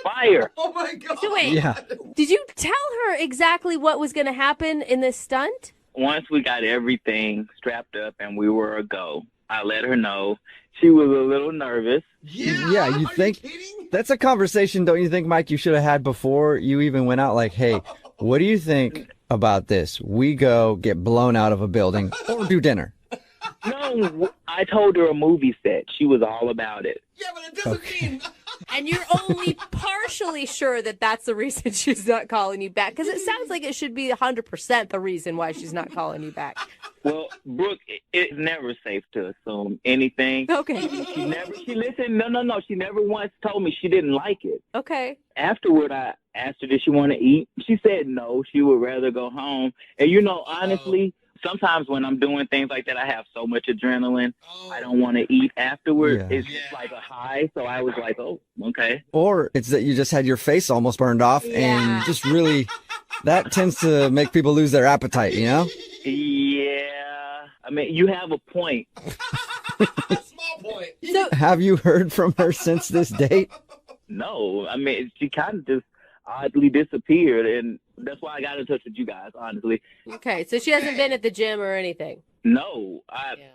fire. Oh my God. So wait, did you tell her exactly what was going to happen in this stunt? Once we got everything strapped up and we were a go, I let her know. She was a little nervous. Yeah, you think that's a conversation, don't you think, Mike, you should have had before you even went out? Like, hey, what do you think about this? We go get blown out of a building or do dinner. No, I told her a movie set. She was all about it. Yeah, but it doesn't mean... And you're only partially sure that that's the reason she's not calling you back. Because it sounds like it should be 100% the reason why she's not calling you back. Well, Brooke, it's never safe to assume anything. Okay. She listened. No. She never once told me she didn't like it. Okay. Afterward, I asked her, did she want to eat? She said no. She would rather go home. And, honestly, sometimes when I'm doing things like that, I have so much adrenaline. I don't want to eat afterward. Yeah. It's just like a high. So I was like, oh, okay. Or it's that you just had your face almost burned off and just really, that tends to make people lose their appetite, Yeah. I mean, you have a point. Small point. So, have you heard from her since this date? No. I mean, she kind of just oddly disappeared, and that's why I got in touch with you guys, honestly. Okay, so she hasn't been at the gym or anything? No.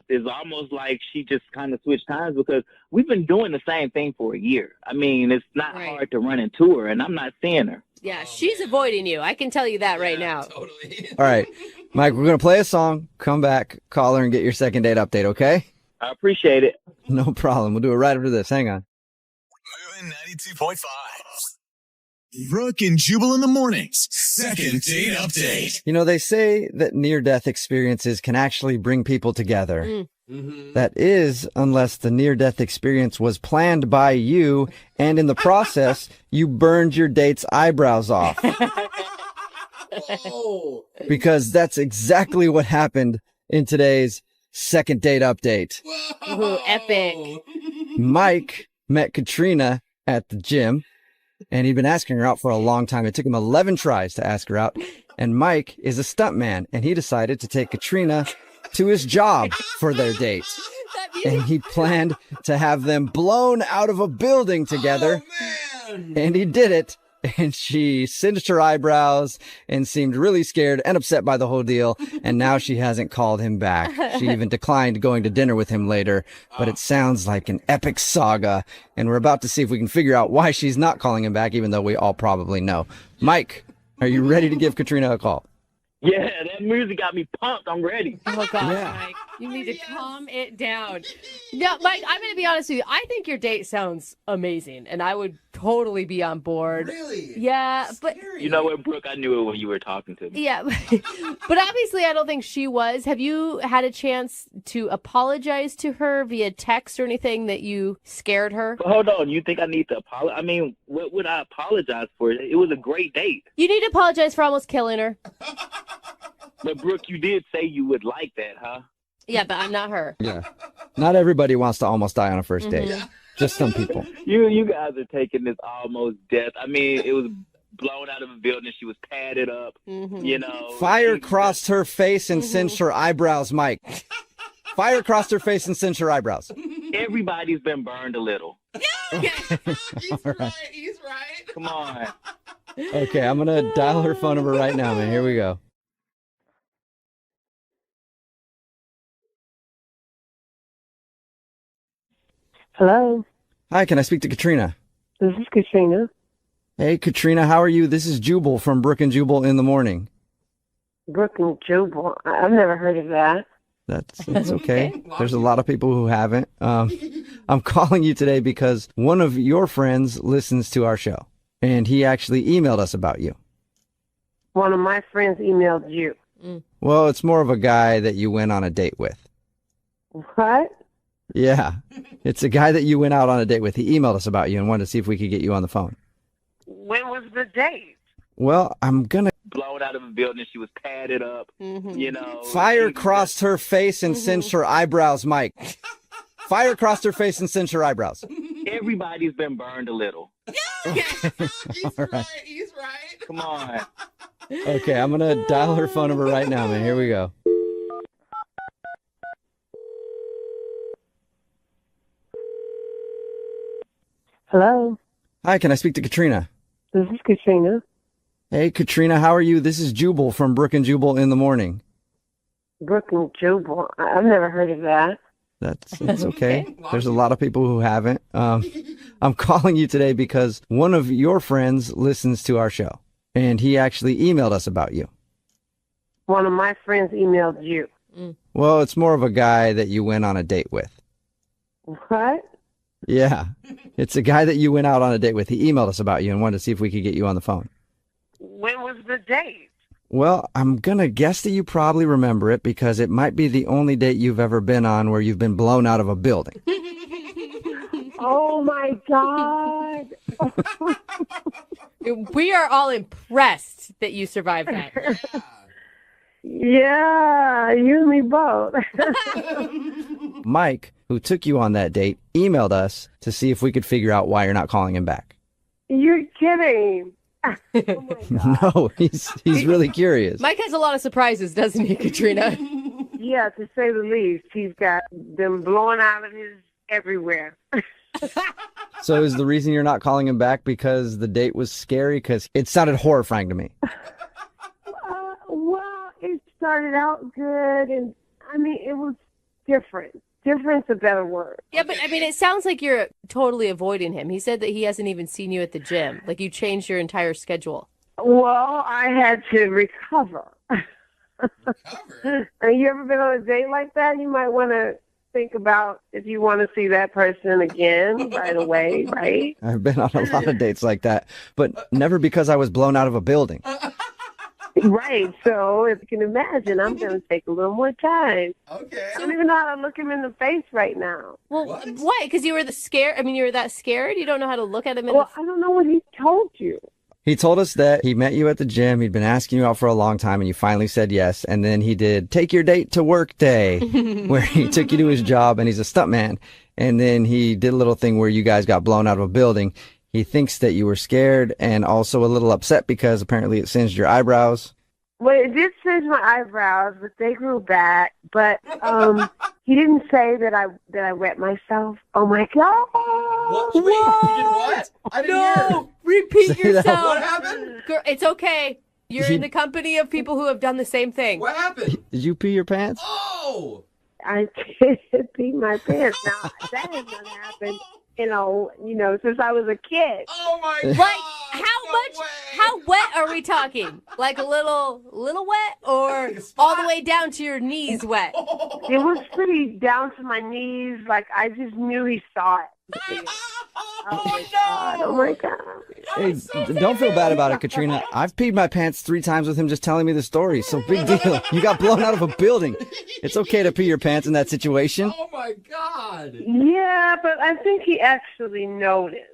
It's almost like she just kind of switched times because we've been doing the same thing for a year. I mean, it's not hard to run into her, and I'm not seeing her. Yeah, she's avoiding you. I can tell you that right now. Totally. All right, Mike, we're going to play a song, come back, call her, and get your second date update, okay? I appreciate it. No problem. We'll do it right after this. Hang on. Moving 92.5. Brooke and Jubal in the mornings. Second date update. You know, they say that near-death experiences can actually bring people together. Mm-hmm. That is, unless the near-death experience was planned by you, and in the process, you burned your date's eyebrows off. Whoa. Because that's exactly what happened in today's second date update. Ooh, epic. Mike met Katrina at the gym, and he'd been asking her out for a long time. It took him 11 tries to ask her out. And Mike is a stuntman, and he decided to take Katrina to his job for their date. And he planned to have them blown out of a building together. And he did it. And she singed her eyebrows and seemed really scared and upset by the whole deal. And now she hasn't called him back. She even declined going to dinner with him later. But it sounds like an epic saga. And we're about to see if we can figure out why she's not calling him back, even though we all probably know. Mike, are you ready to give Katrina a call? Yeah, that music got me pumped. I'm ready. Oh, God, Mike. You need to calm it down. No, Mike, I'm going to be honest with you. I think your date sounds amazing, and I would totally be on board. Really? Yeah, but... You know what, Brooke? I knew it when you were talking to me. Yeah, but obviously I don't think she was. Have you had a chance to apologize to her via text or anything that you scared her? But hold on. You think I need to apologize? I mean, what would I apologize for? It was a great date. You need to apologize for almost killing her. But, Brooke, you did say you would like that, huh? Yeah, but I'm not her. Yeah. Not everybody wants to almost die on a first date. Just some people. You guys are taking this almost death. I mean, it was blown out of a building. She was padded up, you know. Fire crossed her face and singed her eyebrows, Mike. Fire crossed her face and singed her eyebrows. Everybody's been burned a little. He's right. He's right. Come on. Okay, I'm going to dial her phone number right now, man. Here we go. Hello, Hi, can I speak to Katrina? this is Katrina. Hey, Katrina, how are you? This is Jubal from Brooke and Jubal in the Morning. Brooke and Jubal. I've never heard of that. That's okay. There's a lot of people who haven't. I'm calling you today because one of your friends listens to our show, and he actually emailed us about you. One of my friends emailed you. Well, it's more of a guy that you went on a date with. What? Yeah, it's a guy that you went out on a date with. He emailed us about you and wanted to see if we could get you on the phone. When was the date? Well, I'm gonna... Blown out of a building. She was padded up, you know. Fire crossed her face and singed her eyebrows, Mike. Fire crossed her face and singed her eyebrows. Everybody's been burned a little. All right. He's right. Come on. Okay, I'm gonna dial her phone number right now, man. Here we go. Hello, Hi, can I speak to Katrina? this is Katrina. Hey, Katrina, how are you? This is Jubal from Brooke and Jubal in the Morning. Brooke and Jubal. I've never heard of that. That's okay. There's a lot of people who haven't. I'm calling you today because one of your friends listens to our show, and he actually emailed us about you. One of my friends emailed you. Well, it's more of a guy that you went on a date with. What? Yeah, it's a guy that you went out on a date with. He emailed us about you and wanted to see if we could get you on the phone. When was the date? Well, I'm going to guess that you probably remember it because it might be the only date you've ever been on where you've been blown out of a building. Oh my God. We are all impressed that you survived that. Yeah, you and me both. Mike, who took you on that date, emailed us to see if we could figure out why you're not calling him back. You're kidding. No, he's really curious. Mike has a lot of surprises, doesn't he, Katrina? Yeah, to say the least. He's got them blowing out of his everywhere. So is the reason you're not calling him back because the date was scary? Because it sounded horrifying to me. Well, it started out good, and I mean, it was different. Different's a better word. Yeah, but I mean, it sounds like you're totally avoiding him. He said that he hasn't even seen you at the gym. Like you changed your entire schedule. Well, I had to recover. Have you ever been on a date like that? You might want to think about if you want to see that person again right away, right? I've been on a lot of dates like that, but never because I was blown out of a building. Right. So if you can imagine, I'm going to take a little more time. Okay. I don't even know how to look him in the face right now. Well, why? Because you were scared? I mean, you were that scared? You don't know how to look at him in Well, I don't know what he told you. He told us that he met you at the gym. He'd been asking you out for a long time, and you finally said yes. And then he did take your date to work day, where he took you to his job, and he's a stuntman. And then he did a little thing where you guys got blown out of a building. He thinks that you were scared and also a little upset because apparently it singed your eyebrows. Well, it did singe my eyebrows, but they grew back. But he didn't say that I wet myself. Oh my God! What? Wait, you did what? I didn't hear. Repeat Say that. yourself. What happened? Girl, it's okay. You're in the company of people who have done the same thing. What happened? Did you pee your pants? Oh! I did pee my pants. Now that has not happened. Since I was a kid. Oh my God! Like, how wet are we talking? Like a little wet, or all the way down to your knees wet? It was pretty down to my knees. Like, I just knew he saw it. Oh my God. Hey, don't feel bad about it, Katrina. I've peed my pants 3 times with him just telling me the story. So big deal. You got blown out of a building. It's okay to pee your pants in that situation. Oh my God! Yeah, but I think he actually noticed.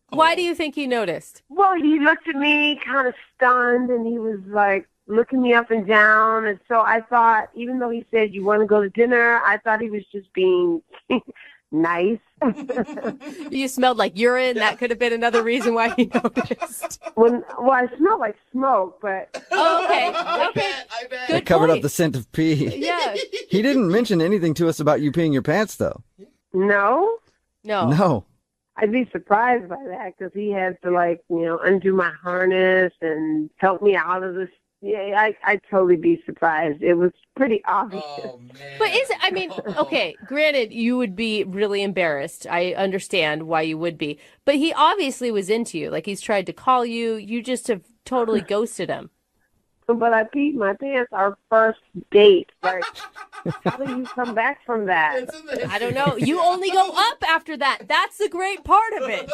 Why do you think he noticed? Well, he looked at me kind of stunned, and he was like looking me up and down. And so I thought, even though he said, "You want to go to dinner?" I thought he was just being nice. You smelled like urine. That could have been another reason why he noticed. Well, I smelled like smoke, but... Oh, okay. I bet. It covered up the scent of pee. Yeah. He didn't mention anything to us about you peeing your pants, though. No? No. I'd be surprised by that because he had to, undo my harness and help me out of this. Yeah, I'd totally be surprised. It was pretty obvious. Oh, man. But okay, granted, you would be really embarrassed. I understand why you would be. But he obviously was into you. Like, he's tried to call you. You just have totally ghosted him. But I peed my pants our first date. Like, how do you come back from that? I don't know. You only go up after that. That's the great part of it.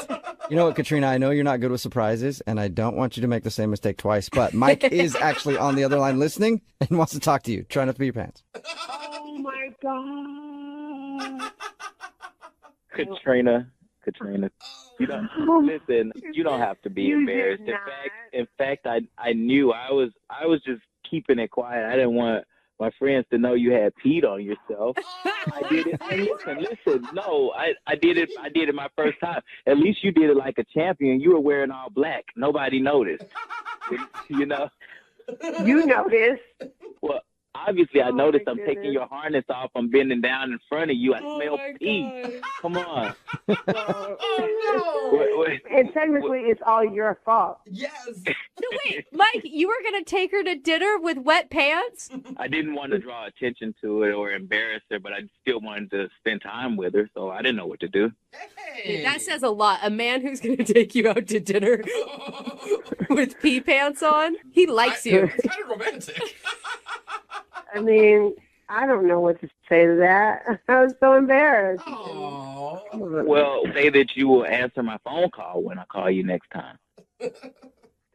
You know what, Katrina? I know you're not good with surprises, and I don't want you to make the same mistake twice, but Mike is actually on the other line listening and wants to talk to you. Try not to pee your pants. Oh, my God. Katrina, you don't listen. You don't have to be embarrassed. In fact, I knew I was just keeping it quiet. I didn't want my friends to know you had peed on yourself. I did it. Listen. No, I did it. I did it my first time. At least you did it like a champion. You were wearing all black. Nobody noticed. You know. You noticed. Well, obviously, I noticed. I'm taking your harness off. I'm bending down in front of you. I smell pee. Come on. And technically, it's all your fault. Yes. No, wait, Mike, you were going to take her to dinner with wet pants? I didn't want to draw attention to it or embarrass her, but I still wanted to spend time with her, so I didn't know what to do. Hey, that says a lot. A man who's going to take you out to dinner with pee pants on, he likes you. It's kind of romantic. I mean, I don't know what to say to that. I was so embarrassed. Well, say that you will answer my phone call when I call you next time.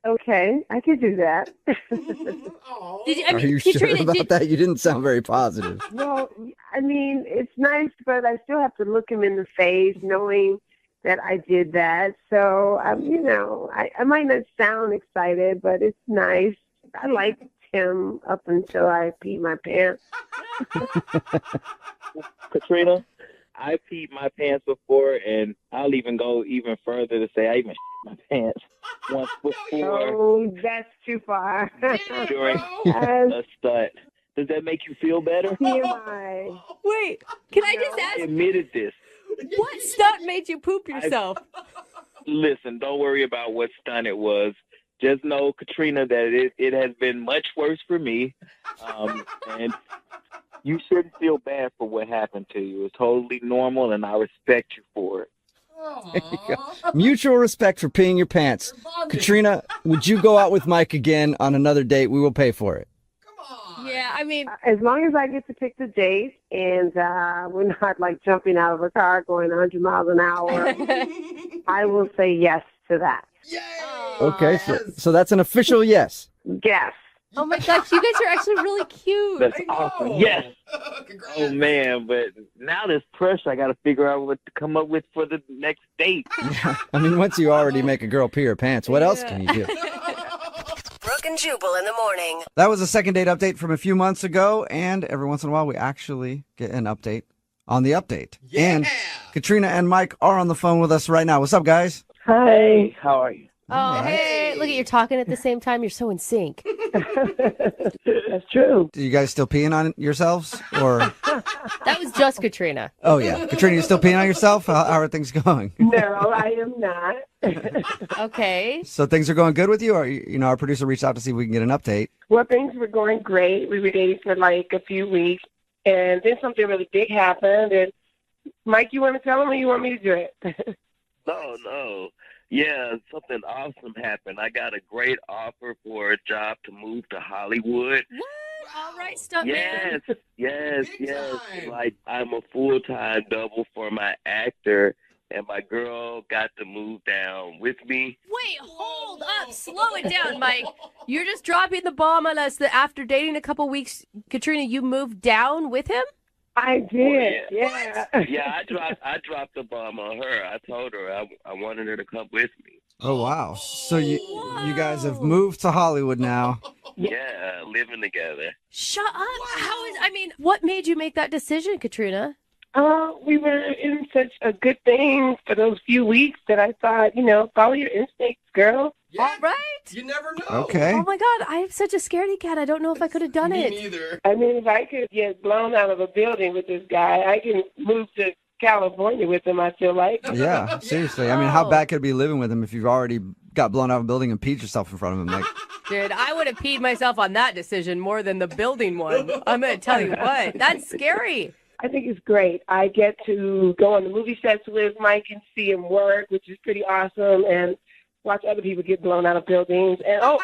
Okay, I could do that. Are you sure about that? You didn't sound very positive. Well, I mean, it's nice, but I still have to look him in the face knowing that I did that. So, I might not sound excited, but it's nice. I like him up until I peed my pants. Katrina, I peed my pants before, and I'll even go even further to say I even shit my pants once before. Oh, that's too far. During a stunt. Does that make you feel better? TMI. Wait, can I just ask? I admitted this. What stunt made you poop yourself? Listen, don't worry about what stunt it was. Just know, Katrina, that it has been much worse for me. And you shouldn't feel bad for what happened to you. It's totally normal, and I respect you for it. There you go. Mutual respect for peeing your pants. Katrina, would you go out with Mike again on another date? We will pay for it. Yeah, I mean, as long as I get to pick the date and we're not like jumping out of a car going 100 miles an hour, I will say yes to that. Okay, so that's an official yes. Yes. Oh my gosh, you guys are actually really cute. That's awesome. Yes. Oh man, but now there's pressure. I got to figure out what to come up with for the next date. I mean, once you already make a girl pee her pants, what else can you do? Brooke and Jubal in the morning. That was a second date update from a few months ago, and every once in a while we actually get an update on the update. Yeah. And Katrina and Mike are on the phone with us right now. What's up, guys? Hey, how are you? Oh, hey, look at you're talking at the same time. You're so in sync. That's true. Do you guys still peeing on yourselves? Or That was just Katrina. oh yeah, Katrina, you still peeing on yourself? How are things going? No, I am not. Okay. So things are going good with you, or our producer reached out to see if we can get an update. Well, things were going great. We were dating for like a few weeks, and then something really big happened. And Mike, you want to tell him, or you want me to do it? No. Yeah, something awesome happened. I got a great offer for a job to move to Hollywood. What? All right, stuntman. Yes. Like, I'm a full-time double for my actor, and my girl got to move down with me. Wait, hold up. Slow it down, Mike. You're just dropping the bomb on us that after dating a couple weeks, Katrina, you moved down with him? I did, yeah. Yeah, I dropped the bomb on her. I told her I wanted her to come with me. Oh wow! So you guys have moved to Hollywood now. Yeah, living together. Shut up. What made you make that decision, Katrina? We were in such a good thing for those few weeks that I thought, follow your instincts, girl. Yeah. All right. You never know. Okay. Oh my God, I am such a scaredy cat. I don't know if I could have done it. Me neither. I mean, if I could get blown out of a building with this guy, I can move to California with him, I feel like. Yeah, seriously. I mean, how bad could it be living with him if you've already got blown out of a building and peed yourself in front of him? Like, dude, I would have peed myself on that decision more than the building one. I'm going to tell you what. That's scary. I think it's great. I get to go on the movie sets with Mike and see him work, which is pretty awesome, and watch other people get blown out of buildings. And a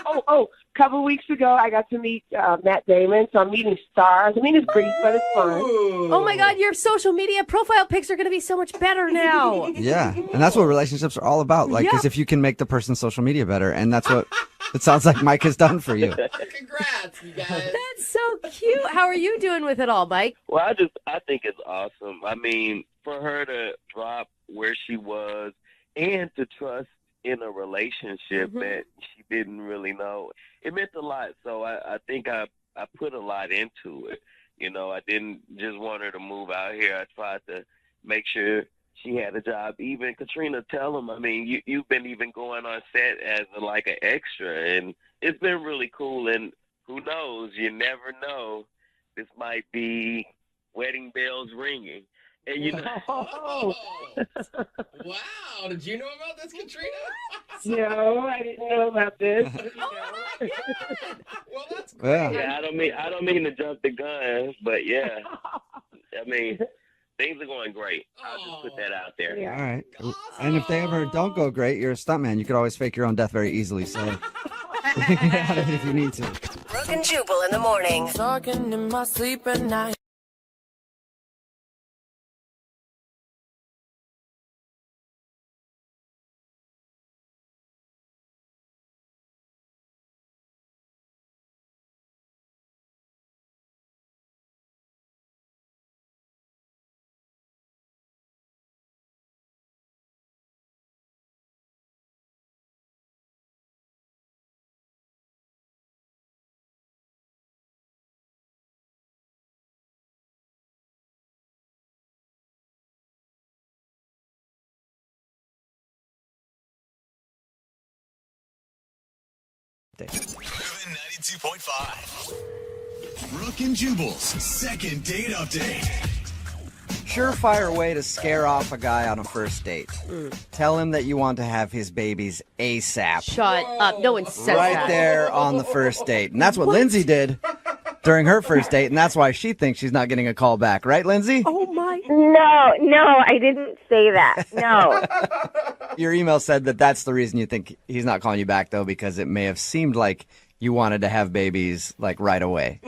couple of weeks ago, I got to meet Matt Damon, so I'm meeting stars. I mean, it's brief, but it's fun. Oh my God, your social media profile pics are going to be so much better now. yeah, and that's what relationships are all about. Like, because if you can make the person's social media better, and that's what it sounds like Mike has done for you. Congrats, you guys. That's so cute. How are you doing with it all, Mike? Well, I think it's awesome. I mean, for her to drop where she was and to trust in a relationship that she didn't really know, it meant a lot. So I think I put a lot into it. I didn't just want her to move out here. I tried to make sure she had a job. Even Katrina, tell him, I mean, you've been even going on set as like an extra, and it's been really cool. And who knows? You never know. This might be wedding bells ringing. And Wow. Did you know about this, Katrina? No, I didn't know about this. Well, that's great. Yeah, I don't mean to jump the gun, but yeah. I mean, things are going great. I'll just put that out there. All right. Awesome. And if they ever don't go great, you're a stuntman. You could always fake your own death very easily. So get out of it if you need to. Brooke and Jubal in the morning. Talking in my sleep at night. Moving 92.5. Brooke and Jubal's second date update. Surefire way to scare off a guy on a first date. Tell him that you want to have his babies ASAP. Shut up. No one says right that. there on the first date. And that's what Lindsay did during her first date, and that's why she thinks she's not getting a call back. Right, Lindsay? Oh, my. No, I didn't say that. No. Your email said that that's the reason you think he's not calling you back, though, because it may have seemed like you wanted to have babies, like, right away.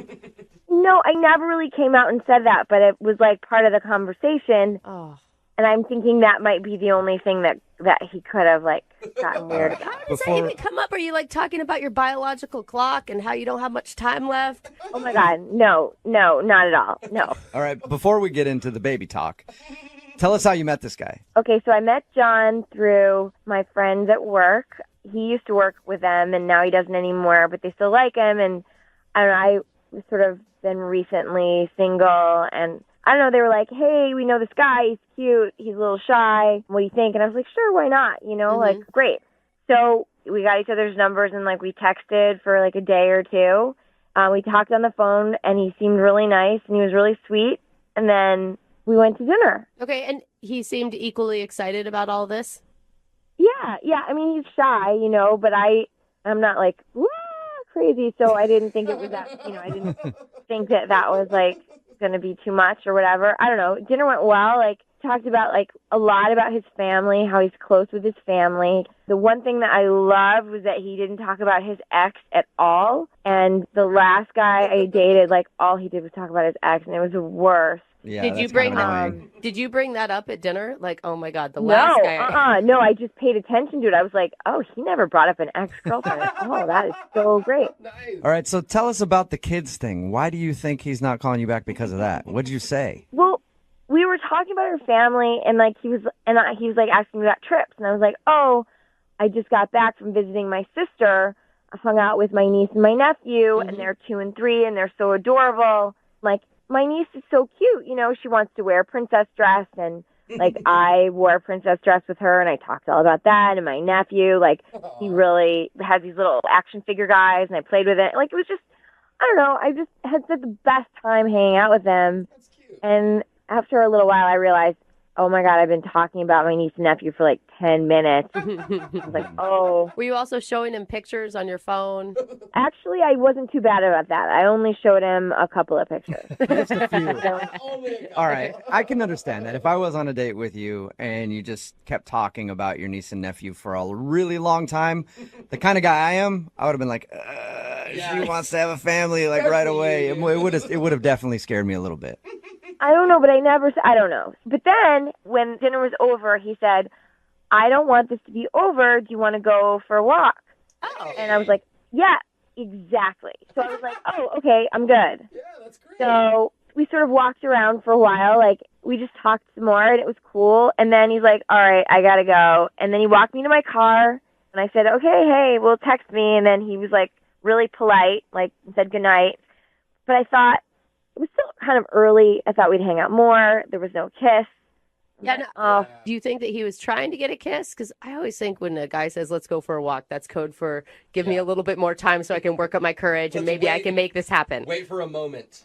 No, I never really came out and said that, but it was like part of the conversation. Oh. And I'm thinking that might be the only thing that that he could have like gotten weird about. How does that even come up? Are you like talking about your biological clock and how you don't have much time left? Oh my God, no, not at all, no. All right, before we get into the baby talk, tell us how you met this guy. Okay, so I met John through my friends at work. He used to work with them, and now he doesn't anymore, but they still like him. And I've sort of been recently single, and I don't know, they were like, hey, we know this guy, he's cute, he's a little shy, what do you think? And I was like, sure, why not? Like, great. So we got each other's numbers, and like we texted for like a day or two. We talked on the phone, and he seemed really nice, and he was really sweet. And then we went to dinner. Okay, and he seemed equally excited about all this? Yeah. I mean, he's shy, but I'm not like, woo, crazy. So I didn't think it was that, I didn't think that was like going to be too much or whatever. I don't know. Dinner went well. Like, talked about like a lot about his family, how he's close with his family. The one thing that I loved was that he didn't talk about his ex at all. And the last guy I dated, like all he did was talk about his ex, and it was the worst. Yeah, did you bring that up at dinner? Like, oh my God, the No, last guy. No, I just paid attention to it. I was like, oh, he never brought up an ex-girlfriend. Oh, that is so great. All right, so tell us about the kids thing. Why do you think he's not calling you back because of that? What'd you say? Well, we were talking about our family, and like he was like asking me about trips, and I was like, oh, I just got back from visiting my sister. I hung out with my niece and my nephew, and they're 2 and 3, and they're so adorable. Like, my niece is so cute, she wants to wear a princess dress, and like I wore a princess dress with her, and I talked all about that. And my nephew, like, he really has these little action figure guys, and I played with it. Like, it was just, I don't know, I just had such the best time hanging out with them. That's cute. And after a little while, I realized, oh my God, I've been talking about my niece and nephew for like 10 minutes. I was like, oh. Were you also showing him pictures on your phone? Actually, I wasn't too bad about that. I only showed him a couple of pictures. Just a few. All right, I can understand that. If I was on a date with you and you just kept talking about your niece and nephew for a really long time, the kind of guy I am, I would have been like, she wants to have a family like right away. It would have definitely scared me a little bit. I don't know, but I don't know. But then when dinner was over, he said, I don't want this to be over. Do you want to go for a walk? Oh. And I was like, yeah, exactly. So I was like, oh, okay, I'm good. Yeah, that's great. So we sort of walked around for a while. Like, we just talked some more, and it was cool. And then he's like, all right, I got to go. And then he walked me to my car, and I said, okay, hey, well, text me. And then he was like really polite, like said goodnight. But I thought, it was still kind of early. I thought we'd hang out more. There was no kiss. Yeah. No, do you think that he was trying to get a kiss? Because I always think when a guy says, let's go for a walk, that's code for give me a little bit more time so I can work up my courage and maybe I can make this happen. Wait for a moment.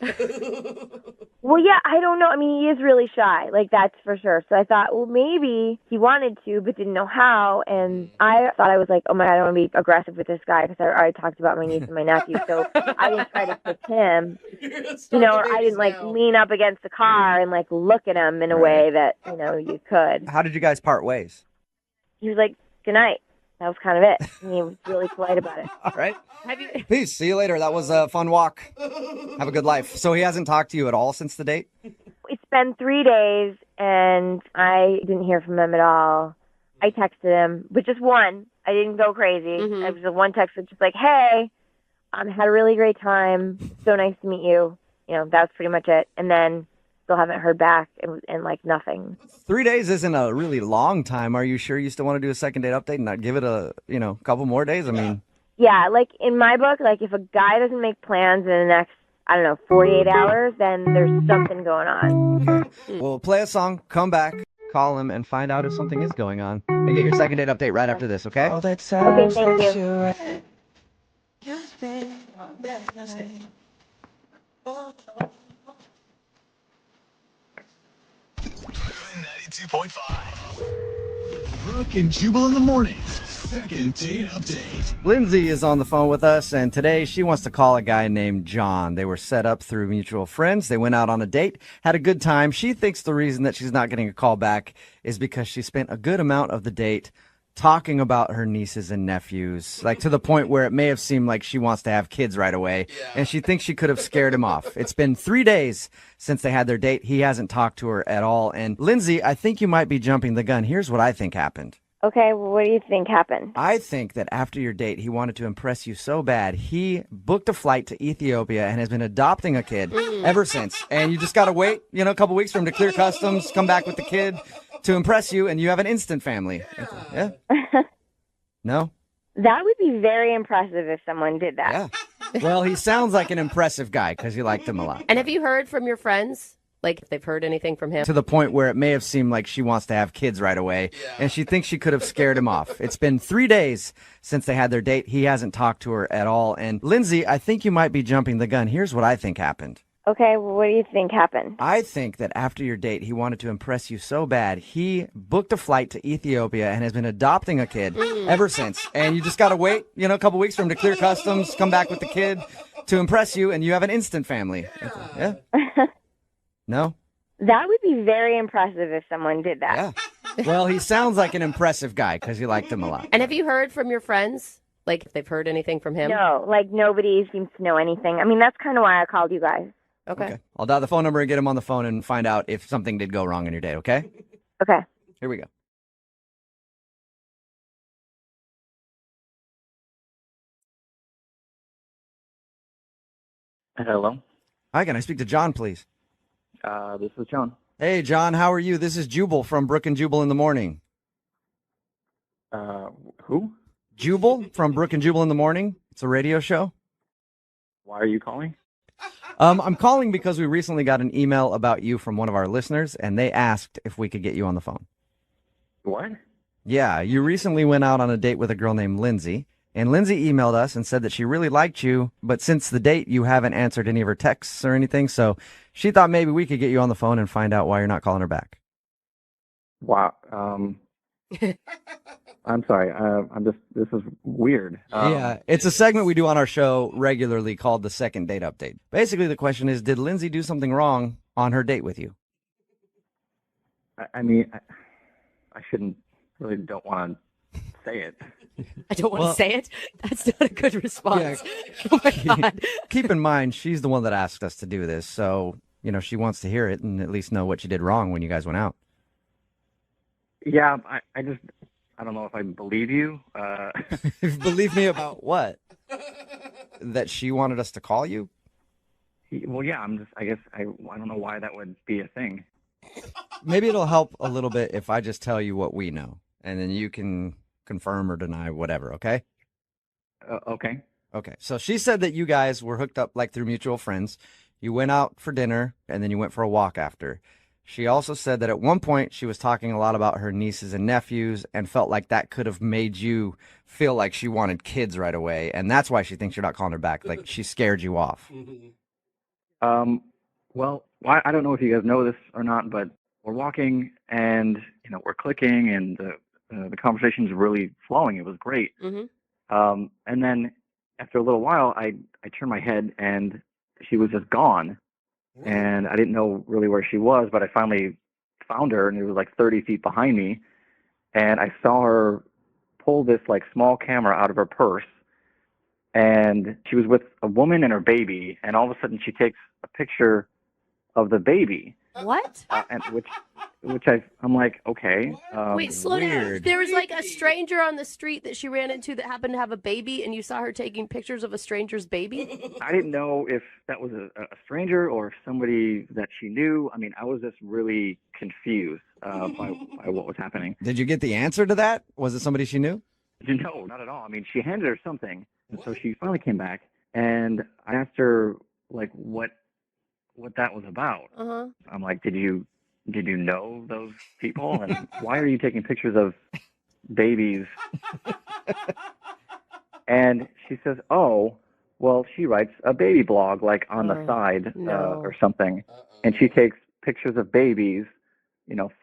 Well, yeah, I don't know. I mean, he is really shy. Like, that's for sure. So I thought, well, maybe he wanted to but didn't know how. And I thought, I was like, oh, my God, I don't want to be aggressive with this guy because I already talked about my niece and my nephew. So I didn't try to kiss him. Or I didn't, like, lean up against the car and, like, look at him in a way that, you could. How did you guys part ways? He was like, good night. That was kind of it. And he was really polite about it. All right. Peace. See you later. That was a fun walk. Have a good life. So he hasn't talked to you at all since the date? It's been 3 days, and I didn't hear from him at all. I texted him, but just one. I didn't go crazy. It was a one text that just like, hey, had a really great time. So nice to meet you. That was pretty much it. And then still haven't heard back and like nothing. 3 days isn't a really long time. Are you sure you still want to do a second date update and not give it a, couple more days? I mean. Yeah, like in my book, like if a guy doesn't make plans in the next, 48 hours, then there's something going on. Okay. Well, play a song, come back, call him, and find out if something is going on. And get your second date update right after this, okay? Okay, thank you. Urban 92.5. Brooke and Jubal in the mornings. Second date update. Lindsay is on the phone with us, and today she wants to call a guy named John. They were set up through mutual friends. They went out on a date, had a good time. She thinks the reason that she's not getting a call back is because she spent a good amount of the date talking about her nieces and nephews, like to the point where it may have seemed like she wants to have kids right away, and she thinks she could have scared him off. It's been 3 days since they had their date. He hasn't talked to her at all. And Lindsay, I think you might be jumping the gun. Here's what I think happened. Okay, well, what do you think happened? I think that after your date, he wanted to impress you so bad, he booked a flight to Ethiopia and has been adopting a kid ever since. And you just got to wait, a couple weeks for him to clear customs, come back with the kid to impress you, and you have an instant family. Yeah? No? That would be very impressive if someone did that. Yeah. Well, he sounds like an impressive guy because you liked him a lot. And have you heard from your friends? Like, if they've heard anything from him? To the point where it may have seemed like she wants to have kids right away, and she thinks she could have scared him off. It's been 3 days since they had their date. He hasn't talked to her at all. And Lindsay, I think you might be jumping the gun. Here's what I think happened. Okay, well, what do you think happened? I think that after your date, he wanted to impress you so bad, he booked a flight to Ethiopia and has been adopting a kid ever since. And you just got to wait, a couple weeks for him to clear customs, come back with the kid to impress you, and you have an instant family. Yeah? No? That would be very impressive if someone did that. Yeah. Well, he sounds like an impressive guy because you liked him a lot. And have you heard from your friends? Like, if they've heard anything from him? No, like nobody seems to know anything. I mean, that's kind of why I called you guys. Okay. I'll dial the phone number and get him on the phone and find out if something did go wrong in your date, okay? Okay. Here we go. Hello. Hi, can I speak to John, please? This is John. Hey, John, how are you? This is Jubal from Brooke and Jubal in the Morning. Who? Jubal from Brooke and Jubal in the Morning. It's a radio show. Why are you calling? I'm calling because we recently got an email about you from one of our listeners, and they asked if we could get you on the phone. What? Yeah, you recently went out on a date with a girl named Lindsay, and Lindsay emailed us and said that she really liked you, but since the date, you haven't answered any of her texts or anything, so she thought maybe we could get you on the phone and find out why you're not calling her back. Wow. I'm sorry. This is weird. Yeah, it's a segment we do on our show regularly called the Second Date Update. Basically, the question is, did Lindsay do something wrong on her date with you? I mean, I don't want to say it. I don't want to say it? That's not a good response. Oh, my God. Keep in mind, she's the one that asked us to do this, so, she wants to hear it and at least know what you did wrong when you guys went out. Yeah, I don't know if I believe you. Believe me about what? That she wanted us to call you? Well, yeah, I don't know why that would be a thing. Maybe it'll help a little bit if I just tell you what we know, and then you can confirm or deny whatever, okay? Okay. Okay, so she said that you guys were hooked up like through mutual friends. You went out for dinner, and then you went for a walk after. She also said that at one point she was talking a lot about her nieces and nephews and felt like that could have made you feel like she wanted kids right away, and that's why she thinks you're not calling her back. Like, she scared you off. Well, I don't know if you guys know this or not, but we're walking and, we're clicking and the conversation's really flowing. It was great. Mm-hmm. And then after a little while, I turned my head and she was just gone. And I didn't know really where she was, but I finally found her, and it was like 30 feet behind me. And I saw her pull this like small camera out of her purse, and she was with a woman and her baby. And all of a sudden, she takes a picture of the baby. What? And which I'm like, okay. Wait, slow down. weird. There was like a stranger on the street that she ran into that happened to have a baby, and you saw her taking pictures of a stranger's baby? I didn't know if that was a stranger or if somebody that she knew. I mean, I was just really confused by what was happening. Did you get the answer to that? Was it somebody she knew? No, not at all. I mean, she handed her something, and so she finally came back, and I asked her like what that was about. Uh-huh. I'm like, did you know those people, and why are you taking pictures of babies? And she says, oh, well, she writes a baby blog like on the side or something, and she takes pictures of babies,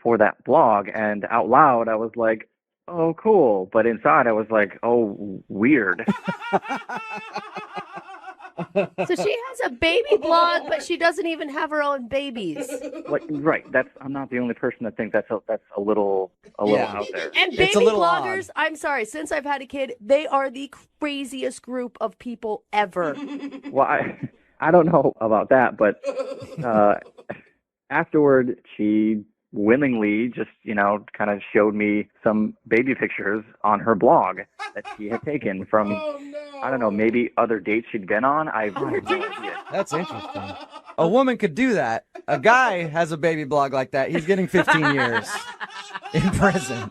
for that blog. And out loud, I was like, oh, cool. But inside, I was like, oh, weird. So she has a baby blog, but she doesn't even have her own babies. Like, right. I'm not the only person that thinks that's a little out there. And baby bloggers, I'm sorry, since I've had a kid, they are the craziest group of people ever. Well, I don't know about that, but afterward, she willingly just, kind of showed me some baby pictures on her blog that she had taken from, I don't know, maybe other dates she'd been on. I have no idea. That's interesting. A woman could do that. A guy has a baby blog like that. He's getting 15 years in prison.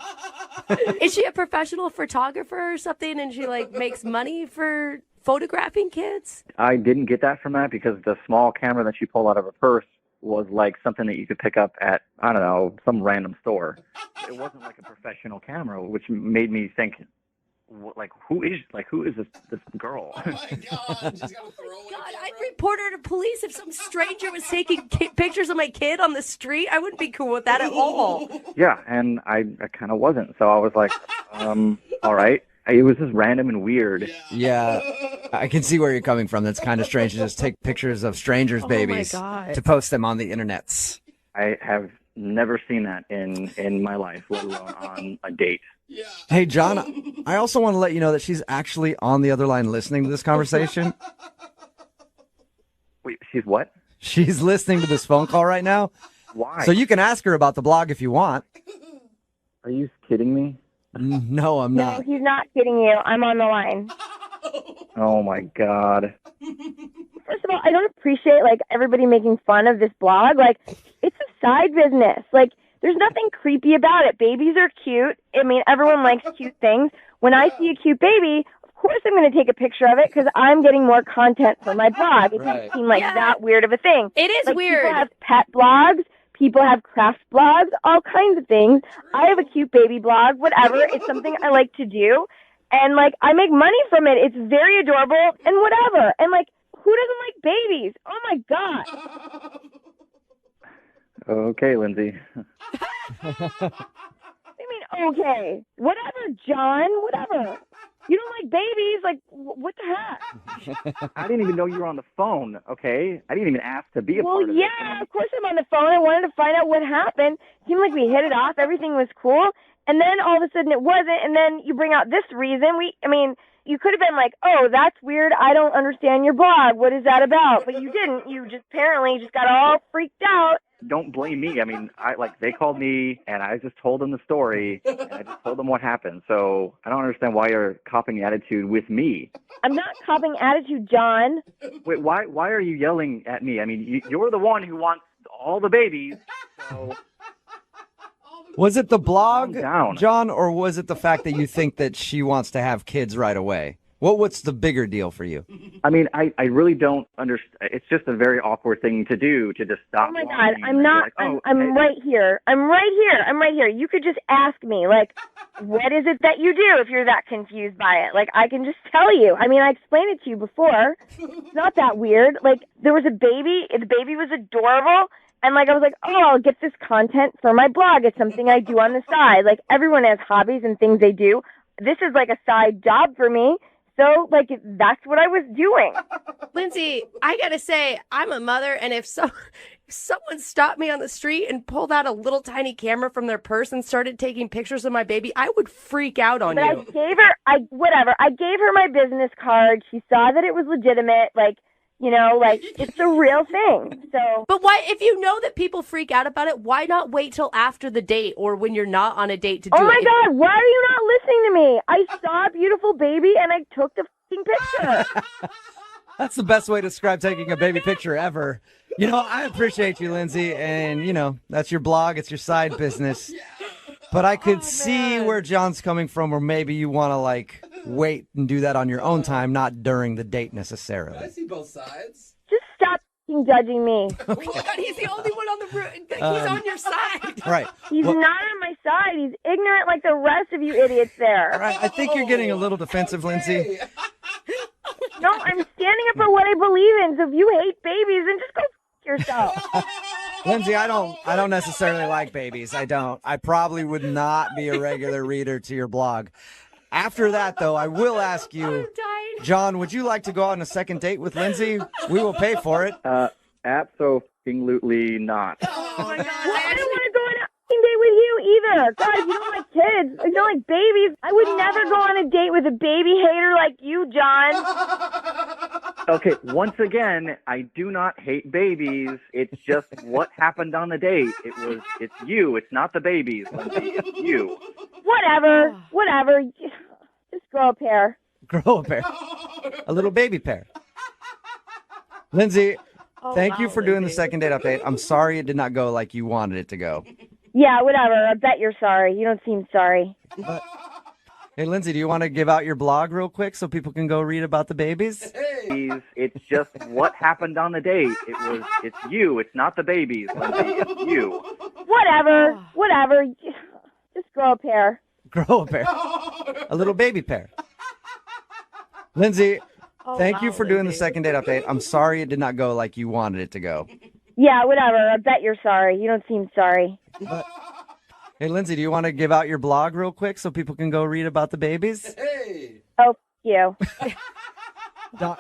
Is she a professional photographer or something, and she like makes money for photographing kids? I didn't get that from that because the small camera that she pulled out of her purse was like something that you could pick up at, I don't know, some random store. It wasn't like a professional camera, which made me think, who is this girl? God, I'd report her to police if some stranger was taking pictures of my kid on the street. I wouldn't be cool with that at all. Yeah, and I kind of wasn't. So I was like, all right. It was just random and weird. Yeah, I can see where you're coming from. That's kind of strange to just take pictures of strangers' babies to post them on the internets. I have never seen that in my life, let alone on a date. Hey, John, I also want to let you know that she's actually on the other line listening to this conversation. Wait, she's what? She's listening to this phone call right now. Why? So you can ask her about the blog if you want. Are you kidding me? No, I'm No, not. he's not kidding you. I'm on the line. Oh, my God. First of all, I don't appreciate, everybody making fun of this blog. It's a side business. There's nothing creepy about it. Babies are cute. I mean, everyone likes cute things. When I see a cute baby, of course I'm going to take a picture of it because I'm getting more content for my blog. It doesn't seem that weird of a thing. It is weird. People have pet blogs. People have craft blogs, all kinds of things. I have a cute baby blog, whatever. It's something I like to do. And, I make money from it. It's very adorable and whatever. And, who doesn't like babies? Oh, my God. Okay, Lindsay. Okay. Whatever, John. Whatever. You don't like babies? What the heck? I didn't even know you were on the phone, okay? I didn't even ask to be a part of it. Well, yeah, of course I'm on the phone. I wanted to find out what happened. It seemed like we hit it off. Everything was cool. And then all of a sudden it wasn't. And then you bring out this reason. You could have been like, oh, that's weird. I don't understand your blog. What is that about? But you didn't. You just apparently just got all freaked out. Don't blame me. I mean, they called me and I just told them the story and I just told them what happened. So I don't understand why you're copying attitude with me. I'm not copying attitude, John. Wait, why are you yelling at me? I mean, you're the one who wants all the babies. So Was it the blog, down. John, or was it the fact that you think that she wants to have kids right away? What's the bigger deal for you? I mean, I really don't understand. It's just a very awkward thing to do, to just stop. Oh my God, I'm not. I'm right here. I'm right here. You could just ask me, what is it that you do if you're that confused by it? I can just tell you. I mean, I explained it to you before. It's not that weird. There was a baby. The baby was adorable. And I was like, oh, I'll get this content for my blog. It's something I do on the side. Everyone has hobbies and things they do. This is a side job for me. So, that's what I was doing. Lindsay, I got to say, I'm a mother, and if someone stopped me on the street and pulled out a little tiny camera from their purse and started taking pictures of my baby, I would freak out on you. I gave her my business card. She saw that it was legitimate. It's a real thing. So, but why, if you know that people freak out about it, why not wait till after the date or when you're not on a date to do it? Oh my God, why are you not listening to me? I saw a beautiful baby and I took the fucking picture. That's the best way to describe taking a baby picture ever. I appreciate you, Lindsay, and, that's your blog. It's your side business. But I could see where John's coming from, or maybe you want to, wait and do that on your own time, not during the date necessarily. I see both sides. Just stop judging me. Okay. Oh my God, he's the only one on the room. He's on your side. Right. He's not on my side. He's ignorant like the rest of you idiots there. Right. I think you're getting a little defensive, Lindsay. No, I'm standing up for what I believe in. So if you hate babies, then just go yourself. Lindsay, I don't necessarily like babies. I don't. I probably would not be a regular reader to your blog. After that, though, I will ask you, John, would you like to go on a second date with Lindsay? We will pay for it. Absolutely not. Oh my God. I don't want to go on a date with you either. God, if you don't like kids, if you don't like babies, I would never go on a date with a baby hater like you, John. Okay, once again, I do not hate babies. It's just what happened on the date. It's you. It's not the babies, Lindsay. It's you. Whatever. Just grow a pair. Grow a pair. A little baby pair. Lindsay, thank you for doing the second date update. I'm sorry it did not go like you wanted it to go. Yeah, whatever. I bet you're sorry. You don't seem sorry. Hey, Lindsay, do you want to give out your blog real quick so people can go read about the babies? It's just what happened on the date. It's you. It's not the babies, Lindsay. It's you. Whatever. Just grow a pair. Grow a pair. A little baby pair. Lindsay, thank you for doing the second date update. I'm sorry it did not go like you wanted it to go. Yeah, whatever. I bet you're sorry. You don't seem sorry. Hey, Lindsay, do you want to give out your blog real quick so people can go read about the babies? Oh, you.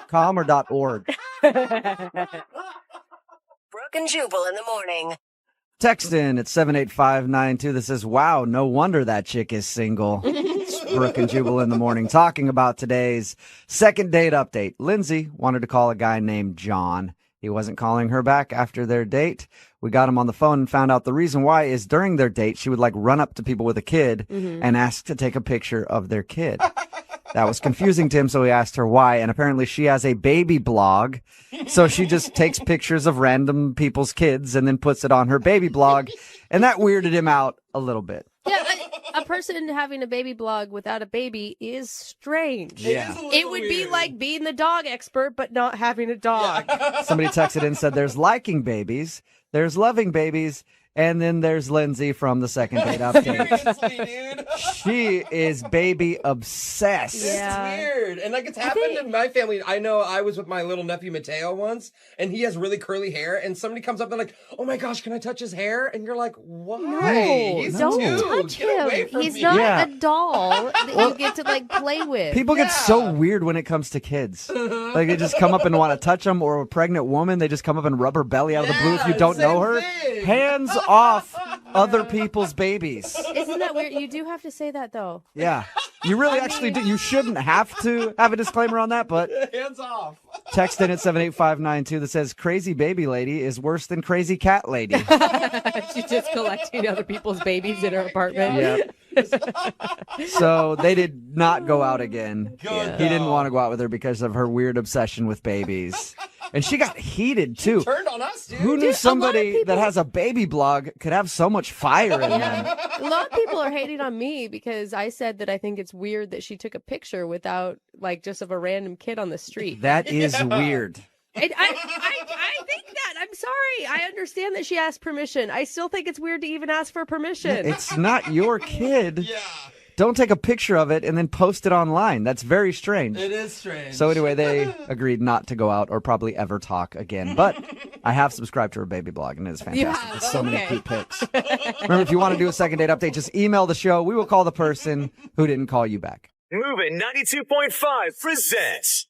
.com or .org? Brooke and Jubal in the morning. Text in at 78592 that says, wow, no wonder that chick is single. It's Brooke and Jubal in the morning talking about today's second date update. Lindsay wanted to call a guy named John. He wasn't calling her back after their date. We got him on the phone and found out the reason why is during their date, she would like run up to people with a kid and ask to take a picture of their kid. That was confusing to him, so he asked her why. And apparently she has a baby blog. So she just takes pictures of random people's kids and then puts it on her baby blog. And that weirded him out a little bit. Yeah, a person having a baby blog without a baby is strange. Yeah. It would be like being the dog expert, but not having a dog. Somebody texted in and said there's liking babies, there's loving babies, and then there's Lindsay from the second date update. Seriously, dude. She is baby obsessed. Yeah. It's weird. And like it's happened in my family. I know I was with my little nephew Mateo once, and he has really curly hair, and somebody comes up and like, oh my gosh, can I touch his hair? And you're like, why? No, He's don't two. touch Get away him. from He's me. not Yeah. a doll that you get to like play with. People get so weird when it comes to kids. Like they just come up and want to touch them, or a pregnant woman, they just come up and rub her belly out of the blue if you don't know her. Hands off other people's babies. Isn't that weird? You do have to say that though. Yeah. You really actually do. You shouldn't have to have a disclaimer on that, but Hands off. text in at 78592 that says crazy baby lady is worse than crazy cat lady. She's just collecting other people's babies in her apartment. Yeah. So they did not go out again. Good He didn't want to go out with her because of her weird obsession with babies. And she got heated too. Turned on us, dude. Who knew somebody that has a baby blog could have so much fire in them? A lot of people are hating on me because I said that I think it's weird that she took a picture without, like, just of a random kid on the street. That is weird. And I think that. I'm sorry. I understand that she asked permission. I still think it's weird to even ask for permission. It's not your kid. Don't take a picture of it and then post it online. That's very strange. It is strange. So anyway, they agreed not to go out or probably ever talk again. But I have subscribed to her baby blog, and it is fantastic. There's so many cute pics. Remember, if you want to do a second date update, just email the show. We will call the person who didn't call you back. Moving 92.5 presents.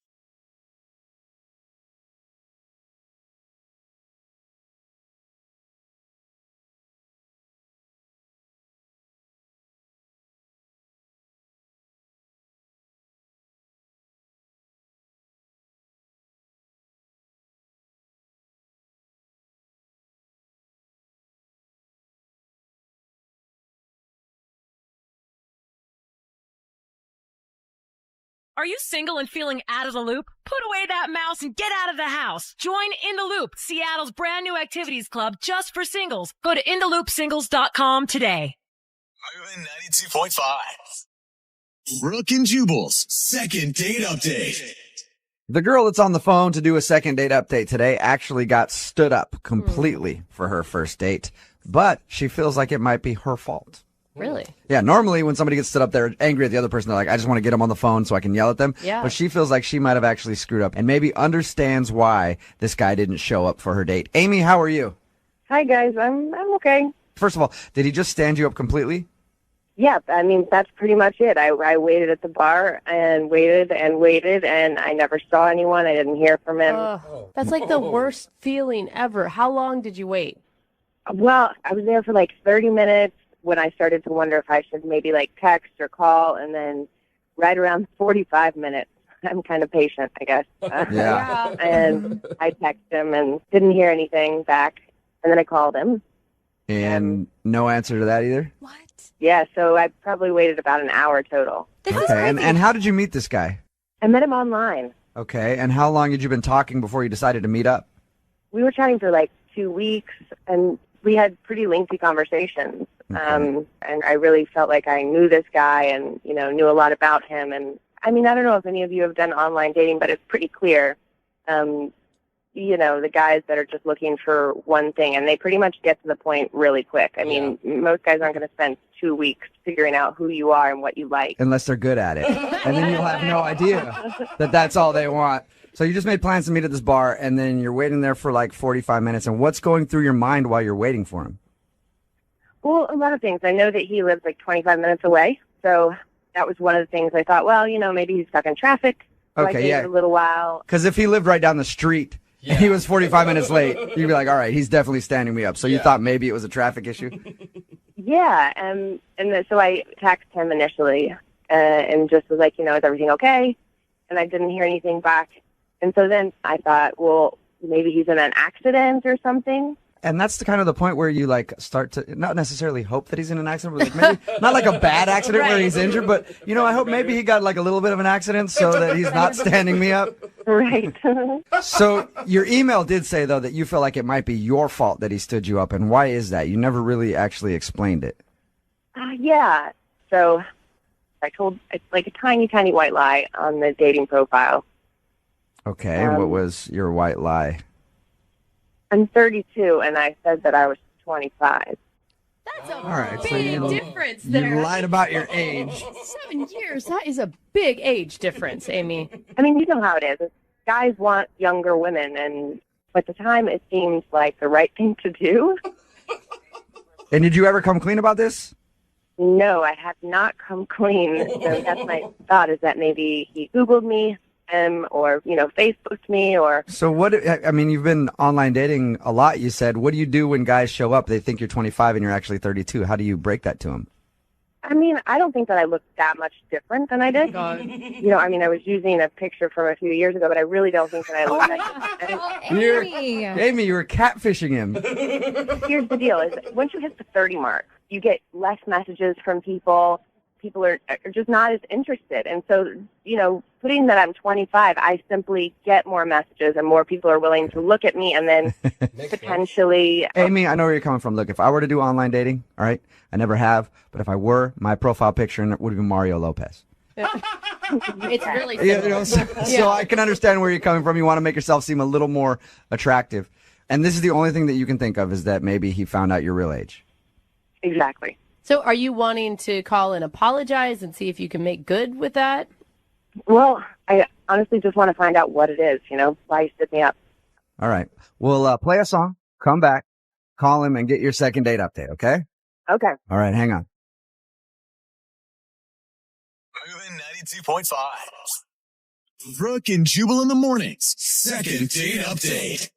Are you single and feeling out of the loop? Put away that mouse and get out of the house. Join In the Loop, Seattle's brand new activities club just for singles. Go to intheloopsingles.com today. Moving 92.5. Brooke and Jubal's second date update. The girl that's on the phone to do a second date update today actually got stood up completely for her first date, but she feels like it might be her fault. Really? Yeah, normally when somebody gets stood up, they're angry at the other person. They're like, I just want to get them on the phone so I can yell at them. Yeah. But she feels like she might have actually screwed up and maybe understands why this guy didn't show up for her date. Amy, how are you? Hi, guys. I'm okay. First of all, did he just stand you up completely? Yeah, I mean, that's pretty much it. I waited at the bar and waited, and I never saw anyone. I didn't hear from him. That's like the worst feeling ever. How long did you wait? Well, I was there for like 30 minutes, when I started to wonder if I should maybe like text or call, and then right around 45 minutes, I'm kind of patient, I guess. Yeah. And I texted him and didn't hear anything back, and then I called him. And no answer to that either? Yeah, so I probably waited about an hour total. Okay, and how did you meet this guy? I met him online. Okay, and how long had you been talking before you decided to meet up? We were chatting for like 2 weeks, and we had pretty lengthy conversations. And I really felt like I knew this guy and, you know, knew a lot about him. And I mean, I don't know if any of you have done online dating, but it's pretty clear, you know, the guys that are just looking for one thing, and they pretty much get to the point really quick. I mean, most guys aren't going to spend 2 weeks figuring out who you are and what you like. Unless they're good at it. And then you'll have no idea that that's all they want. So you just made plans to meet at this bar, and then you're waiting there for like 45 minutes. And what's going through your mind while you're waiting for him? Well, a lot of things. I know that he lives like 25 minutes away, so that was one of the things I thought, well, you know, maybe he's stuck in traffic. So I Okay, gave yeah. it a little while. Because if he lived right down the street and he was 45 minutes late, you'd be like, all right, he's definitely standing me up. So you thought maybe it was a traffic issue? Yeah, so I texted him initially and just was like, you know, is everything okay? And I didn't hear anything back. And so then I thought, well, maybe he's in an accident or something. And that's the kind of the point where you like start to not necessarily hope that he's in an accident, but like maybe not like a bad accident where he's injured, but you know, I hope maybe he got like a little bit of an accident so that he's not standing me up. Right. So your email did say though that you feel like it might be your fault that he stood you up, and why is that? You never really actually explained it. Yeah. So I told like a tiny, tiny white lie on the dating profile. Okay, and what was your white lie? I'm 32, and I said that I was 25. That's a All right, so big you, difference there. You lied about your age. 7 years, that is a big age difference, Amy. I mean, you know how it is. Guys want younger women, and at the time, it seemed like the right thing to do. And did you ever come clean about this? No, I have not come clean. So that's my thought, is that maybe he Googled me, or, you know, Facebooked me, or... So what, I mean, you've been online dating a lot, you said. What do you do when guys show up, they think you're 25 and you're actually 32? How do you break that to them? I mean, I don't think that I look that much different than I did. You know, I mean, I was using a picture from a few years ago, but I really don't think that I look that different. Amy, you were catfishing him. Here's the deal, is once you hit the 30 mark, you get less messages from people. People are just not as interested. And so, you know, putting that I'm 25, I simply get more messages and more people are willing to look at me and then potentially... Amy, I know where you're coming from. Look, if I were to do online dating, all right, I never have, but if I were, my profile picture would be Mario Lopez. It's really Yeah, you know, so I can understand where you're coming from. You want to make yourself seem a little more attractive. And this is the only thing that you can think of, is that maybe he found out your real age. Exactly. So are you wanting to call and apologize and see if you can make good with that? Well, I honestly just want to find out what it is, you know, why he stood me up. All right. We'll play a song, come back, call him, and get your second date update, okay? Okay. All right, hang on. Moving 92.5. Brooke and Jubal in the mornings. Second date update.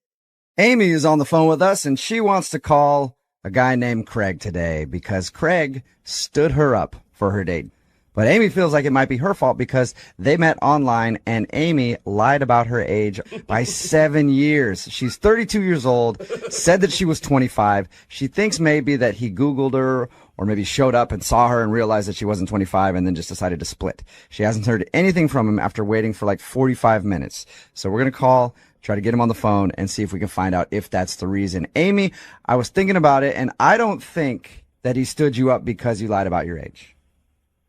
Amy is on the phone with us, and she wants to call a guy named Craig today because Craig stood her up for her date. But Amy feels like it might be her fault because they met online and Amy lied about her age by 7 years. She's 32 years old, said that she was 25. She thinks maybe that he Googled her or maybe showed up and saw her and realized that she wasn't 25 and then just decided to split. She hasn't heard anything from him after waiting for like 45 minutes. So we're going to call, try to get him on the phone and see if we can find out if that's the reason. Amy, I was thinking about it, and I don't think that he stood you up because you lied about your age.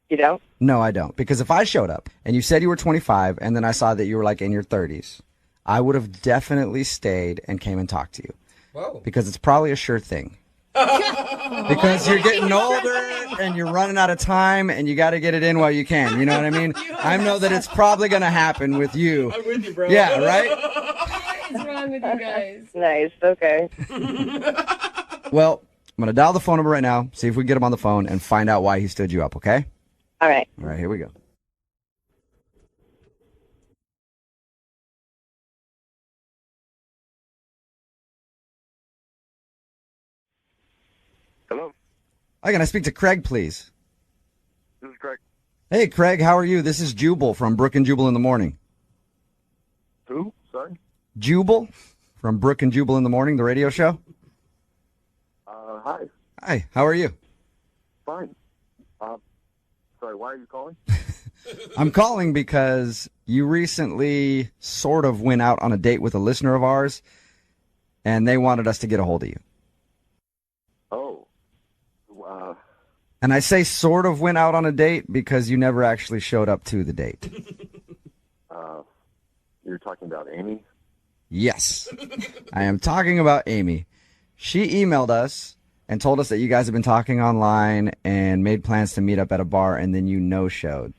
You don't? No, I don't. Because if I showed up and you said you were 25 and then I saw that you were like in your 30s, I would have definitely stayed and came and talked to you. Whoa. Because it's probably a sure thing. Because you're getting older and you're running out of time and you got to get it in while you can. You know what I mean? I know that it's probably going to happen with you. I'm with you, bro. Yeah, right? What is wrong with you guys? Nice. Okay. Well, I'm going to dial the phone number right now, see if we can get him on the phone and find out why he stood you up, okay? All right. All right, here we go. Hello? Hi, can I speak to Craig, please? This is Craig. Hey, Craig, how are you? This is Jubal from Brooke and Jubal in the Morning. Who? Sorry? Jubal from Brooke and Jubal in the Morning, the radio show. Hi. Hi, how are you? Fine. Sorry, why are you calling? I'm calling because you recently sort of went out on a date with a listener of ours, and they wanted us to get a hold of you. Oh. And I say sort of went out on a date because you never actually showed up to the date. You're talking about Amy? Yes, I am talking about Amy. She emailed us and told us that you guys have been talking online and made plans to meet up at a bar, and then you no-showed.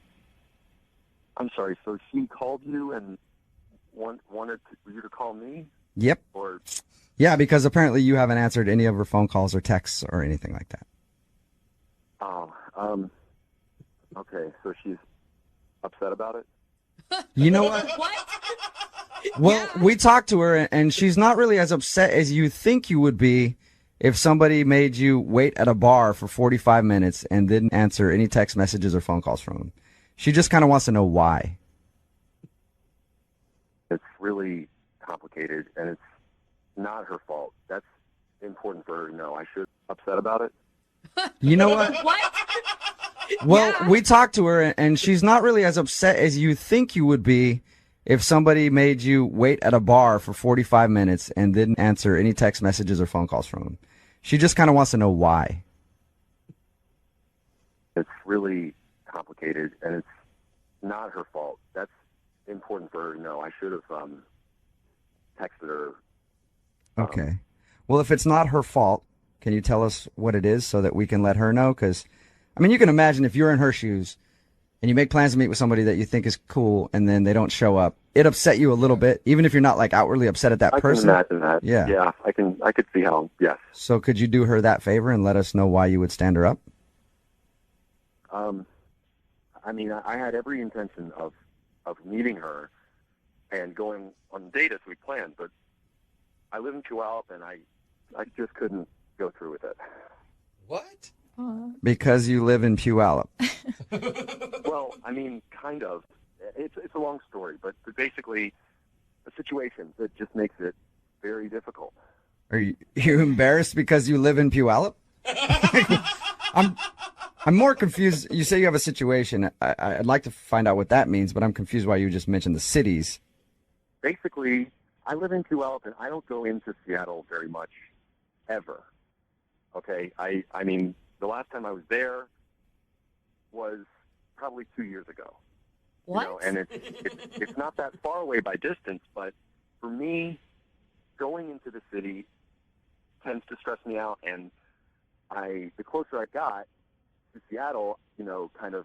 I'm sorry, so she called you and wanted you to call me? Yep. Or Yeah, because apparently you haven't answered any of her phone calls or texts or anything like that. okay, so she's upset about it? You know what? Well, we talked to her, and she's not really as upset as you think you would be if somebody made you wait at a bar for 45 minutes and didn't answer any text messages or phone calls from them. She just kind of wants to know why. It's really complicated, and it's not her fault. That's important for her to know. I should upset about it? You know what? Well, we talked to her, and she's not really as upset as you think you would be if somebody made you wait at a bar for 45 minutes and didn't answer any text messages or phone calls from them. She just kind of wants to know why. It's really complicated, and it's not her fault. That's important for her to know. I should have texted her. Okay. Well, if it's not her fault, can you tell us what it is so that we can let her know? Because, I mean, you can imagine if you're in her shoes and you make plans to meet with somebody that you think is cool and then they don't show up, it upset you a little bit, even if you're not like outwardly upset at that person. I can imagine that. Yeah. Yeah, I could see how, yes. So could you do her that favor and let us know why you would stand her up? I mean, I had every intention of meeting her and going on a date as we planned, but I live in Puyallup, and I just couldn't go through with it. What? Because you live in Puyallup. Well, I mean, kind of. It's a long story, but basically a situation that just makes it very difficult. Are you embarrassed because you live in Puyallup? I'm more confused. You say you have a situation. I'd like to find out what that means, but I'm confused why you just mentioned the cities. Basically, I live in Puyallup, and I don't go into Seattle very much, ever. Okay? I mean, the last time I was there was probably 2 years ago. What? You know, and it's not that far away by distance, but for me, going into the city tends to stress me out, and the closer I got to Seattle, you know, kind of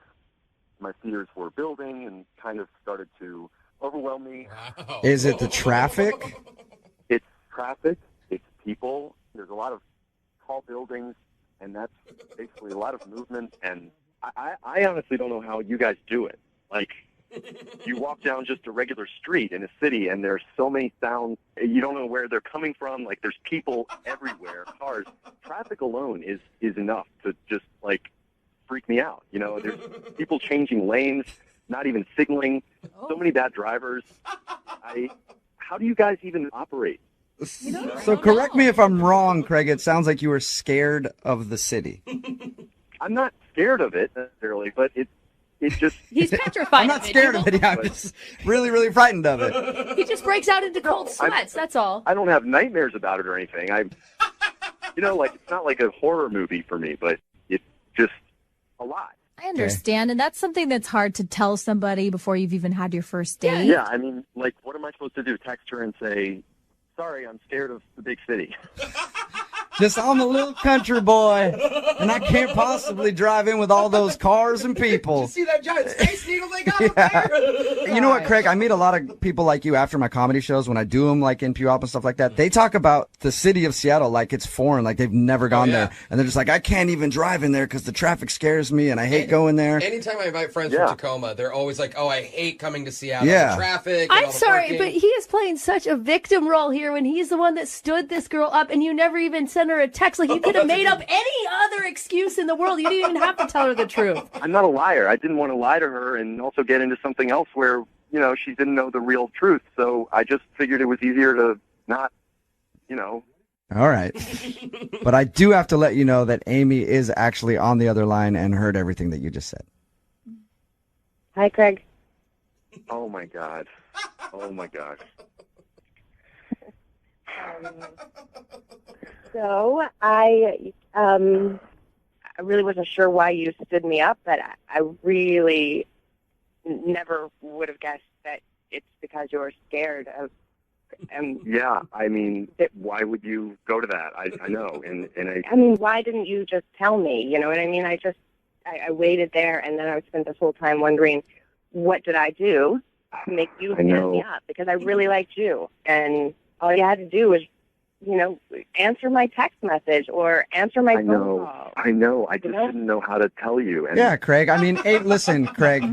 my fears were building and kind of started to overwhelm me. Wow. Is it the traffic? It's traffic. It's people. There's a lot of tall buildings, and that's basically a lot of movement. And I honestly don't know how you guys do it. Like, you walk down just a regular street in a city, and there's so many sounds. You don't know where they're coming from. Like, there's people everywhere, cars. Traffic alone is enough to just, like, freak me out. You know, there's people changing lanes, not even signaling. So many bad drivers. How do you guys even operate? So correct me if I'm wrong, Craig. It sounds like you were scared of the city. I'm not scared of it necessarily, but it just... He's petrified. I'm not scared of it. I'm just really, really frightened of it. He just breaks out into cold sweats. That's all. I don't have nightmares about it or anything. You know, like, it's not like a horror movie for me, but it's just a lot. I understand, and that's something that's hard to tell somebody before you've even had your first date. Yeah, I mean, like, what am I supposed to do? Text her and say, sorry, I'm scared of the big city. Just I'm a little country boy, and I can't possibly drive in with all those cars and people. Did you see that giant space needle they got up there? You know what, Craig? I meet a lot of people like you after my comedy shows when I do them, like in Puyallup and stuff like that. They talk about the city of Seattle like it's foreign, like they've never gone there. And they're just like, I can't even drive in there because the traffic scares me and I hate going there. Anytime I invite friends from Tacoma, they're always like, oh, I hate coming to Seattle. Yeah. The traffic. and I'm all the sorry, parking." but he is playing such a victim role here when he's the one that stood this girl up and you never even sent sent her a text. Like, you could have made up any other excuse in the world. You didn't even have to tell her the truth. I'm not a liar. I didn't want to lie to her and also get into something else where, she didn't know the real truth. So I just figured it was easier to not, All right. But I do have to let you know that Amy is actually on the other line and heard everything that you just said. Hi, Craig. Oh, my God. Oh, my God. So I really wasn't sure why you stood me up, but I really never would have guessed that it's because you're scared of. Yeah, I mean, why would you go to that? I know, and I mean, why didn't you just tell me? You know what I mean? I waited there, and then I spent this whole time wondering, what did I do to make you stand me up? Because I really liked you, and all you had to do was, answer my text message or answer my phone call. I know. I just didn't know how to tell you. And Yeah, Craig. I mean, listen, Craig.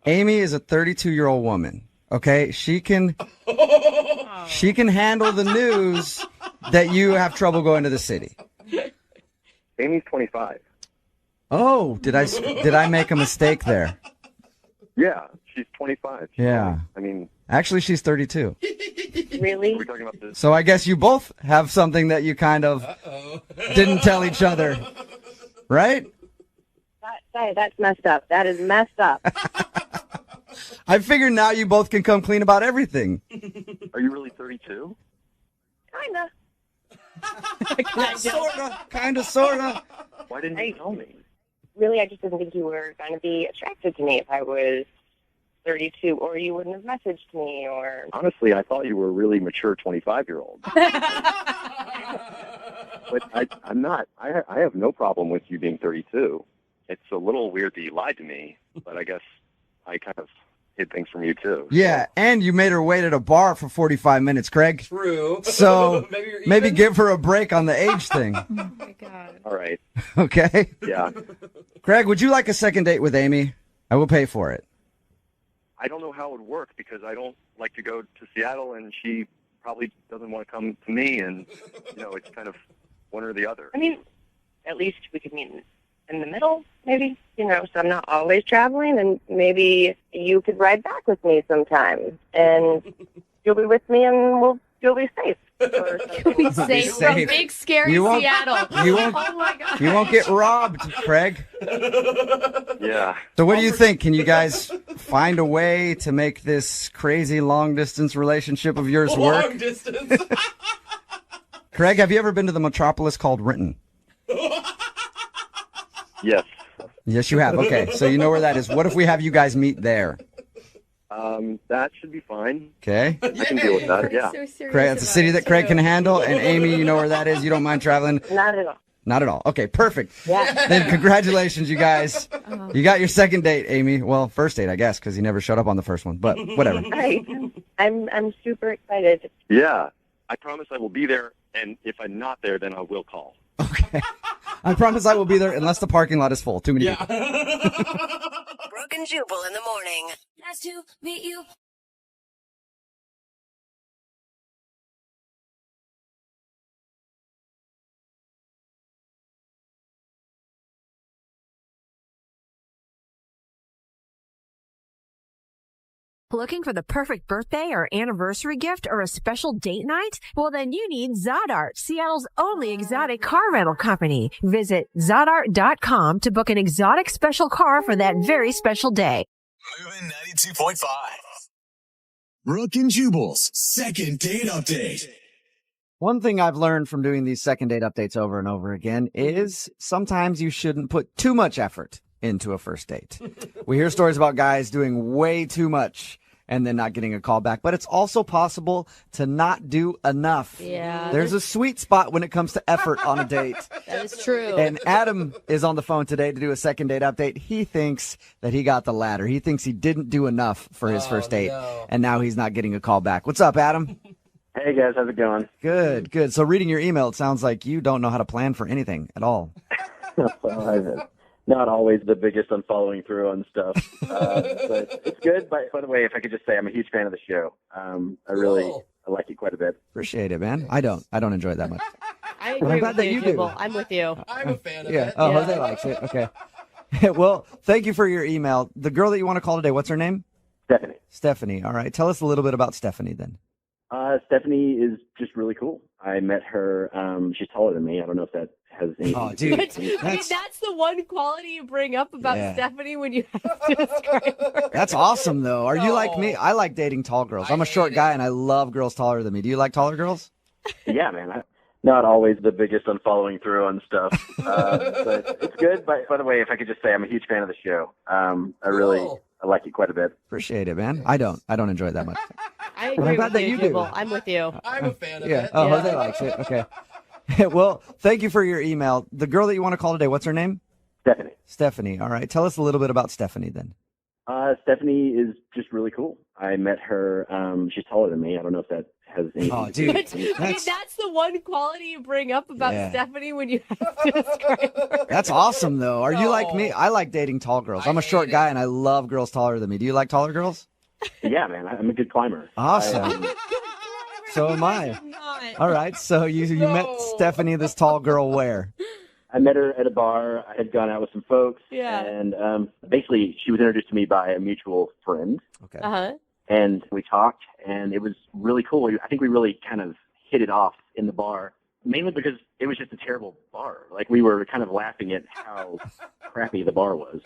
Amy is a 32-year-old woman. Okay, she can handle the news that you have trouble going to the city. Amy's 25. Oh, did I make a mistake there? Yeah, she's 25. Yeah. I mean, actually, she's 32. Really? We're talking about this. So I guess you both have something that you kind of didn't tell each other, right? That's messed up. That is messed up. I figure now you both can come clean about everything. Are you really 32? Kinda. Sorta. Why didn't you tell me? Really, I just didn't think you were going to be attracted to me if I was 32, or you wouldn't have messaged me, or... Honestly, I thought you were a really mature 25-year-old. But I'm not. I have no problem with you being 32. It's a little weird that you lied to me, but I guess I kind of hid things from you, too. Yeah, and you made her wait at a bar for 45 minutes, Craig. True. So maybe give her a break on the age thing. Oh, my God. All right. Okay? Yeah. Craig, would you like a second date with Amy? I will pay for it. I don't know how it would work because I don't like to go to Seattle, and she probably doesn't want to come to me, and, it's kind of one or the other. I mean, at least we could meet in the middle, maybe, so I'm not always traveling, and maybe you could ride back with me sometime, and you'll be with me, and you'll be safe. You'll be safe from big, scary Seattle. Oh, my God. You won't get robbed, Craig. Yeah. So what do you think? Can you guys find a way to make this crazy long-distance relationship of yours work? Long distance. Craig, have you ever been to the metropolis called Renton? Yes. Yes, you have. Okay, so you know where that is. What if we have you guys meet there? That should be fine. Okay. I can deal with that, yeah. Craig, it's a city that Craig can handle, and Amy, you know where that is. You don't mind traveling? Not at all. Not at all. Okay, perfect. Yeah. Then congratulations, you guys. You got your second date, Amy. Well, first date, I guess, because you never showed up on the first one, but whatever. Right. I'm super excited. Yeah. I promise I will be there, and if I'm not there, then I will call. Okay. I promise I will be there unless the parking lot is full. Too many people. Brooke and Jubal in the morning. Nice to meet you. Looking for the perfect birthday or anniversary gift or a special date night? Well, then you need Zodart, Seattle's only exotic car rental company. Visit Zodart.com to book an exotic special car for that very special day. Moving 92.5. Brooke and Jubal's second date update. One thing I've learned from doing these second date updates over and over again is sometimes you shouldn't put too much effort into a first date. We hear stories about guys doing way too much and then not getting a call back, but it's also possible to not do enough. Yeah. There's a sweet spot when it comes to effort on a date. That is true. And Adam is on the phone today to do a second date update. He thinks that he got the latter. He thinks he didn't do enough for his first date, and now he's not getting a call back. What's up, Adam? Hey, guys. How's it going? Good, good. So reading your email, it sounds like you don't know how to plan for anything at all. Well, I'm not always the biggest on following through on stuff, but it's good. By the way, if I could just say, I'm a huge fan of the show. I like it quite a bit. Appreciate it, man. I don't enjoy it that much. I Well, I'm agree glad with that you, you do. Jubal. I'm with you. I'm a fan of Yeah. it. Oh, Jose likes it. Okay. Well, thank you for your email. The girl that you want to call today, what's her name? Stephanie. Stephanie. All right. Tell us a little bit about Stephanie then. Stephanie is just really cool. I met her. She's taller than me. I don't know if that has anything. Oh, to do dude. with it. I mean, that's the one quality you bring up about Yeah. Stephanie when you have to describe her. That's awesome, though. Are you like me? I like dating tall girls. I'm a short guy, and I love girls taller than me. Do you like taller girls? Yeah, man. Not always the biggest on following through on stuff, but it's good. By the way, if I could just say, I'm a huge fan of the show. I like it quite a bit. Appreciate it, man. I don't enjoy it that much. I Well, I'm agree glad with that you, you do. Jubal. I'm with you. I'm a fan of Yeah. it. Oh, Yeah. Jose likes it. Okay. Well, thank you for your email. The girl that you want to call today, what's her name? Stephanie. Stephanie. All right. Tell us a little bit about Stephanie then. Stephanie is just really cool. I met her. She's taller than me. I don't know if that has anything. Oh, to do dude. with it. I mean, that's the one quality you bring up about Yeah. Stephanie when you have to describe her. That's awesome, though. Are you like me? I like dating tall girls. I'm a short guy, and I love girls taller than me. Do you like taller girls? Yeah, man. I'm a good climber. Awesome. So am I. All right. So you met Stephanie, this tall girl, where? I met her at a bar. I had gone out with some folks. Yeah. And basically, she was introduced to me by a mutual friend. Okay. Uh-huh. And we talked, and it was really cool. I think we really kind of hit it off in the bar, mainly because it was just a terrible bar. Like, we were kind of laughing at how crappy the bar was.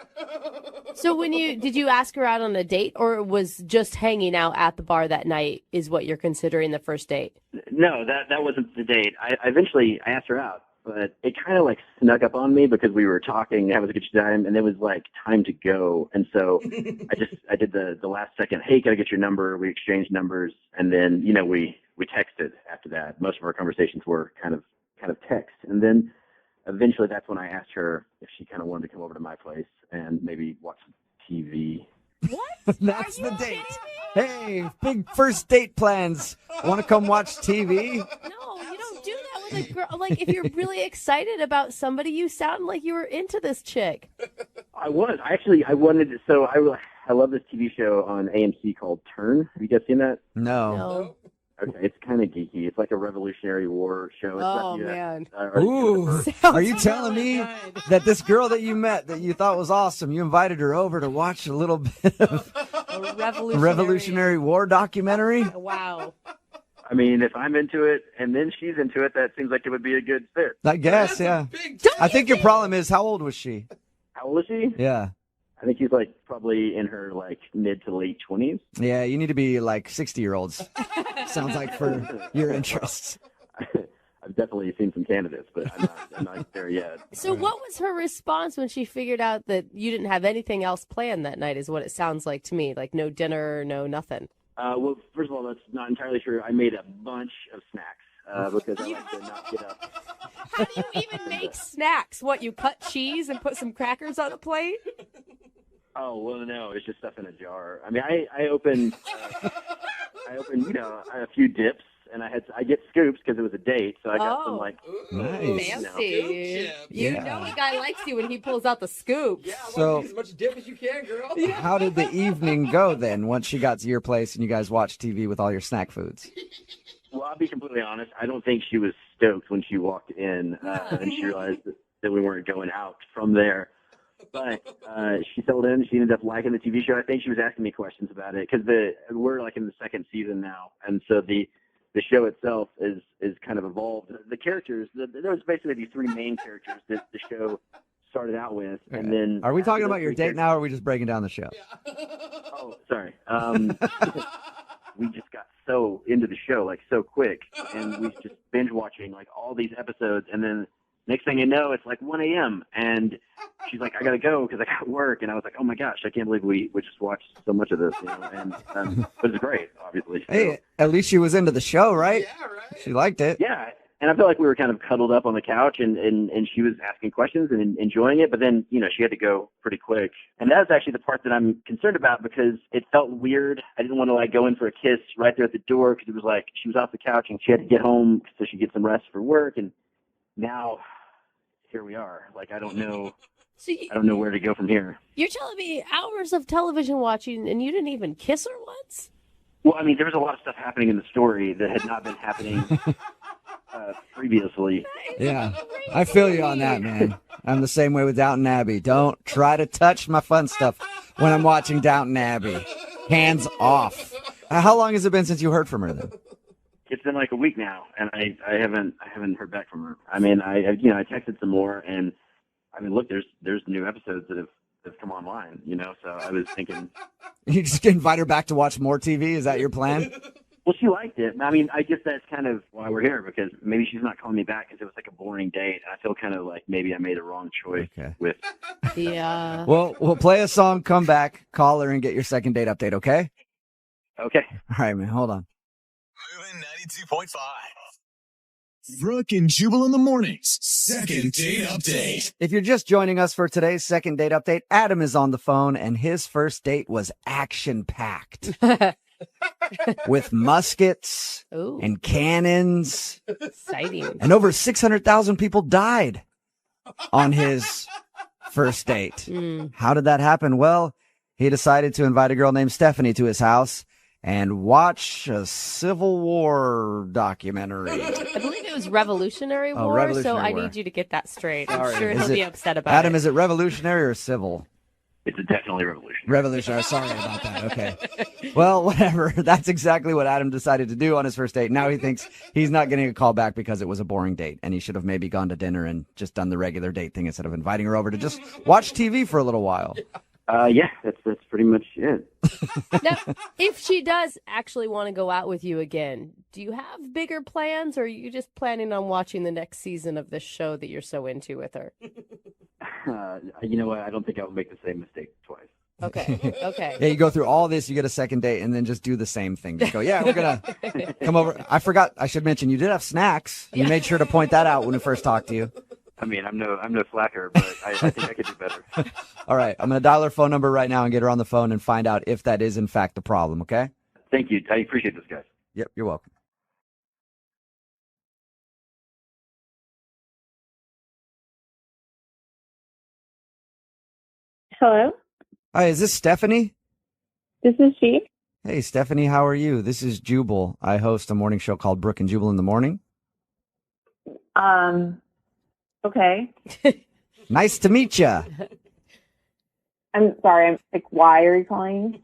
So did you ask her out on a date, or was just hanging out at the bar that night is what you're considering the first date? No, that wasn't the date. I eventually asked her out, but it kind of like snuck up on me because we were talking, having a good time, and it was like time to go. And so I did the last second, hey, can I get your number? We exchanged numbers, and then, we texted after that. Most of our conversations were kind of text. And then eventually that's when I asked her if she kind of wanted to come over to my place and maybe watch some TV. What? That's the date. Hey, big first date plans. Want to come watch TV? No, you don't do that with a girl. Like, if you're really excited about somebody, you sound like you were into this chick. I was. I wanted to, so I love this TV show on AMC called Turn. Have you guys seen that? No. Okay, it's kind of geeky. It's like a Revolutionary War show. It's Oh, not the, man. Ooh. Are you telling me that this girl that you met that you thought was awesome, you invited her over to watch a little bit of A Revolutionary War documentary? Wow. I mean, if I'm into it and then she's into it, that seems like it would be a good fit. I guess, yeah. I think your problem is, how old was she? How old is she? Yeah. I think she's like probably in her like mid to late 20s. Yeah, you need to be like 60-year-olds. Sounds like for your interests. I've definitely seen some candidates, but I'm not there yet. So what was her response when she figured out that you didn't have anything else planned that night, is what it sounds like to me? Like no dinner, no nothing. Well, first of all, that's not entirely true. I made a bunch of snacks because I like to not get up. How do you even make snacks? What, you cut cheese and put some crackers on a plate? Oh, well, no, it's just stuff in a jar. I mean, I opened, a few dips, and I get scoops because it was a date, so I got some like Nice. Fancy. You Yeah. know a guy likes you when he pulls out the scoops. Yeah, So- as much dip as you can, girl. How did the evening go then once she got to your place and you guys watched TV with all your snack foods? Well, I'll be completely honest. I don't think she was stoked when she walked in and she realized that we weren't going out from there. But she settled in. She ended up liking the TV show. I think she was asking me questions about it because we're like in the second season now, and so the show itself is kind of evolved. The characters, there was basically these three main characters that the show started out with, and then Are we talking after about those your three date now, or are we just breaking down the show? Oh, sorry. We just got so into the show, like so quick, and we just binge watching like all these episodes, and then next thing you know, it's like 1 a.m. and she's like, "I gotta go because I got work," and I was like, "Oh my gosh, I can't believe we just watched so much of this," and but it's great, obviously. So, Hey, at least she was into the show, right? Yeah, right. She liked it. yeah. And I felt like we were kind of cuddled up on the couch, and she was asking questions and enjoying it. But then, she had to go pretty quick. And that's actually the part that I'm concerned about because it felt weird. I didn't want to, like, go in for a kiss right there at the door because it was like she was off the couch and she had to get home so she could get some rest for work. And now here we are. Like, I don't know. I don't know where to go from here. You're telling me hours of television watching and you didn't even kiss her once? Well, I mean, there was a lot of stuff happening in the story that had not been happening previously. Yeah, I feel you on that, man. I'm the same way with Downton Abbey. Don't try to touch my fun stuff when I'm watching Downton Abbey. Hands off. How long has it been since you heard from her then? It's been like a week now, and I haven't heard back from her. I mean, I texted some more, and I mean, look, there's new episodes that have come online, So I was thinking, You just invite her back to watch more TV? Is that your plan? well, she liked it. I mean, I guess that's kind of why we're here, because maybe she's not calling me back because it was like a boring date. I feel kind of like maybe I made a wrong choice with. Yeah. Well, we'll play a song, come back, call her, and get your second date update, okay? Okay. All right, man, hold on. Moving 92.5. Brooke and Jubal in the mornings. Second date update. If you're just joining us for today's second date update, Adam is on the phone, and his first date was action-packed. With muskets and cannons. Exciting. And over 600,000 people died on his first date. How did that happen? Well, he decided to invite a girl named Stephanie to his house and watch a Civil War documentary. I believe it was Revolutionary War, Revolutionary so I War. need you to get that straight. Sorry. I'm sure Is he'll it- be upset about Adam, it. is it revolutionary or civil? It's definitely revolutionary. Revolutionary. Sorry about that. Okay. Well, whatever. That's exactly what Adam decided to do on his first date. Now he thinks he's not getting a call back because it was a boring date, and he should have maybe gone to dinner and just done the regular date thing instead of inviting her over to just watch TV for a little while. Yeah, that's pretty much it. Now, if she does actually want to go out with you again, do you have bigger plans, or are you just planning on watching the next season of this show that you're so into with her? You know what? I don't think I would make the same mistake twice. Okay. Okay. Yeah, you go through all this, you get a second date, and then just do the same thing. Just go, yeah, we're going to come over. I forgot, I should mention, you did have snacks. You made sure to point that out when we first talked to you. I mean, I'm no slacker, but I think I could do better. All right, I'm going to dial her phone number right now and get her on the phone and find out if that is, in fact, the problem, okay? Thank you. I appreciate this, guys. Yep, you're welcome. Hello, Hi, is this Stephanie? this is she. Hey, Stephanie, how are you? This is Jubal. I host a morning show called Brooke and Jubal in the Morning. Okay. Nice to meet you. I'm sorry. I'm like, why are you calling?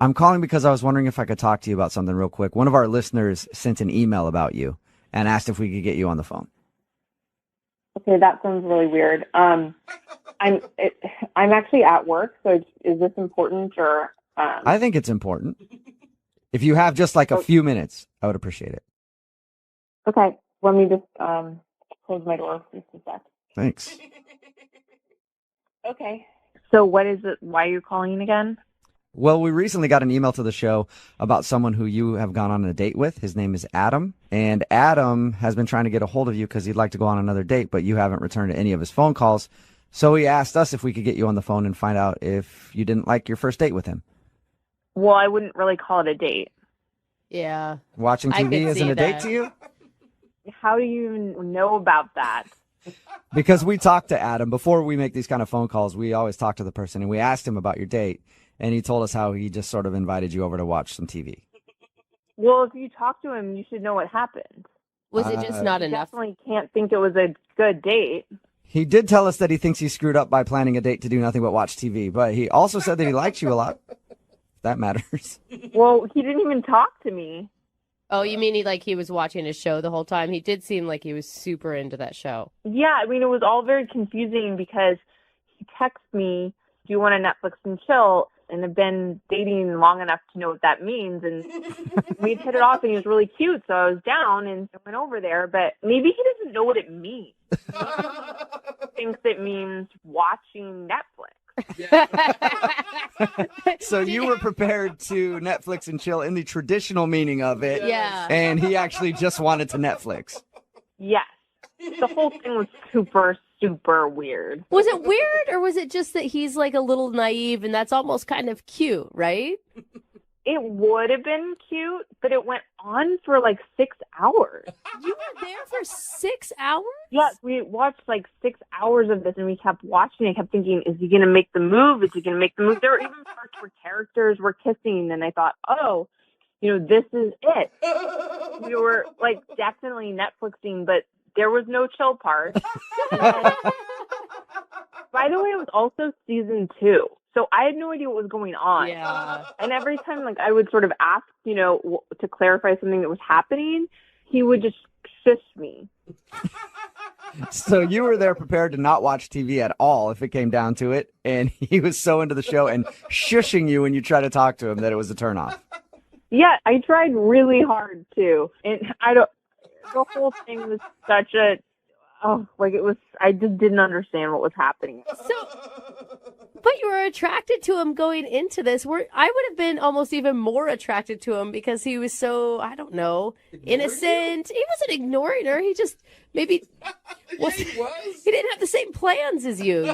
I'm calling because I was wondering if I could talk to you about something real quick. One of our listeners sent an email about you and asked if we could get you on the phone. Okay, that sounds really weird. I'm actually at work, so is this important or? I think it's important. If you have just like a few minutes, I would appreciate it. Okay, let me just close my door for just a sec. Thanks. Okay. So what is it? Why are you calling again? Well, we recently got an email to the show about someone who you have gone on a date with. His name is Adam. And Adam has been trying to get a hold of you because he'd like to go on another date, but you haven't returned any of his phone calls. So he asked us if we could get you on the phone and find out if you didn't like your first date with him. Well, I wouldn't really call it a date. Yeah. Watching I TV could isn't see a date that. to you? How do you even know about that? Because we talked to Adam before we make these kind of phone calls. We always talk to the person, and we asked him about your date, and he told us how he just sort of invited you over to watch some TV. Well, if you talk to him, you should know what happened. Was it just not You enough? definitely can't think it was a good date. He did tell us that he thinks he screwed up by planning a date to do nothing but watch TV, but he also said that he likes you a lot. That matters. Well, he didn't even talk to me. Oh, you mean he was watching his show the whole time? He did seem like he was super into that show. Yeah, I mean, it was all very confusing because he texted me, do you want to Netflix and chill? And I've been dating long enough to know what that means. And we'd hit it off, and he was really cute, so I was down and I went over there. But maybe he doesn't know what it means. He thinks it means watching Netflix. So you were prepared to Netflix and chill in the traditional meaning of it. Yeah. And he actually just wanted to Netflix. Yes. The whole thing was super, super weird. Was it weird, or was it just that he's like a little naive and that's almost kind of cute, right? It would have been cute, but it went on for like 6 hours. You were there for 6 hours? Yes, we watched like 6 hours of this, and we kept watching. I kept thinking, is he going to make the move? Is he going to make the move? There were even parts where characters were kissing, and I thought, oh, this is it. we were like definitely Netflixing, but there was no chill part. And then, by the way, it was also season 2. So I had no idea what was going on. Yeah. And every time like I would sort of ask, to clarify something that was happening, he would just shush me. So you were there prepared to not watch TV at all if it came down to it, and he was so into the show and shushing you when you try to talk to him that it was a turnoff. Yeah, I tried really hard too. And the whole thing was such a, I just didn't understand what was happening. But you were attracted to him going into this. I would have been almost even more attracted to him because he was so, I don't know, innocent. He wasn't ignoring her. He just maybe was. He didn't have the same plans as you,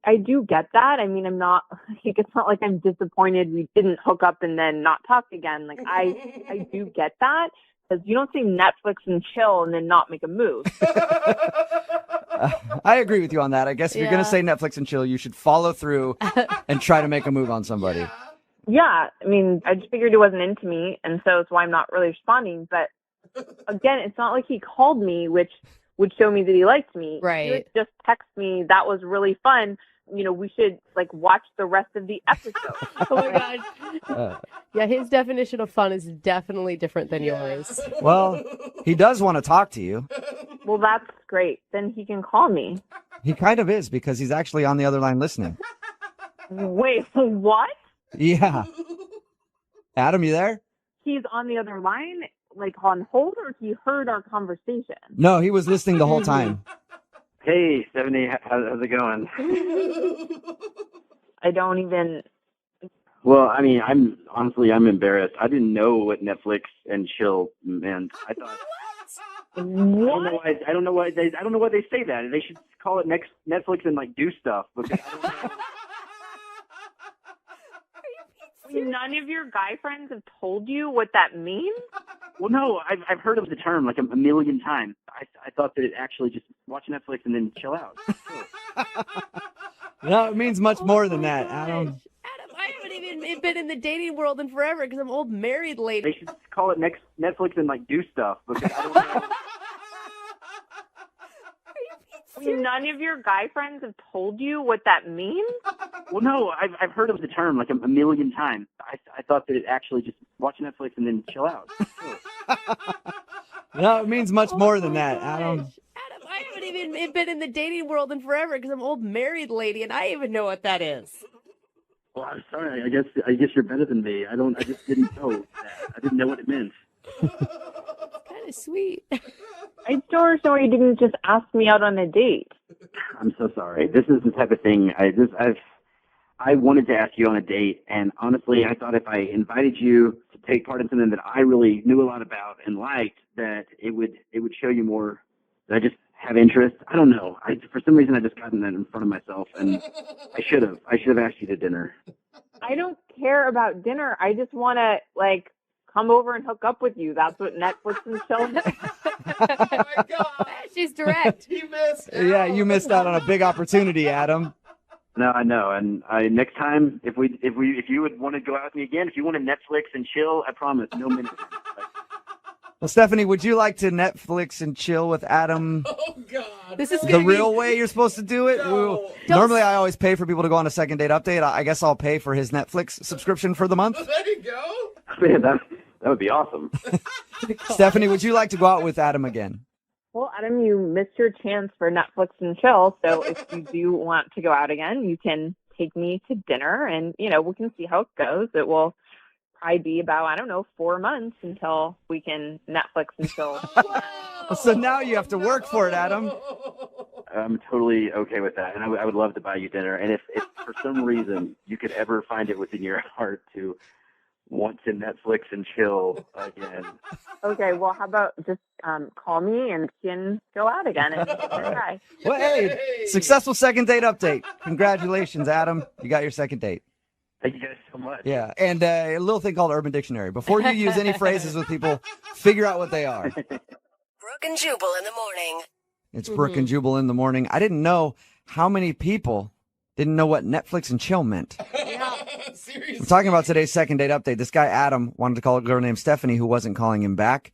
I do get that. I mean, it's not like I'm disappointed we didn't hook up and then not talk again. Like, I do get that. Because you don't say Netflix and chill and then not make a move. I agree with you on that. I guess if you're going to say Netflix and chill, you should follow through and try to make a move on somebody. Yeah. I mean, I just figured it wasn't into me, and so it's why I'm not really responding. But again, it's not like he called me, which would show me that he liked me. Right. He would just text me, that was really fun. We should watch the rest of the episode. Oh my God. Yeah, his definition of fun is definitely different than yours. Well, he does want to talk to you. Well, that's great. Then he can call me. He kind of is because he's actually on the other line listening. Wait, what? Yeah. Adam, you there? He's on the other line, on hold, or he heard our conversation? No, he was listening the whole time. Hey, 70, how's it going? I don't even... Well, I mean, I'm embarrassed. I didn't know what Netflix and chill meant. I thought... What? I don't know why they say that. They should call it Netflix and do stuff. Because I don't know. None of your guy friends have told you what that means? Well, no, I've heard of the term a million times. I thought that it actually just watch Netflix and then chill out. No, it means much more than that, Adam. I haven't even been in the dating world in forever because I'm an old married lady. They should call it Netflix and do stuff because I don't know. None of your guy friends have told you what that means? Well, no, I've heard of the term a million times. I thought that it actually just watch Netflix and then chill out. No, it means much more than that, Adam. I haven't even been in the dating world in forever because I'm an old married lady and I even know what that is. Well, I'm sorry. I guess you're better than me. I just didn't know that. I didn't know what it meant. Kind of sweet. I don't understand why you didn't just ask me out on a date. I'm so sorry. This is the type of thing I wanted to ask you on a date, and honestly, I thought if I invited you to take part in something that I really knew a lot about and liked, that it would show you more. That I just have interest. I don't know. For some reason, I just gotten that in front of myself, and I should have asked you to dinner. I don't care about dinner. I just want to come over and hook up with you. That's what Netflix and chill is. Oh my God. She's direct. You missed out. Yeah, you missed out on a big opportunity, Adam. No, I know. And next time, if you would want to go out with me again, if you want to Netflix and chill, I promise, no minute. Well, Stephanie, would you like to Netflix and chill with Adam? Oh, God. This is The real way you're supposed to do it? No. Normally, I always pay for people to go on a second date update. I guess I'll pay for his Netflix subscription for the month. There you go. Man, that would be awesome. Stephanie, would you like to go out with Adam again? Well, Adam, you missed your chance for Netflix and chill. So if you do want to go out again, you can take me to dinner and, we can see how it goes. It will probably be about, 4 months until we can Netflix and chill. So now you have to work for it, Adam. I'm totally okay with that. And I would love to buy you dinner. And if for some reason you could ever find it within your heart to want to Netflix and chill again. Okay, well, how about just call me and we can go out again and try. Well, hey, successful second date update. Congratulations, Adam. You got your second date. Thank you guys so much. Yeah, and a little thing called Urban Dictionary. Before you use any phrases with people, figure out what they are. Brooke and Jubal in the morning. It's Brooke and Jubal in the morning. I didn't know how many people didn't know what Netflix and chill meant. Seriously. I'm talking about today's second date update. This guy, Adam, wanted to call a girl named Stephanie who wasn't calling him back.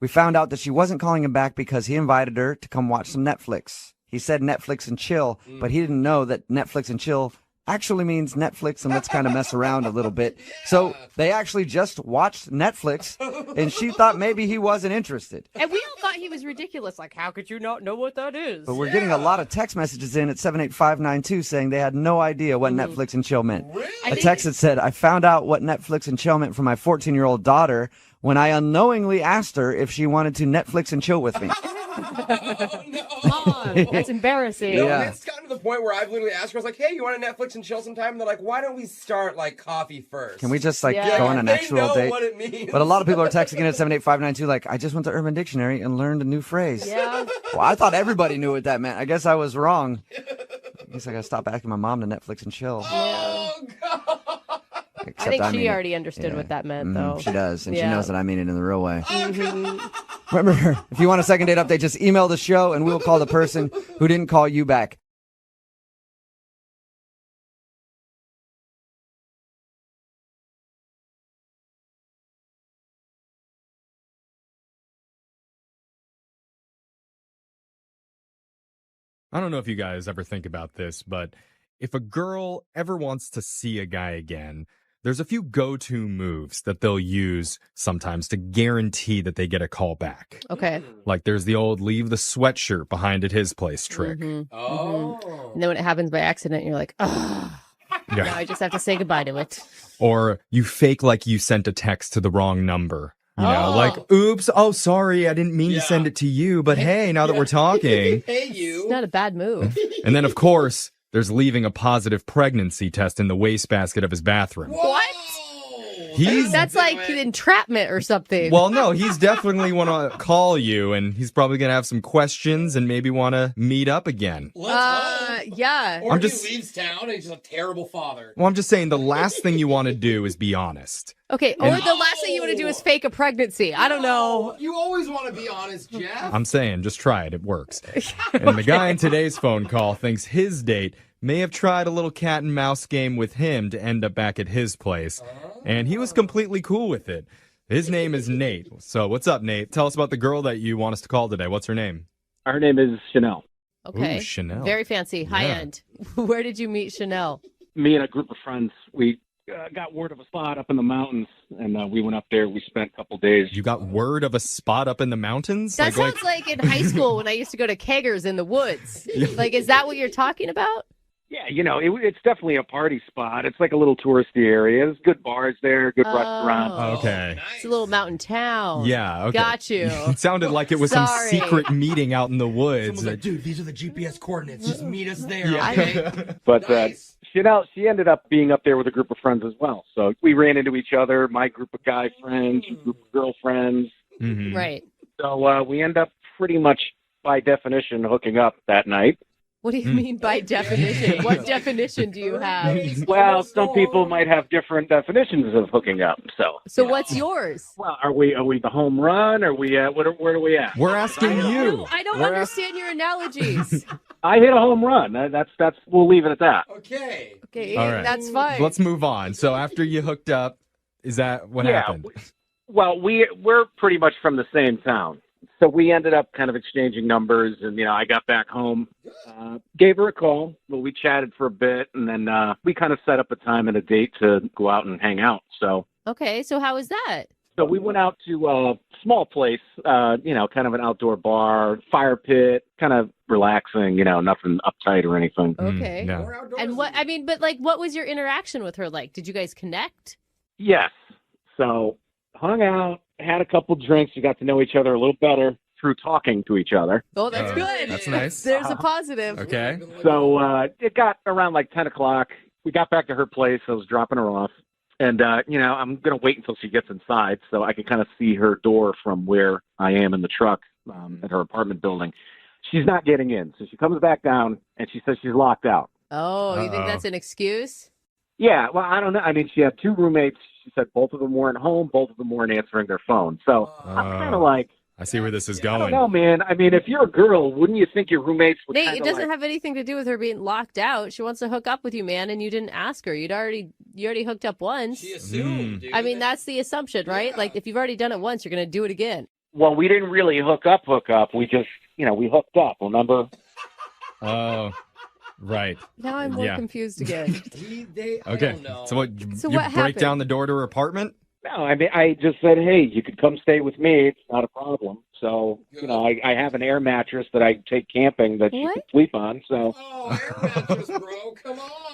We found out that she wasn't calling him back because he invited her to come watch some Netflix. He said Netflix and chill, but he didn't know that Netflix and chill actually means Netflix and let's kind of mess around a little bit. So they actually just watched Netflix, and she thought maybe he wasn't interested. And we all thought he was ridiculous. Like, how could you not know what that is? But we're getting a lot of text messages in at 78592 saying they had no idea what Netflix and chill meant. A text that said, I found out what Netflix and chill meant from my 14-year-old daughter when I unknowingly asked her if she wanted to Netflix and chill with me. That's embarrassing. Yeah. It's gotten to the point where I've literally asked her, I was like, hey, you want to Netflix and chill sometime? And they're like, why don't we start like coffee first? Can we just go on an actual date? What it means. But a lot of people are texting in at 78592 like, I just went to Urban Dictionary and learned a new phrase. Yeah. Well, I thought everybody knew what that meant. I guess I was wrong. I guess I got to stop asking my mom to Netflix and chill. Oh, God. I think she already understood what that meant, though. She does, and she knows that I mean it in the real way. Mm-hmm. Remember, if you want a second date update, just email the show, and we'll call the person who didn't call you back. I don't know if you guys ever think about this, but if a girl ever wants to see a guy again, there's a few go-to moves that they'll use sometimes to guarantee that they get a call back. Okay. Like there's the old leave the sweatshirt behind at his place trick. Mm-hmm. And then when it happens by accident, you're like, oh, now I just have to say goodbye to it. Or you fake like you sent a text to the wrong number. You know, like, oops, oh, sorry, I didn't mean to send it to you, but hey, now that we're talking. Hey, you. It's not a bad move. And then, of course, there's leaving a positive pregnancy test in the wastebasket of his bathroom. What? That's like entrapment or something. Well, no, he's definitely want to call you, and he's probably going to have some questions and maybe want to meet up again. Yeah. Or he leaves town and he's just a terrible father. Well, I'm just saying the last thing you want to do is be honest. Okay, or the last thing you want to do is fake a pregnancy. I don't know. You always want to be honest, Jeff. I'm saying, just try it. It works. And the guy in today's phone call thinks his date may have tried a little cat and mouse game with him to end up back at his place. And he was completely cool with it. His name is Nate. So what's up, Nate? Tell us about the girl that you want us to call today. What's her name? Her name is Chanel. Okay. Ooh, Chanel. Very fancy, high end. Where did you meet Chanel? Me and a group of friends, we got word of a spot up in the mountains, and we went up there. We spent a couple days. You got word of a spot up in the mountains? That sounds like in high school when I used to go to keggers in the woods. Like, is that what you're talking about? Yeah, you know, it's definitely a party spot. It's like a little touristy area. There's good bars there, good restaurants. Okay. It's a little mountain town. Yeah, okay. Got you. It sounded like it was some Sorry. secret meeting out in the woods. Someone's like, dude, these are the GPS coordinates. Just meet us there, Yeah. okay? But Chanel, she ended up being up there with a group of friends as well. So we ran into each other, my group of guy friends, your group of girlfriends. Mm-hmm. Right. So we end up pretty much, by definition, hooking up that night. What do you mean by definition? What definition do you have? Well, some people might have different definitions of hooking up. So what's yours? Well, are we the home run? Are we where are we at? We're asking you. I don't understand your analogies. I hit a home run. That's we'll leave it at that. Okay. Okay, All right. that's fine. Let's move on. So after you hooked up, is that what happened? Well, we're pretty much from the same town. So we ended up kind of exchanging numbers, and, I got back home, gave her a call. Well, we chatted for a bit, and then we kind of set up a time and a date to go out and hang out. So Okay, so how was that? So we went out to a small place, kind of an outdoor bar, fire pit, kind of relaxing, nothing uptight or anything. Okay. And what was your interaction with her like? Did you guys connect? Yes. So hung out, had a couple drinks. We got to know each other a little better through talking to each other. Oh, that's good. That's nice. There's a positive. Okay. So it got around like 10 o'clock. We got back to her place. I was dropping her off. And, I'm going to wait until she gets inside so I can kind of see her door from where I am in the truck at her apartment building. She's not getting in. So she comes back down and she says she's locked out. Oh, you think that's an excuse? Yeah, well, I don't know. I mean, she had two roommates. She said both of them weren't home. Both of them weren't answering their phone. So I'm kind of like, I see where this is I don't going. know, man. I mean, if you're a girl, wouldn't you think your roommates would Nate, kinda it doesn't like... have anything to do with her being locked out. She wants to hook up with you, man, and you didn't ask her. You already hooked up once. She assumed, dude. I mean, that's the assumption, right? Like, if you've already done it once, you're going to do it again. Well, we didn't really hook up. We just, we hooked up, remember? Oh, right. Now I'm more confused again. Okay. So what? So you what break happened? down the door to her apartment? No, I mean, I just said, hey, you could come stay with me. It's not a problem. So, I have an air mattress that I take camping that you can sleep on. So.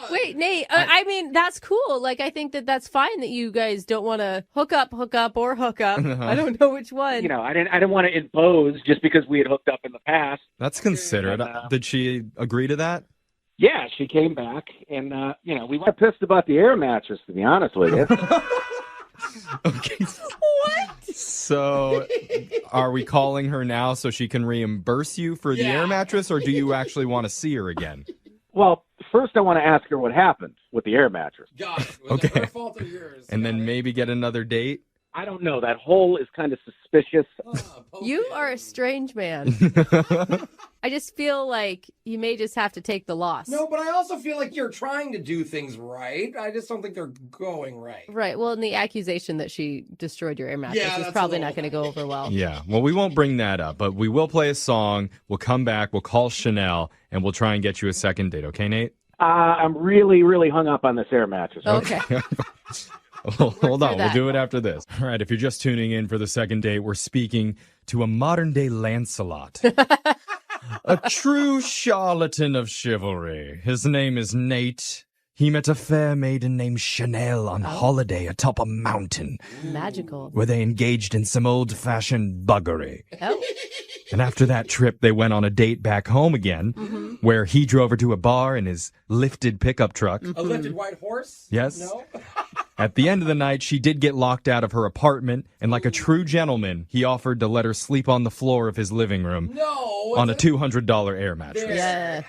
Wait, Nate, I mean, that's cool. Like, I think that's fine that you guys don't want to hook up, or hook up. I don't know which one. I didn't want to impose just because we had hooked up in the past. That's considerate. Did she agree to that? Yeah, she came back, and, we were pissed about the air mattress, to be honest with you. Okay. What? So, are we calling her now so she can reimburse you for the air mattress, or do you actually want to see her again? Well, first I want to ask her what happened with the air mattress. Okay. And then maybe get another date? I don't know. That hole is kind of suspicious. You are a strange man. I just feel like you may just have to take the loss. No, but I also feel like you're trying to do things right. I just don't think they're going right. Right. Well, and the accusation that she destroyed your air mattress is probably not going to go over well. Yeah. Well, we won't bring that up, but we will play a song. We'll come back. We'll call Chanel, and we'll try and get you a second date. Okay, Nate? I'm really, really hung up on this air mattress. Okay. Well, hold on. We'll do it after this. All right. If you're just tuning in for the second date, we're speaking to a modern-day Lancelot. A true charlatan of chivalry. His name is Nate. He met a fair maiden named Chanel on holiday atop a mountain. Magical. Where they engaged in some old-fashioned buggery. Oh. And after that trip, they went on a date back home again, where he drove her to a bar in his lifted pickup truck. A lifted white horse? Yes. No? At the end of the night, she did get locked out of her apartment, and like a true gentleman, he offered to let her sleep on the floor of his living room on a $200 air mattress. Yeah.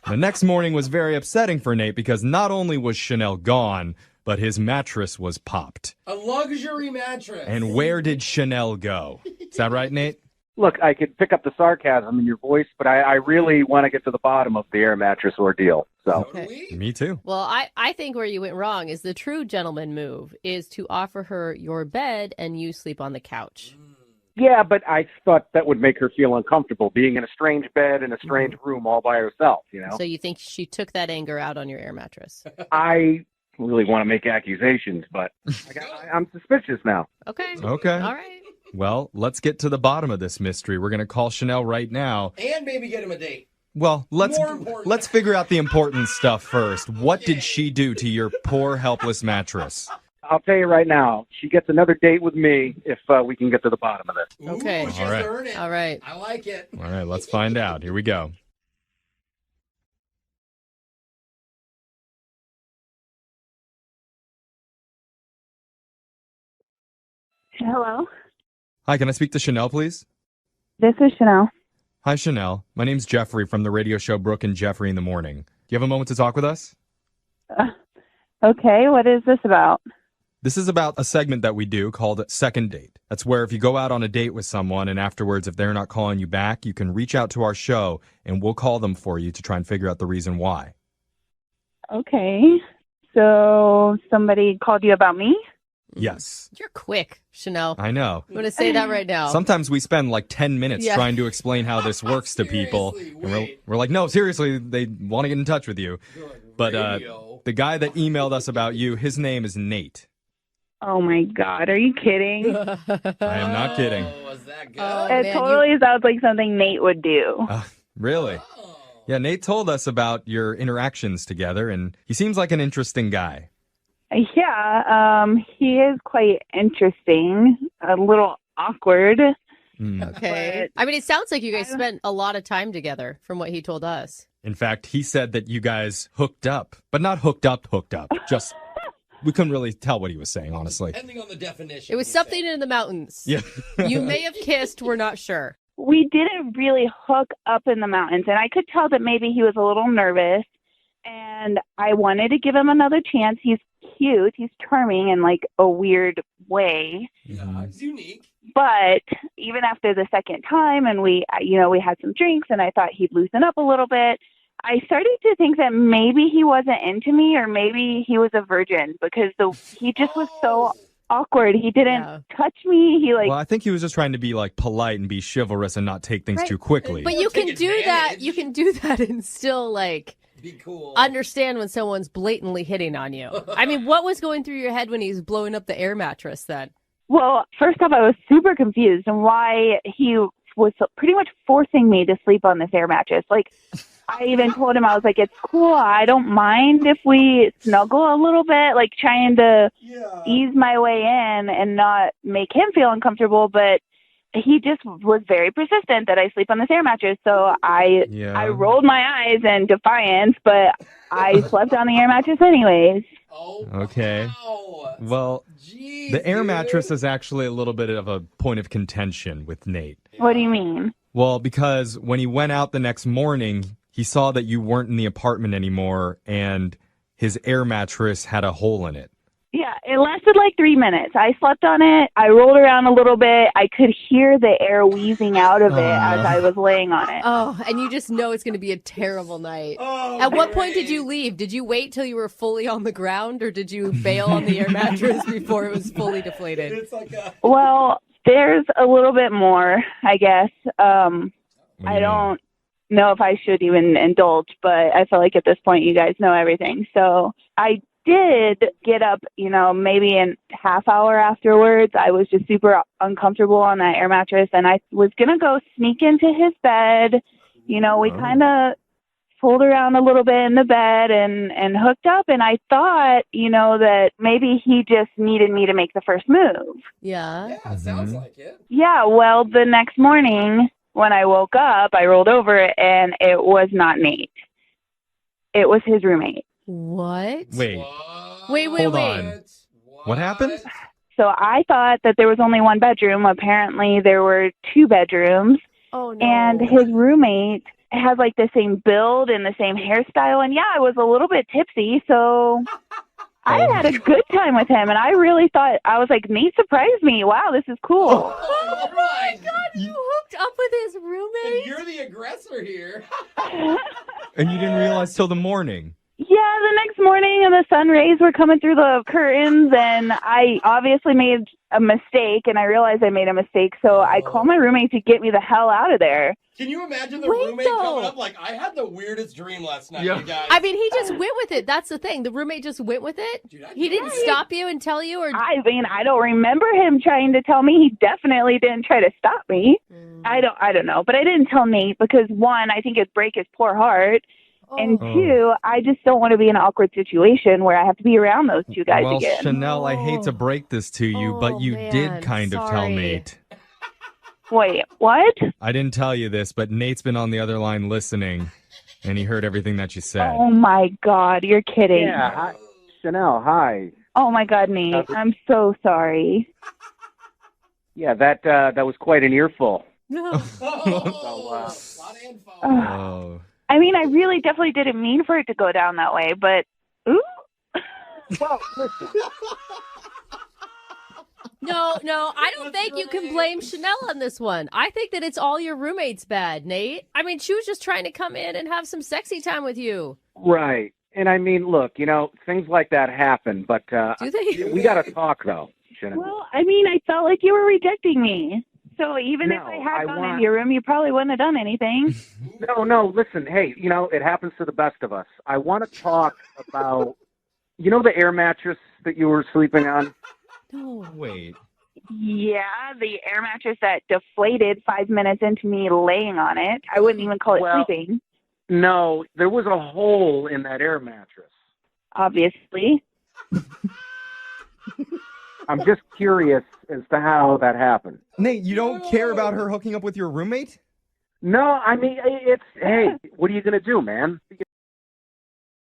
The next morning was very upsetting for Nate because not only was Chanel gone, but his mattress was popped. A luxury mattress. And where did Chanel go? Is that right, Nate? Look, I could pick up the sarcasm in your voice, but I really want to get to the bottom of the air mattress ordeal. So. Me too. Well, I think where you went wrong is the true gentleman move is to offer her your bed and you sleep on the couch. Yeah, but I thought that would make her feel uncomfortable, being in a strange bed in a strange room all by herself, So you think she took that anger out on your air mattress? I really want to make accusations, but I'm suspicious now. Okay. Okay. All right. Well, let's get to the bottom of this mystery. We're going to call Chanel right now. And maybe get him a date. Well, let's figure out the important stuff first. What did she do to your poor, helpless mattress? I'll tell you right now, she gets another date with me if we can get to the bottom of this. Okay. She's All right. earned it. All right. I like it. All right, let's find out. Here we go. Hello, Hi, can I speak to Chanel, please? this is Chanel. Hi, Chanel. My name's Jeffrey from the radio show Brooke and Jeffrey in the Morning. Do you have a moment to talk with us? Okay, what is this about? This is about a segment that we do called Second Date. That's where if you go out on a date with someone and afterwards, if they're not calling you back, you can reach out to our show and we'll call them for you to try and figure out the reason why. Okay, so somebody called you about me? Yes. You're quick, Chanel. I know. I'm going to say that right now. Sometimes we spend like 10 minutes Yeah. trying to explain how this works to people. And we're like, no, seriously, they want to get in touch with you. But the guy that emailed us about you, his name is Nate. Oh my God, are you kidding? I am not kidding. It totally sounds like something Nate would do. Really? Yeah, Nate told us about your interactions together, and he seems like an interesting guy. Yeah, he is quite interesting, a little awkward. Okay. I mean, it sounds like you guys spent a lot of time together from what he told us. In fact, he said that you guys hooked up, but not hooked up. Just, we couldn't really tell what he was saying, honestly. Depending on the definition. It was something in the mountains. Yeah. You may have kissed, we're not sure. We didn't really hook up in the mountains, and I could tell that maybe he was a little nervous, and I wanted to give him another chance. He's cute. He's charming in like a weird way. Yeah, it's unique. But even after the second time, and we had some drinks, and I thought he'd loosen up a little bit, I started to think that maybe he wasn't into me, or maybe he was a virgin, because he just was so awkward. He didn't touch me. Well, I think he was just trying to be like polite and be chivalrous and not take things too quickly. But you can do that. You can do that and still like be cool. Understand when someone's blatantly hitting on you. I mean, what was going through your head when he was blowing up the air mattress then? Well, first off, I was super confused on why he was pretty much forcing me to sleep on this air mattress. Like, I even told him, I was like, it's cool. I don't mind if we snuggle a little bit, like trying to ease my way in and not make him feel uncomfortable. But he just was very persistent that I sleep on this air mattress. So I rolled my eyes in defiance, but I slept on the air mattress anyways. Okay. Well, the air mattress is actually a little bit of a point of contention with Nate. What do you mean? Well, because when he went out the next morning, he saw that you weren't in the apartment anymore, and his air mattress had a hole in it. Yeah, it lasted like 3 minutes. I slept on it. I rolled around a little bit. I could hear the air wheezing out of it as I was laying on it. Oh, and you just know it's going to be a terrible night. At what point did you leave? Did you wait till you were fully on the ground, or did you bail on the air mattress before it was fully deflated? It's like Well, there's a little bit more, I guess. I don't know if I should even indulge, but I feel like at this point you guys know everything. So I did get up, maybe a half hour afterwards. I was just super uncomfortable on that air mattress, and I was going to go sneak into his bed. We kind of fooled around a little bit in the bed and hooked up, and I thought, that maybe he just needed me to make the first move. Yeah. Yeah, sounds like it. Yeah, well, the next morning when I woke up, I rolled over, and it was not Nate. It was his roommate. What? Wait. Hold on. What happened? So I thought that there was only one bedroom. Apparently there were 2 bedrooms. Oh, no. And his roommate has like the same build and the same hairstyle. And yeah, I was a little bit tipsy. So I had a good time with him. And I really thought, I was like, Nate surprised me. Wow, this is cool. Oh my God, you hooked up with his roommate? And you're the aggressor here. And you didn't realize till the morning. Yeah, the next morning, and the sun rays were coming through the curtains, and I obviously made a mistake, and I realized I made a mistake, so I called my roommate to get me the hell out of there. Can you imagine the roommate coming up like, I had the weirdest dream last night, you guys? I mean, he just went with it. That's the thing. The roommate just went with it. He didn't stop you and tell you, or I mean, I don't remember him trying to tell me. He definitely didn't try to stop me. I don't know, but I didn't tell Nate because 1, I think it'd break his poor heart. And 2, I just don't want to be in an awkward situation where I have to be around those 2 guys Well, again. Chanel, I hate to break this to you, but you did kind of tell Nate. Wait, what? I didn't tell you this, but Nate's been on the other line listening, and he heard everything that you said. Oh, my God. You're kidding. Yeah, hi. Chanel, hi. Oh, my God, Nate. I'm so sorry. Yeah, that was quite an earful. I mean, I really definitely didn't mean for it to go down that way, but ooh. Well, listen. No, I don't think you can blame Chanel on this one. I think that it's all your roommate's bad, Nate. I mean, she was just trying to come in and have some sexy time with you. Right. And I mean, look, things like that happen, but Do they? we got to talk, though, Chanel. Well, I mean, I felt like you were rejecting me. So even if I had gone in your room, you probably wouldn't have done anything. No, listen, hey, it happens to the best of us. I want to talk about, the air mattress that you were sleeping on? No. Wait. Yeah, the air mattress that deflated 5 minutes into me laying on it. I wouldn't even call it sleeping. No, there was a hole in that air mattress. Obviously. I'm just curious as to how that happened. Nate, you don't care about her hooking up with your roommate? No, I mean, hey, what are you going to do, man?